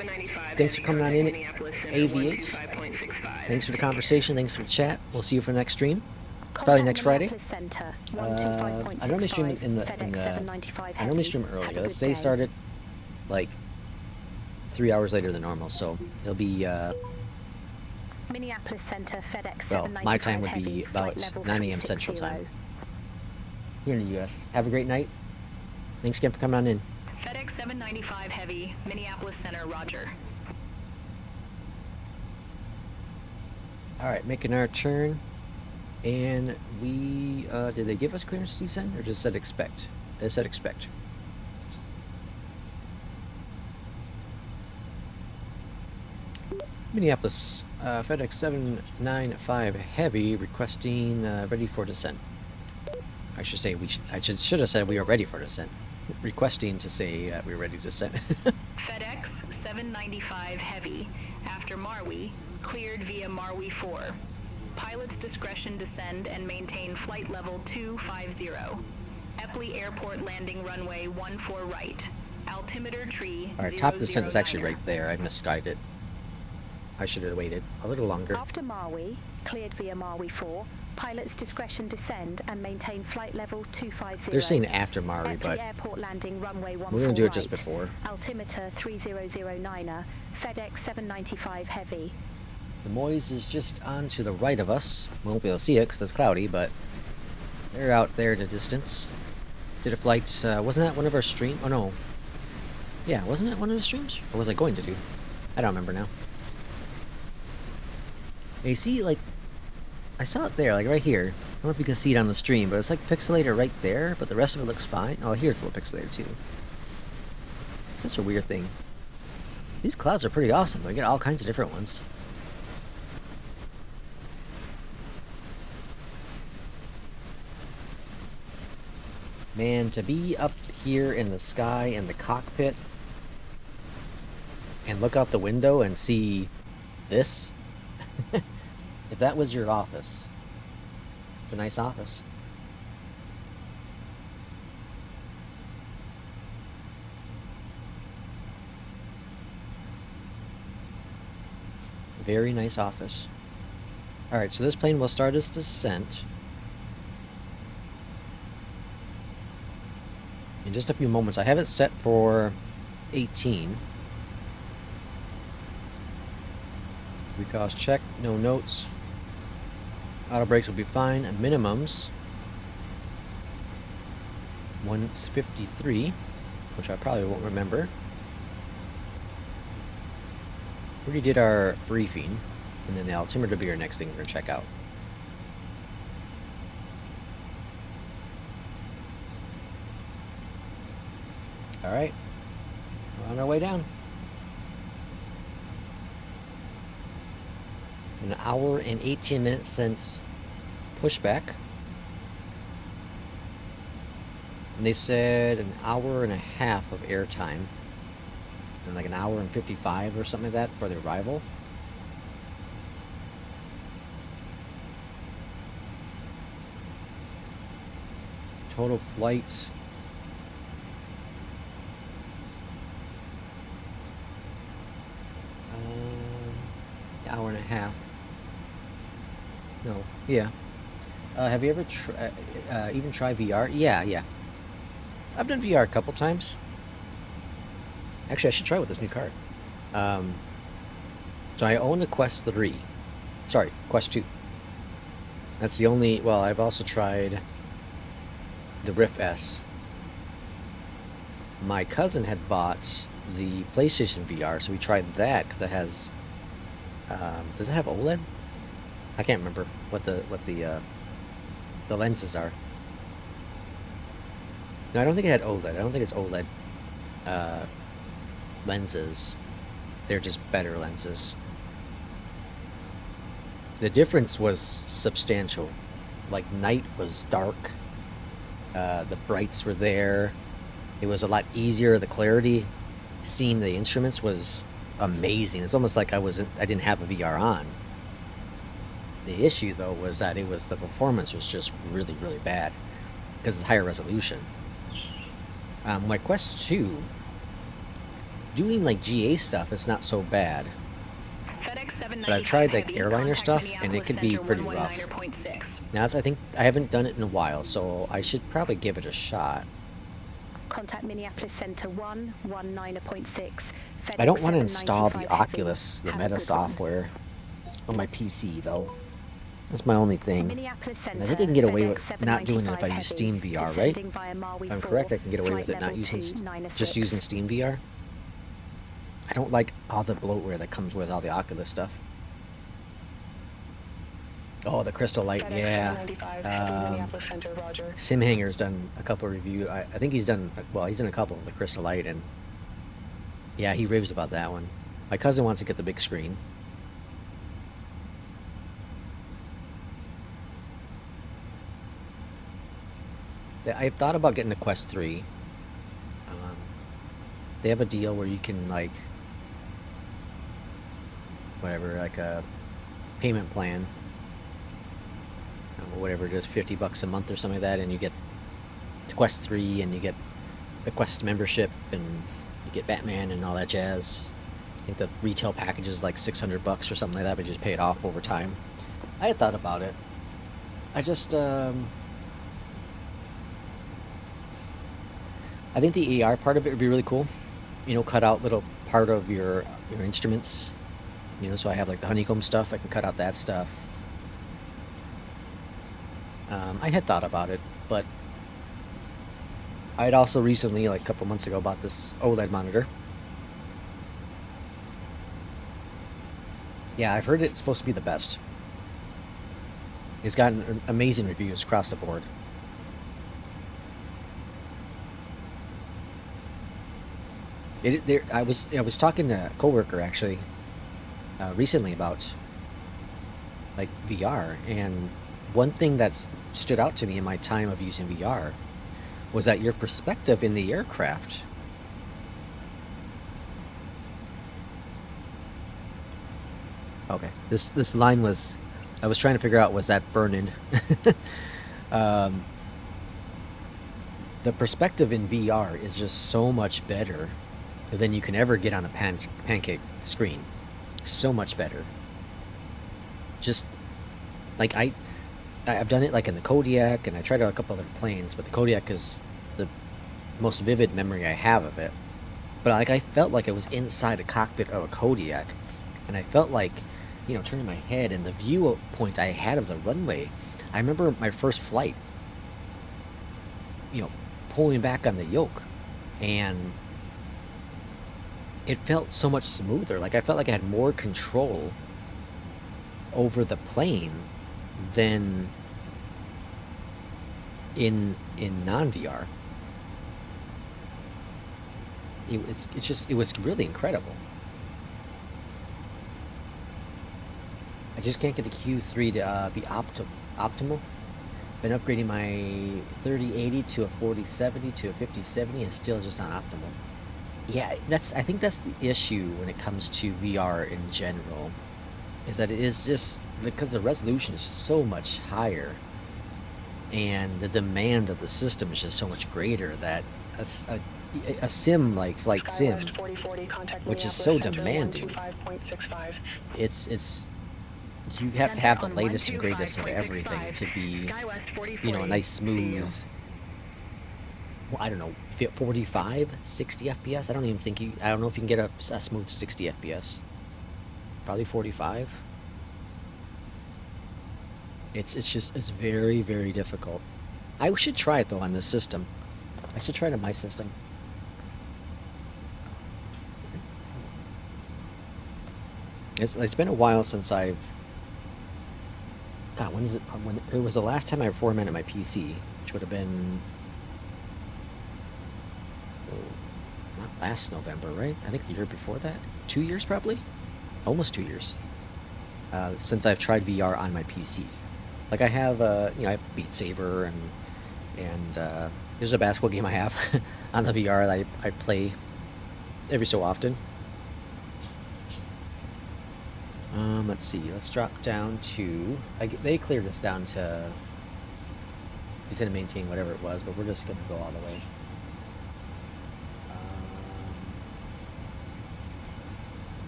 Thanks for coming on in, AV8. Thanks for the conversation. Thanks for the chat. We'll see you for the next stream. Probably next Friday. I normally stream I normally stream early. This day started like 3 hours later than normal, so it'll be Minneapolis Center, FedEx well, 795 my time would be Heavy, about flight level 9 a.m. Central 360. Time here in the US. Have a great night. Thanks again for coming on in. FedEx 795 Heavy, Minneapolis Center, roger. Alright, making our turn. And we, did they give us clearance to descend, or just said expect? It said expect. Minneapolis, FedEx 795 Heavy requesting ready for descent. I should say I should have said we are ready for descent. Requesting to say we're ready to descent. FedEx 795 Heavy, after Marwi, cleared via Marwi 4. Pilot's discretion descend and maintain flight level 250. Epley Airport landing runway 14 right. Altimeter tree. Alright, top descent is actually right there. I misguided it. I should have waited a little longer. After Marwi, cleared via Marwi 4, pilot's discretion descend and maintain flight level 250. They're saying after Marwi, Epley but Airport landing runway 14 we're going to do it right. just before. Altimeter 3009er, FedEx 795 Heavy. The Moise is just on to the right of us. We won't be able to see it because it's cloudy, but they're out there in the distance. Did a flight, wasn't that one of our streams? Oh no. Yeah, wasn't it one of the streams? Or was I going to do? I don't remember now. You see, like, I saw it there, like right here. I don't know if you can see it on the stream, but it's like pixelated right there, but the rest of it looks fine. Oh, here's a little pixelated too. Such a weird thing. These clouds are pretty awesome. I get all kinds of different ones. Man, to be up here in the sky in the cockpit and look out the window and see this, if that was your office, it's a nice office. Very nice office. Alright, so this plane will start its descent in just a few moments. I have it set for 18. Recalls check, no notes. Auto brakes will be fine. Minimums 153, which I probably won't remember. We already did our briefing, and then the altimeter will be our next thing we're going to check out. Alright, we're on our way down. An hour and 18 minutes since pushback. And they said an hour and a half of airtime. And like an hour and 55 or something like that for the arrival. Total flights. Hour and a half. No, yeah. Have you ever even tried VR? Yeah. I've done VR a couple times. Actually, I should try with this new card. So I own the Quest 3. Sorry, Quest 2. That's the only... Well, I've also tried the Rift S. My cousin had bought the PlayStation VR, so we tried that because it has... does it have OLED? I can't remember what the lenses are. No, I don't think it had OLED. I don't think it's OLED lenses. They're just better lenses. The difference was substantial. Like, night was dark. The brights were there. It was a lot easier. The clarity, seeing the instruments was amazing. It's almost like I didn't have a VR on. The issue though was that the performance was just really, really bad because it's higher resolution. My Quest 2, doing like GA stuff is not so bad. But I've tried like airliner stuff and it can be pretty rough. Now I think I haven't done it in a while, so I should probably give it a shot. Contact Minneapolis Center 119.6. I don't want to install the Oculus, the Meta software on my PC though. That's my only thing. And I think I can get away with not doing it if I use Steam VR, right? If I'm correct, I can get away with it not using just using Steam VR. I don't like all the bloatware that comes with all the Oculus stuff. Oh, the Crystal Light, yeah. Simhanger's done a couple of reviews. I think he's done, well, he's done a couple of the Crystal Light, and yeah, he raves about that one. My cousin wants to get the big screen. I've thought about getting the Quest 3. They have a deal where you can, like, whatever, like a payment plan, whatever it is, $50 a month or something like that, and you get the Quest 3 and you get the Quest membership and you get Batman and all that jazz. I think the retail package is like $600 or something like that, but you just pay it off over time. I had thought about it. I just I think the AR part of it would be really cool. You know, cut out little part of your instruments. You know, so I have like the honeycomb stuff. I can cut out that stuff. I had thought about it, but I had also recently, like a couple months ago, bought this OLED monitor. Yeah, I've heard it's supposed to be the best. It's gotten amazing reviews across the board. I was talking to a coworker actually recently about like VR, and one thing that stood out to me in my time of using VR was that your perspective in the aircraft okay, this line was, I was trying to figure out, was that burning? The perspective in VR is just so much better than you can ever get on a pancake screen. So much better. Just like I've done it like in the Kodiak, and I tried out a couple other planes, but the Kodiak is the most vivid memory I have of it. But like I felt like I was inside a cockpit of a Kodiak, and I felt like, you know, turning my head and the viewpoint I had of the runway. I remember my first flight, you know, pulling back on the yoke, and it felt so much smoother. Like I felt like I had more control over the plane than in non-VR. It was really incredible. I just can't get the Q3 to be optimal. Been upgrading my 3080 to a 4070 to a 5070, and still just not optimal. Yeah, I think that's the issue when it comes to VR in general, is that it is just because the resolution is so much higher and the demand of the system is just so much greater that a sim like Flight Sim, which is so demanding, it's you have to have the latest and greatest of everything to be, you know, a nice smooth, well, I don't know, 45, 60 FPS. I don't know if you can get a smooth 60 FPS. Probably 45. It's very, very difficult. I should try it though on this system. I should try it on my system. It's been a while since I've... God, when is it? When it was the last time I formatted my PC, which would have been... not last November, right? I think the year before that. 2 years probably? Almost 2 years. Since I've tried VR on my PC. Like I have, you know, I have Beat Saber and there's a basketball game I have on the VR that I play every so often. Let's see. Let's drop down to. They cleared us down to. Descend and maintain whatever it was, but we're just gonna go all the way.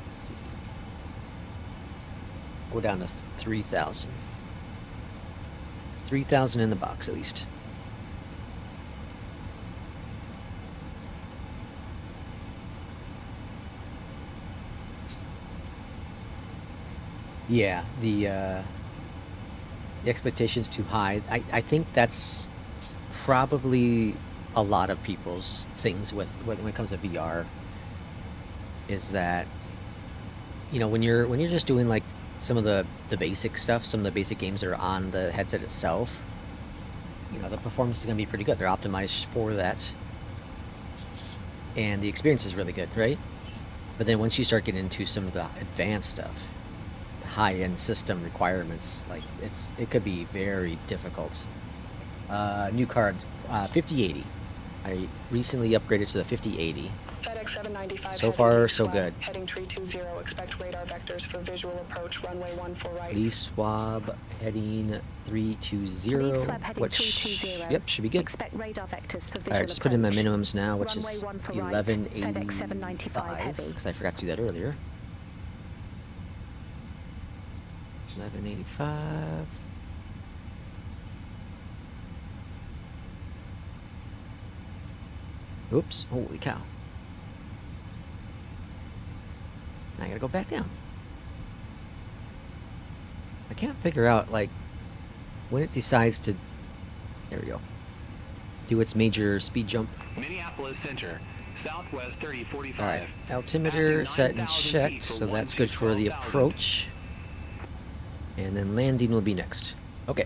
Let's see. Go down to 3,000. 3,000 in the box at least. Yeah, the expectation's too high. I think that's probably a lot of people's things with when it comes to VR. Is that, you know, when you're just doing like some of the basic stuff, some of the basic games that are on the headset itself, you know, the performance is gonna be pretty good. They're optimized for that, and the experience is really good, right? But then once you start getting into some of the advanced stuff, high-end system requirements, like it could be very difficult. New card, 5080. I recently upgraded to the 5080. FedEx 795 So far, so good. Heading 320, expect radar vectors for visual approach, runway 14 right. Leaf swab heading 320. Leaf swab heading 320. Yep, should be good. Expect radar vectors for visual Alright, just put in my approach. minimums now, which Runway is 14 right, 1185. FedEx 795 heavy. Because I forgot to do that earlier. 1185. Oops, holy cow. Now I gotta go back down. I can't figure out, like, when it decides to... There we go. Do its major speed jump. Minneapolis Center, southwest 3045. Alright, altimeter set and checked, so that's good for the approach. And then landing will be next. Okay.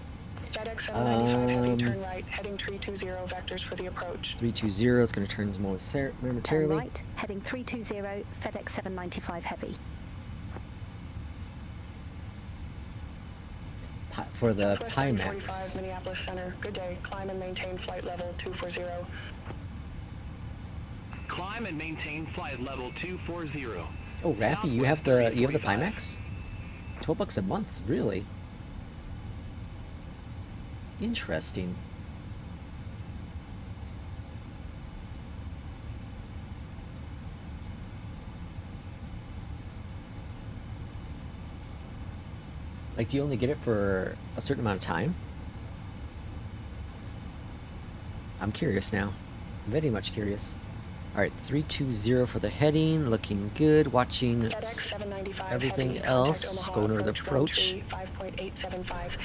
FedEx 795 heavy, turn right, heading 320, vectors for the approach. 320, it's going to turn Turn momentarily. right, heading 320, FedEx 795 heavy. For the Southwest Pimax. 45, Minneapolis Center. Good day. Climb and maintain flight level 240. Climb and maintain flight level 240. Oh, Rafi, you have the Pimax? $12 a month, really? Interesting. Like, do you only get it for a certain amount of time? I'm curious now. Very much curious. Alright, 320 for the heading, looking good. Watching FedEx 795 everything heavy, else. contact Going Omaha, over the approach. 5.875.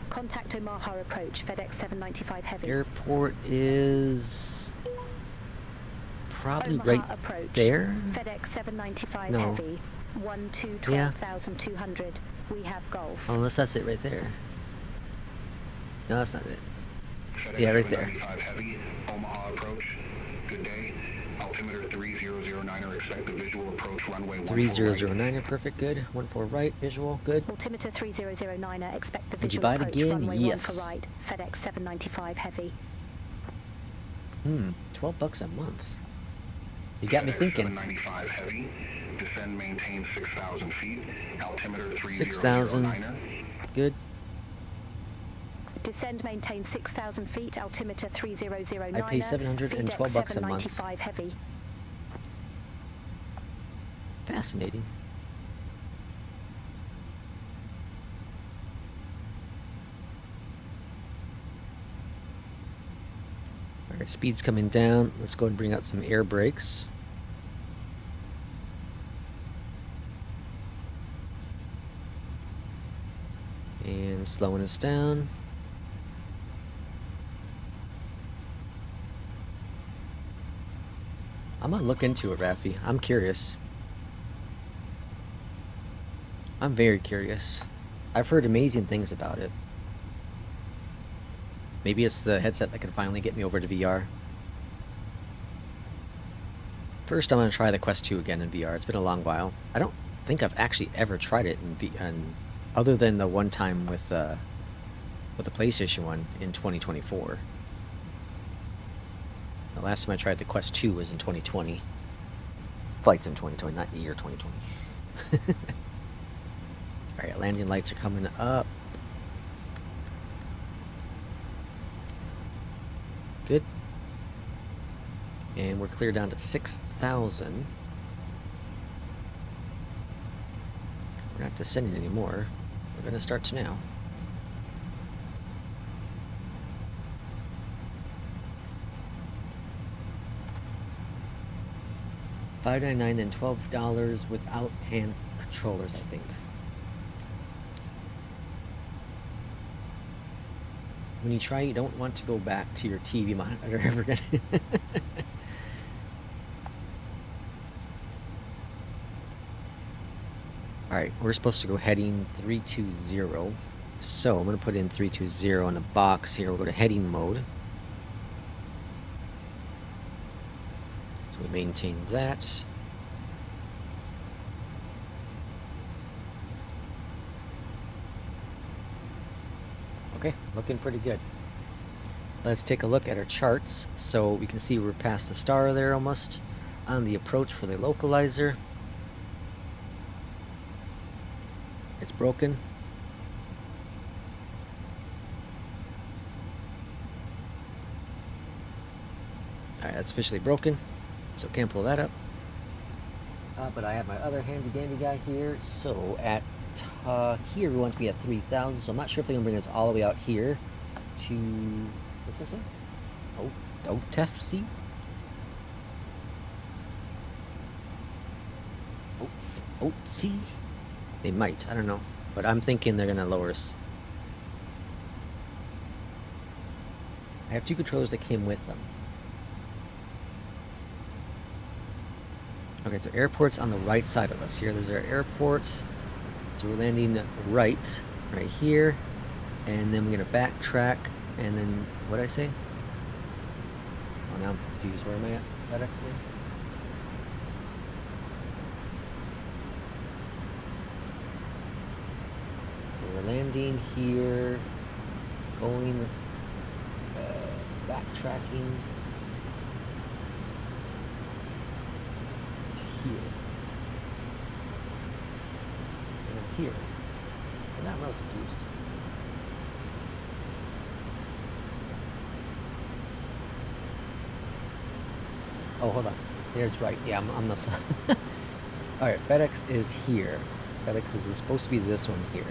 Contact Omaha approach, FedEx 795 heavy. Airport is probably Omaha right approach, there. FedEx 795 No. heavy. 12,200. We have golf. Unless that's it right there. No, that's not it. FedEx Yeah, right there. 795 heavy, Omaha approach. Good day. Altimeter 3009er, expect the visual approach runway 14 right. 3009er, perfect, good. 14 right, visual, good. Altimeter 3009er, expect the Would you visual buy it approach, again? runway Yes. 14 right, FedEx 795 heavy. $12 a month. You got me FedEx thinking. 795 heavy, descend maintain 6,000 feet, altimeter 6,000. 3009er. Good. Descend, maintain 6,000 feet, altimeter 3009er. I pay $712 FedEx a month. 795 heavy. Fascinating. Alright, speed's coming down. Let's go and bring out some air brakes. And slowing us down. I'm gonna look into it, Rafi. I'm curious. I'm very curious. I've heard amazing things about it. Maybe it's the headset that can finally get me over to VR. First, I'm gonna try the Quest 2 again in VR. It's been a long while. I don't think I've actually ever tried it in other than the one time with the PlayStation one in 2024. The last time I tried the Quest 2 was in 2020. Flight's in 2020, not the year 2020. Alright, landing lights are coming up. Good. And we're clear down to 6,000. We're not descending anymore. We're going to start to now. $5.99 and $12 without hand controllers, I think. When you try, you don't want to go back to your TV monitor ever again. Alright, we're supposed to go heading 320. So I'm going to put in 320 in a box here. We'll go to heading mode. So we maintain that. Okay, looking pretty good. Let's take a look at our charts. So we can see we're past the star there almost on the approach for the localizer. It's broken. Alright, that's officially broken, so can't pull that up. But I have my other handy dandy guy here. So at here we want to be at 3,000, so I'm not sure if they're going to bring us all the way out here to, what's this say? Oh, OTC? OTC? They might, I don't know. But I'm thinking they're going to lower us. I have two controllers that came with them. Okay, so airport's on the right side of us here. There's our airport. So we're landing right here. And then we're going to backtrack. And then, what did I say? Oh, now I'm confused. Where am I at? FedEx here? So we're landing here. Going, backtracking. Here. And then here. And I'm real confused. Oh, hold on. There's right. Yeah, I'm the... Alright, FedEx is here. FedEx is supposed to be this one here.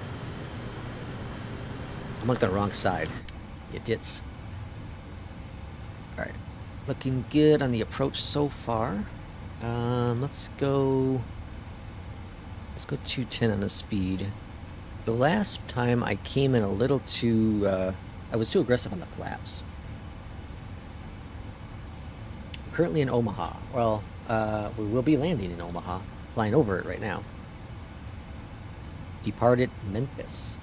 I'm looking at the wrong side. You dits. Alright. Looking good on the approach so far. Let's go 210 on the speed. The last time I came in a little too, I was too aggressive on the flaps. I'm currently in Omaha. Well, we will be landing in Omaha, flying over it right now. Departed Memphis.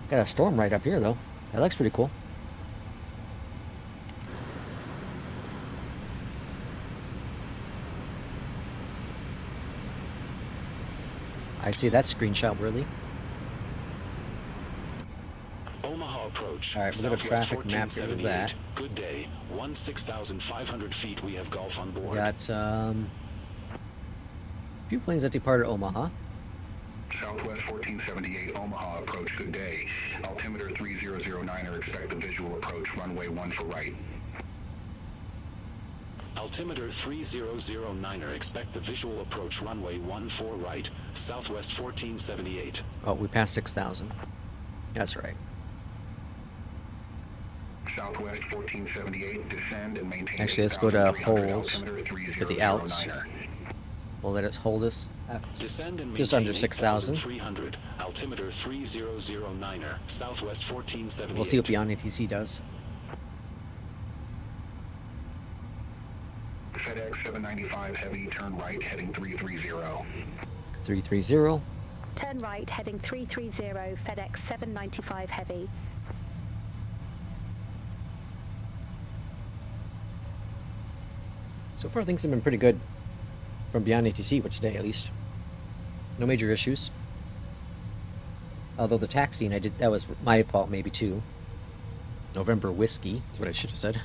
Got a storm right up here though. That looks pretty cool. I see that screenshot worthy. Omaha approach. All right, we'll get a traffic map here with that. Good day. 16,500 feet. We have Gulf on board. We got a few planes that departed Omaha. Southwest 1478 Omaha approach, good day. Altimeter 3009er, expect a visual approach, runway 1 for right. Altimeter 3009er, expect the visual approach, runway 14 right, Southwest 1478. Oh, we passed 6,000. That's right. Southwest 1478, descend and maintain. Actually, let's go to 6,300, hold altimeter for the outs. 3009er. We'll let it hold us Descend and just under maintain 6,000. 8,300, altimeter 3009er, Southwest 1478. We'll see what Beyond ATC does. FedEx 795 heavy, turn right, heading 330. 330. Turn right, heading 330, FedEx 795 Heavy. So far, things have been pretty good from Beyond ATC, which today at least. No major issues. Although the taxiing, that was my fault maybe too. November whiskey is what I should have said.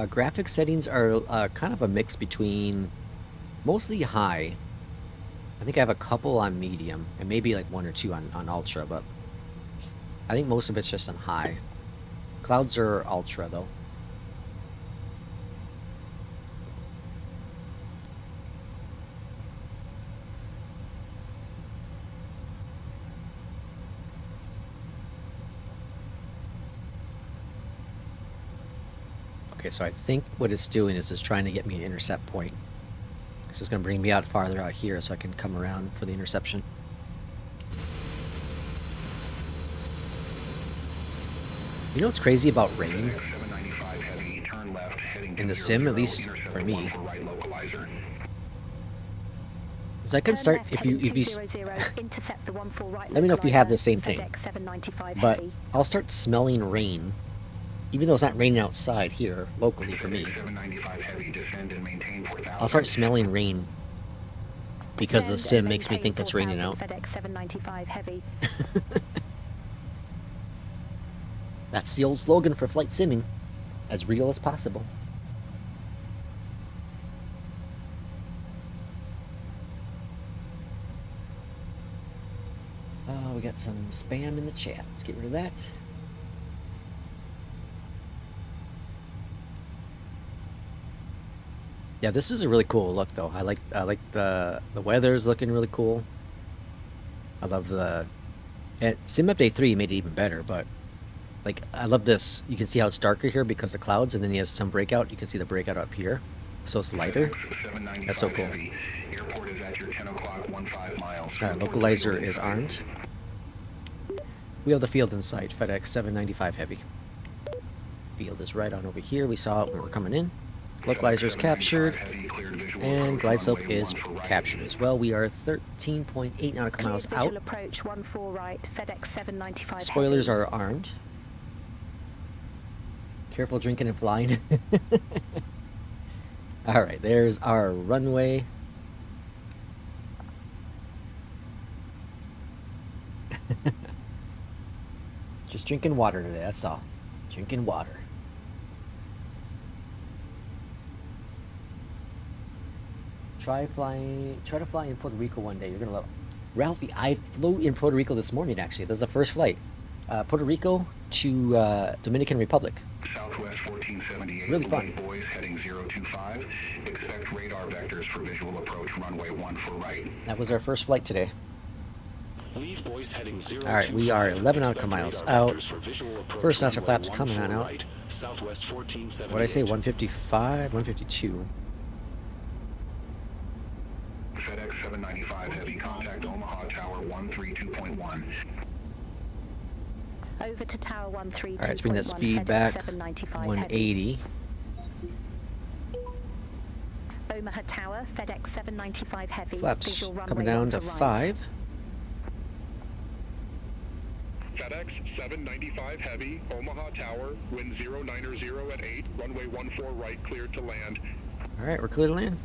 Graphic settings are kind of a mix between mostly high. I think I have a couple on medium and maybe like one or two on ultra, but I think most of it's just on high. Clouds are ultra though. Okay, so I think what it's doing is it's trying to get me an intercept point. So it's going to bring me out farther out here so I can come around for the interception. You know what's crazy about rain? In the sim, at least for me, is I can start if you let me know if you have the same thing. But I'll start smelling rain, even though it's not raining outside here locally for me. I'll start smelling rain because the sim makes me think it's raining out. FedEx 795 heavy. That's the old slogan for flight simming, as real as possible. Oh, we got some spam in the chat. Let's get rid of that. Yeah, this is a really cool look, though. I like the weather's looking really cool. I love the Sim Update 3 made it even better, but like I love this. You can see how it's darker here because of the clouds, and then he has some breakout. You can see the breakout up here, so it's lighter. That's so cool. Airport is at your 10 o'clock, 15 miles. All right, localizer is armed. We have the field in sight. FedEx 795 heavy. Field is right on over here. We saw it when we were coming in. Localizer is captured, and glide slope is captured as well. We are 13.8 nautical miles out. Approach 14 right, FedEx 795 Spoilers are armed. Careful drinking and flying. All right, there's our runway. Just drinking water today, that's all. Drinking water. Try to fly in Puerto Rico one day. You're gonna love it. Ralphie, I flew in Puerto Rico this morning, actually. This is the first flight. Puerto Rico to Dominican Republic. Southwest 1478. Really fun. Boys heading 025. Expect radar vectors for visual approach runway 14 right. That was our first flight today. Leave boys heading 025. All right, we are 11 nautical miles out. First notch of flaps coming on out. Right, Southwest 1478. What did I say? 155, 152. FedEx 795 heavy contact Omaha Tower 132.1. Over to Tower 132.1. All right, let's bring that speed back. 180. Omaha Tower, FedEx 795 heavy. Flaps coming down to 5. FedEx 795 heavy, Omaha Tower, wind 090 at 8, runway 14 right, cleared to land. All right, we're clear to land.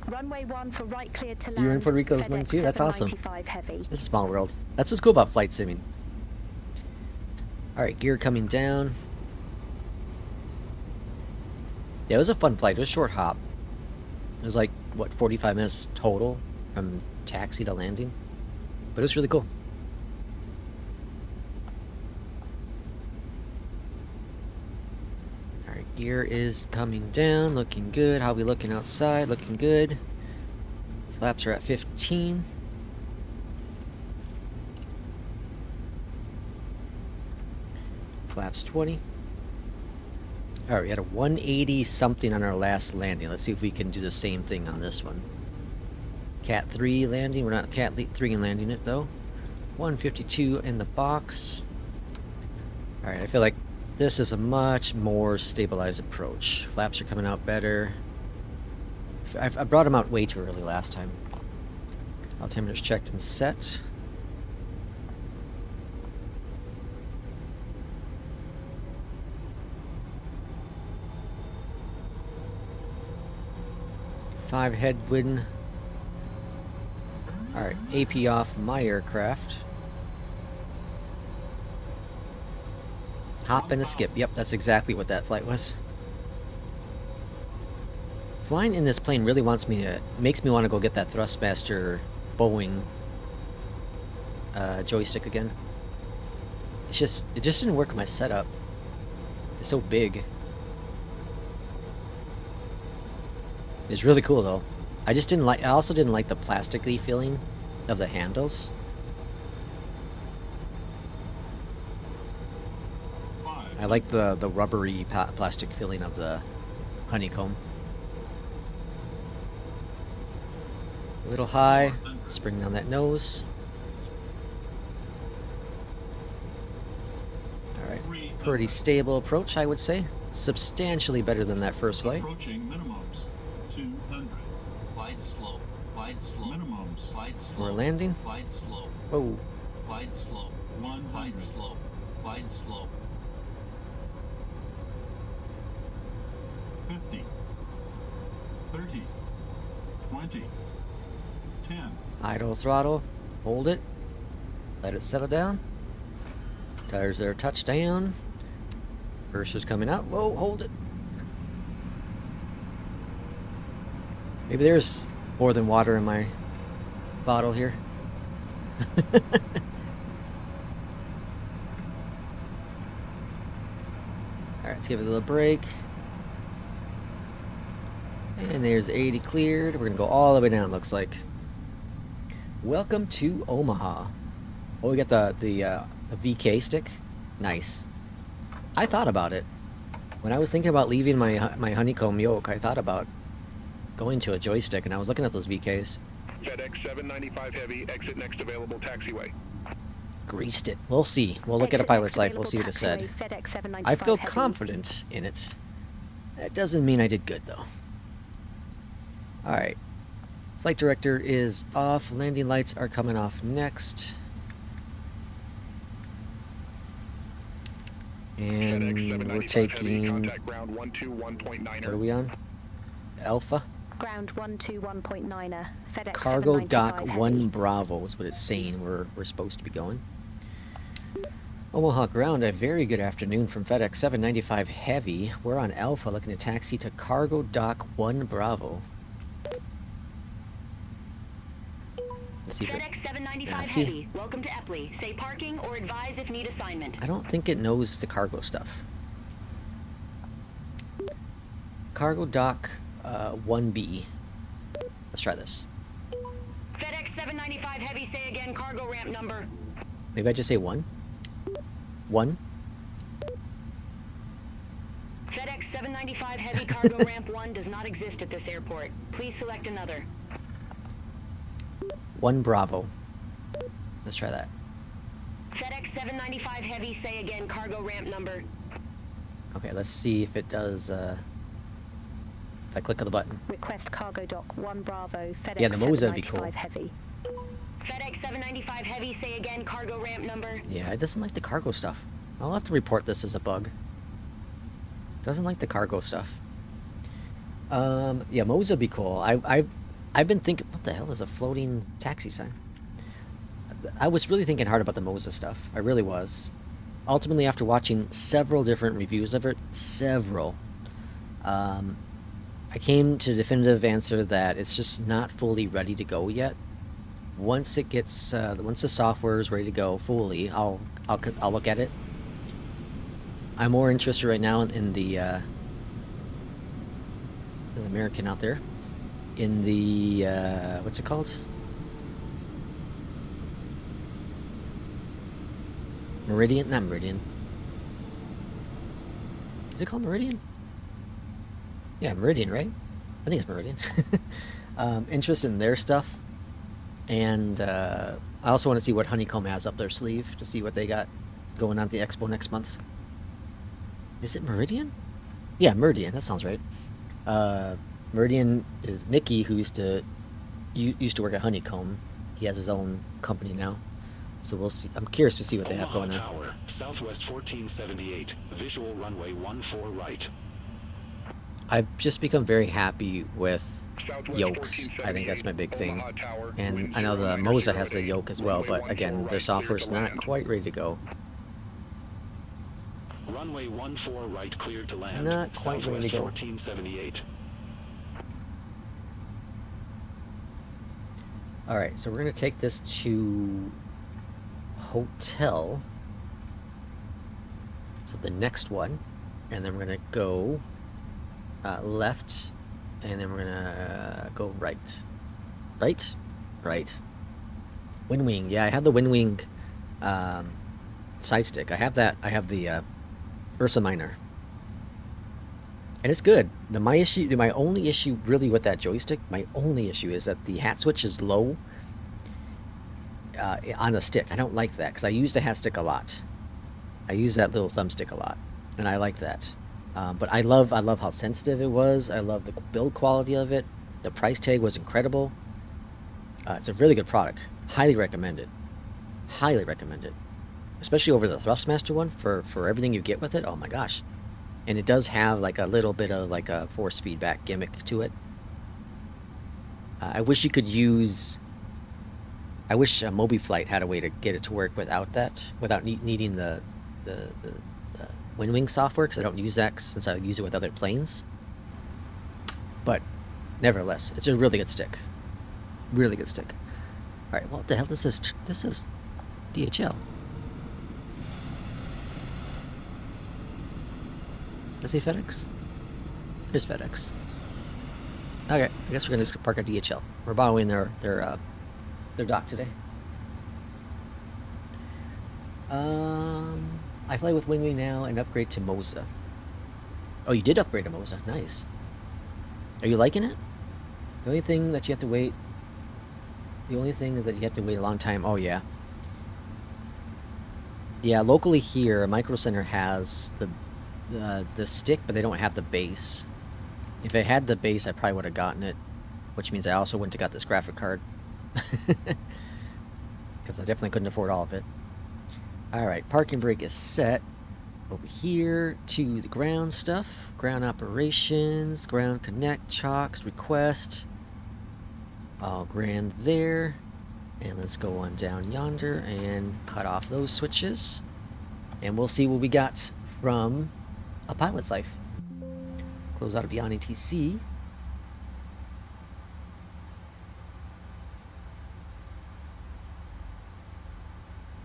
Runway 1 for right, cleared to land. You were in Puerto Rico this morning too? That's awesome. Heavy. This is a small world. That's what's cool about flight simming. All right, gear coming down. Yeah, it was a fun flight. It was a short hop. It was like, what, 45 minutes total from taxi to landing? But it was really cool. All right, gear is coming down, looking good. How are we looking outside? Looking good. Flaps are at 15. Flaps 20. All right, we had a 180 something on our last landing. Let's see if we can do the same thing on this one. Cat 3 landing. We're not Cat 3 landing it though. 152 in the box. All right, I feel like this is a much more stabilized approach. Flaps are coming out better. I brought them out way too early last time. Altimeter's checked and set. Five headwind. Alright, AP off my aircraft. Hop and a skip. Yep, that's exactly what that flight was. Flying in this plane really makes me want to go get that Thrustmaster Boeing joystick again. It just didn't work with my setup. It's so big. It's really cool though. I also didn't like the plasticky feeling of the handles. I like the rubbery plastic feeling of the honeycomb. A little high, let's bring down that nose. Alright, pretty stable approach, I would say. Substantially better than that first flight. Approaching minimums. 200. Glide slow. Glide slow. Minimums. Glide slow. We're landing. Glide slow. Oh. Glide slow. 100. Glide slow. Glide slow. 50. 30. 20. 10. Idle throttle. Hold it. Let it settle down. Tires are touchdown. Pressure's coming out. Whoa, hold it. Maybe there's more than water in my bottle here. Alright, let's give it a little break. And there's 80 cleared. We're gonna go all the way down, looks like. Welcome to Omaha. Oh, we got the VK stick. Nice. I thought about it. When I was thinking about leaving my honeycomb yoke, I thought about going to a joystick, and I was looking at those VKs. FedEx 795 Heavy, exit next available taxiway. Greased it. We'll see. We'll look at a pilot's life. We'll see what it said. FedEx 795 I feel Heavy. confident in it. That doesn't mean I did good, though. Alright. Flight director is off. Landing lights are coming off next. And we're taking... What are we on? Alpha? Ground 121.9er. FedEx Cargo 795 Dock Heavy. 1 Bravo is what it's saying we're supposed to be going. Omaha ground, a very good afternoon from FedEx 795 Heavy. We're on Alpha looking to taxi to Cargo Dock 1 Bravo. Let's see if FedEx 795 see. Heavy, welcome to Epley. Say parking or advise if need assignment. I don't think it knows the cargo stuff. Cargo Dock 1B. Let's try this. FedEx 795 Heavy, say again cargo ramp number. Maybe I just say 1? 1? FedEx 795 Heavy cargo ramp 1 does not exist at this airport. Please select another. 1 Bravo. Let's try that. FedEx 795 Heavy, say again cargo ramp number. Okay, let's see if it does, if I click on the button. Request Cargo Dock 1 Bravo. FedEx Yeah, the Moza would be 795 cool. Heavy. FedEx 795 Heavy, say again cargo ramp number. Yeah, it doesn't like the cargo stuff. I'll have to report this as a bug. Doesn't like the cargo stuff. Yeah, Moza would be cool. I've been thinking, what the hell is a floating taxi sign? I was really thinking hard about the Moza stuff. I really was. Ultimately, after watching several different reviews of it, I came to the definitive answer that it's just not fully ready to go yet. Once it gets, once the software is ready to go fully, I'll look at it. I'm more interested right now in the American out there. In the, what's it called? Meridian? Not Meridian. Is it called Meridian? Yeah, Meridian, right? I think it's Meridian. Interested in their stuff. And I also want to see what Honeycomb has up their sleeve to see what they got going on at the expo next month. Is it Meridian? Yeah, Meridian. That sounds right. Meridian is Nikki, who used to work at Honeycomb. He has his own company now, so we'll see. I'm curious to see what they have going on. Tower, Southwest 1478, visual runway 14 right. I've just become very happy with yokes. I think that's my big thing. And I know the Moza has the yoke as well, but again, their software's not quite ready to go. Runway 14 right cleared to land. Not quite ready to go. 1478. Alright, so we're going to take this to hotel. So the next one. And then we're going to go left. And then we're going to go right. Right? Right. Wind wing. Yeah, I have the wind wing side stick. I have that. I have the Ursa Minor. And it's good. My only issue really with that joystick, my only issue is that the hat switch is low on the stick. I don't like that because I use the hat stick a lot. I use that little thumbstick a lot, and I like that. But I love how sensitive it was. I love the build quality of it. The price tag was incredible. It's a really good product. Highly recommend it. Highly recommend it. Especially over the Thrustmaster one for everything you get with it. Oh my gosh. And it does have like a little bit of like a force feedback gimmick to it. I wish you could use... I wish MobiFlight had a way to get it to work without that, without needing the wind wing software, because I don't use that since I use it with other planes. But nevertheless, it's a really good stick. Really good stick. All right, what the hell? This is DHL. Does it say FedEx? There's FedEx. Okay, I guess we're gonna just park at DHL. We're borrowing their dock today. I fly with Wingwing now and upgrade to Moza. Oh, you did upgrade to Moza. Nice. Are you liking it? The only thing that you have to wait... The only thing is that you have to wait a long time. Oh, yeah. Yeah, locally here, Micro Center has the stick, but they don't have the base. If I had the base, I probably would have gotten it, which means I also wouldn't have got this graphic card. Because I definitely couldn't afford all of it. Alright, parking brake is set. Over here to the ground stuff. Ground operations, ground connect, chocks, request. All grand there. And let's go on down yonder and cut off those switches. And we'll see what we got from a pilot's life. Close out of Beyond ATC.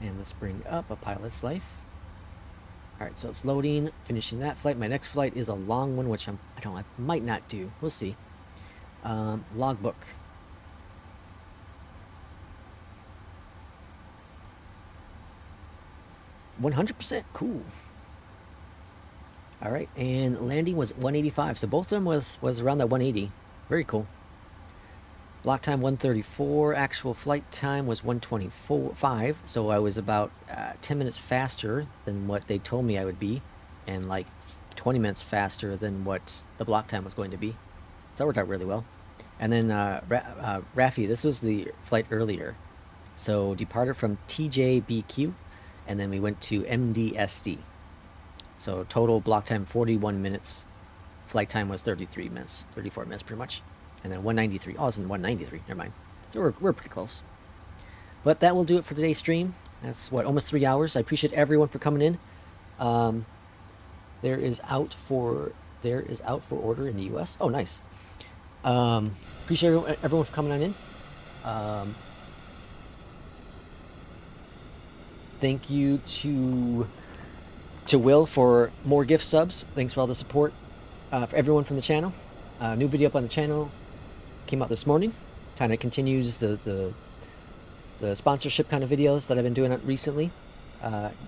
And let's bring up a pilot's life. Alright, so it's loading, finishing that flight. My next flight is a long one, which I might not do. We'll see. Logbook. %, cool. Alright, and landing was 185, so both of them was around that 180. Very cool. Block time 134, actual flight time was 125, so I was about 10 minutes faster than what they told me I would be, and like 20 minutes faster than what the block time was going to be. So that worked out really well. And then Rafi, this was the flight earlier. So departed from TJBQ, and then we went to MDSD. So total block time 41 minutes. Flight time was 33 minutes, 34 minutes pretty much. And then 193. Oh, it's in 193. Never mind. So we're pretty close. But that will do it for today's stream. That's what, almost 3 hours. I appreciate everyone for coming in. There is out for order in the U.S. Oh, nice. Appreciate everyone for coming on in. Thank you to Will for more gift subs. Thanks for all the support for everyone from the channel. New video up on the channel came out this morning. Kind of continues the sponsorship kind of videos that I've been doing recently.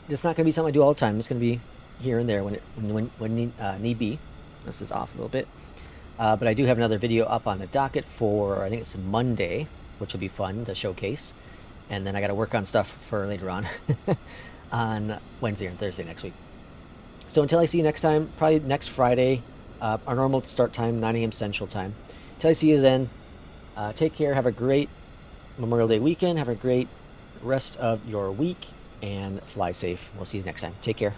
It's not going to be something I do all the time. It's going to be here and there when need be. This is off a little bit. But I do have another video up on the docket for, I think it's Monday, which will be fun to showcase. And then I got to work on stuff for later on, on Wednesday and Thursday next week. So until I see you next time, probably next Friday, our normal start time, 9 a.m. Central Time. Until I see you then, take care, have a great Memorial Day weekend, have a great rest of your week, and fly safe. We'll see you next time. Take care.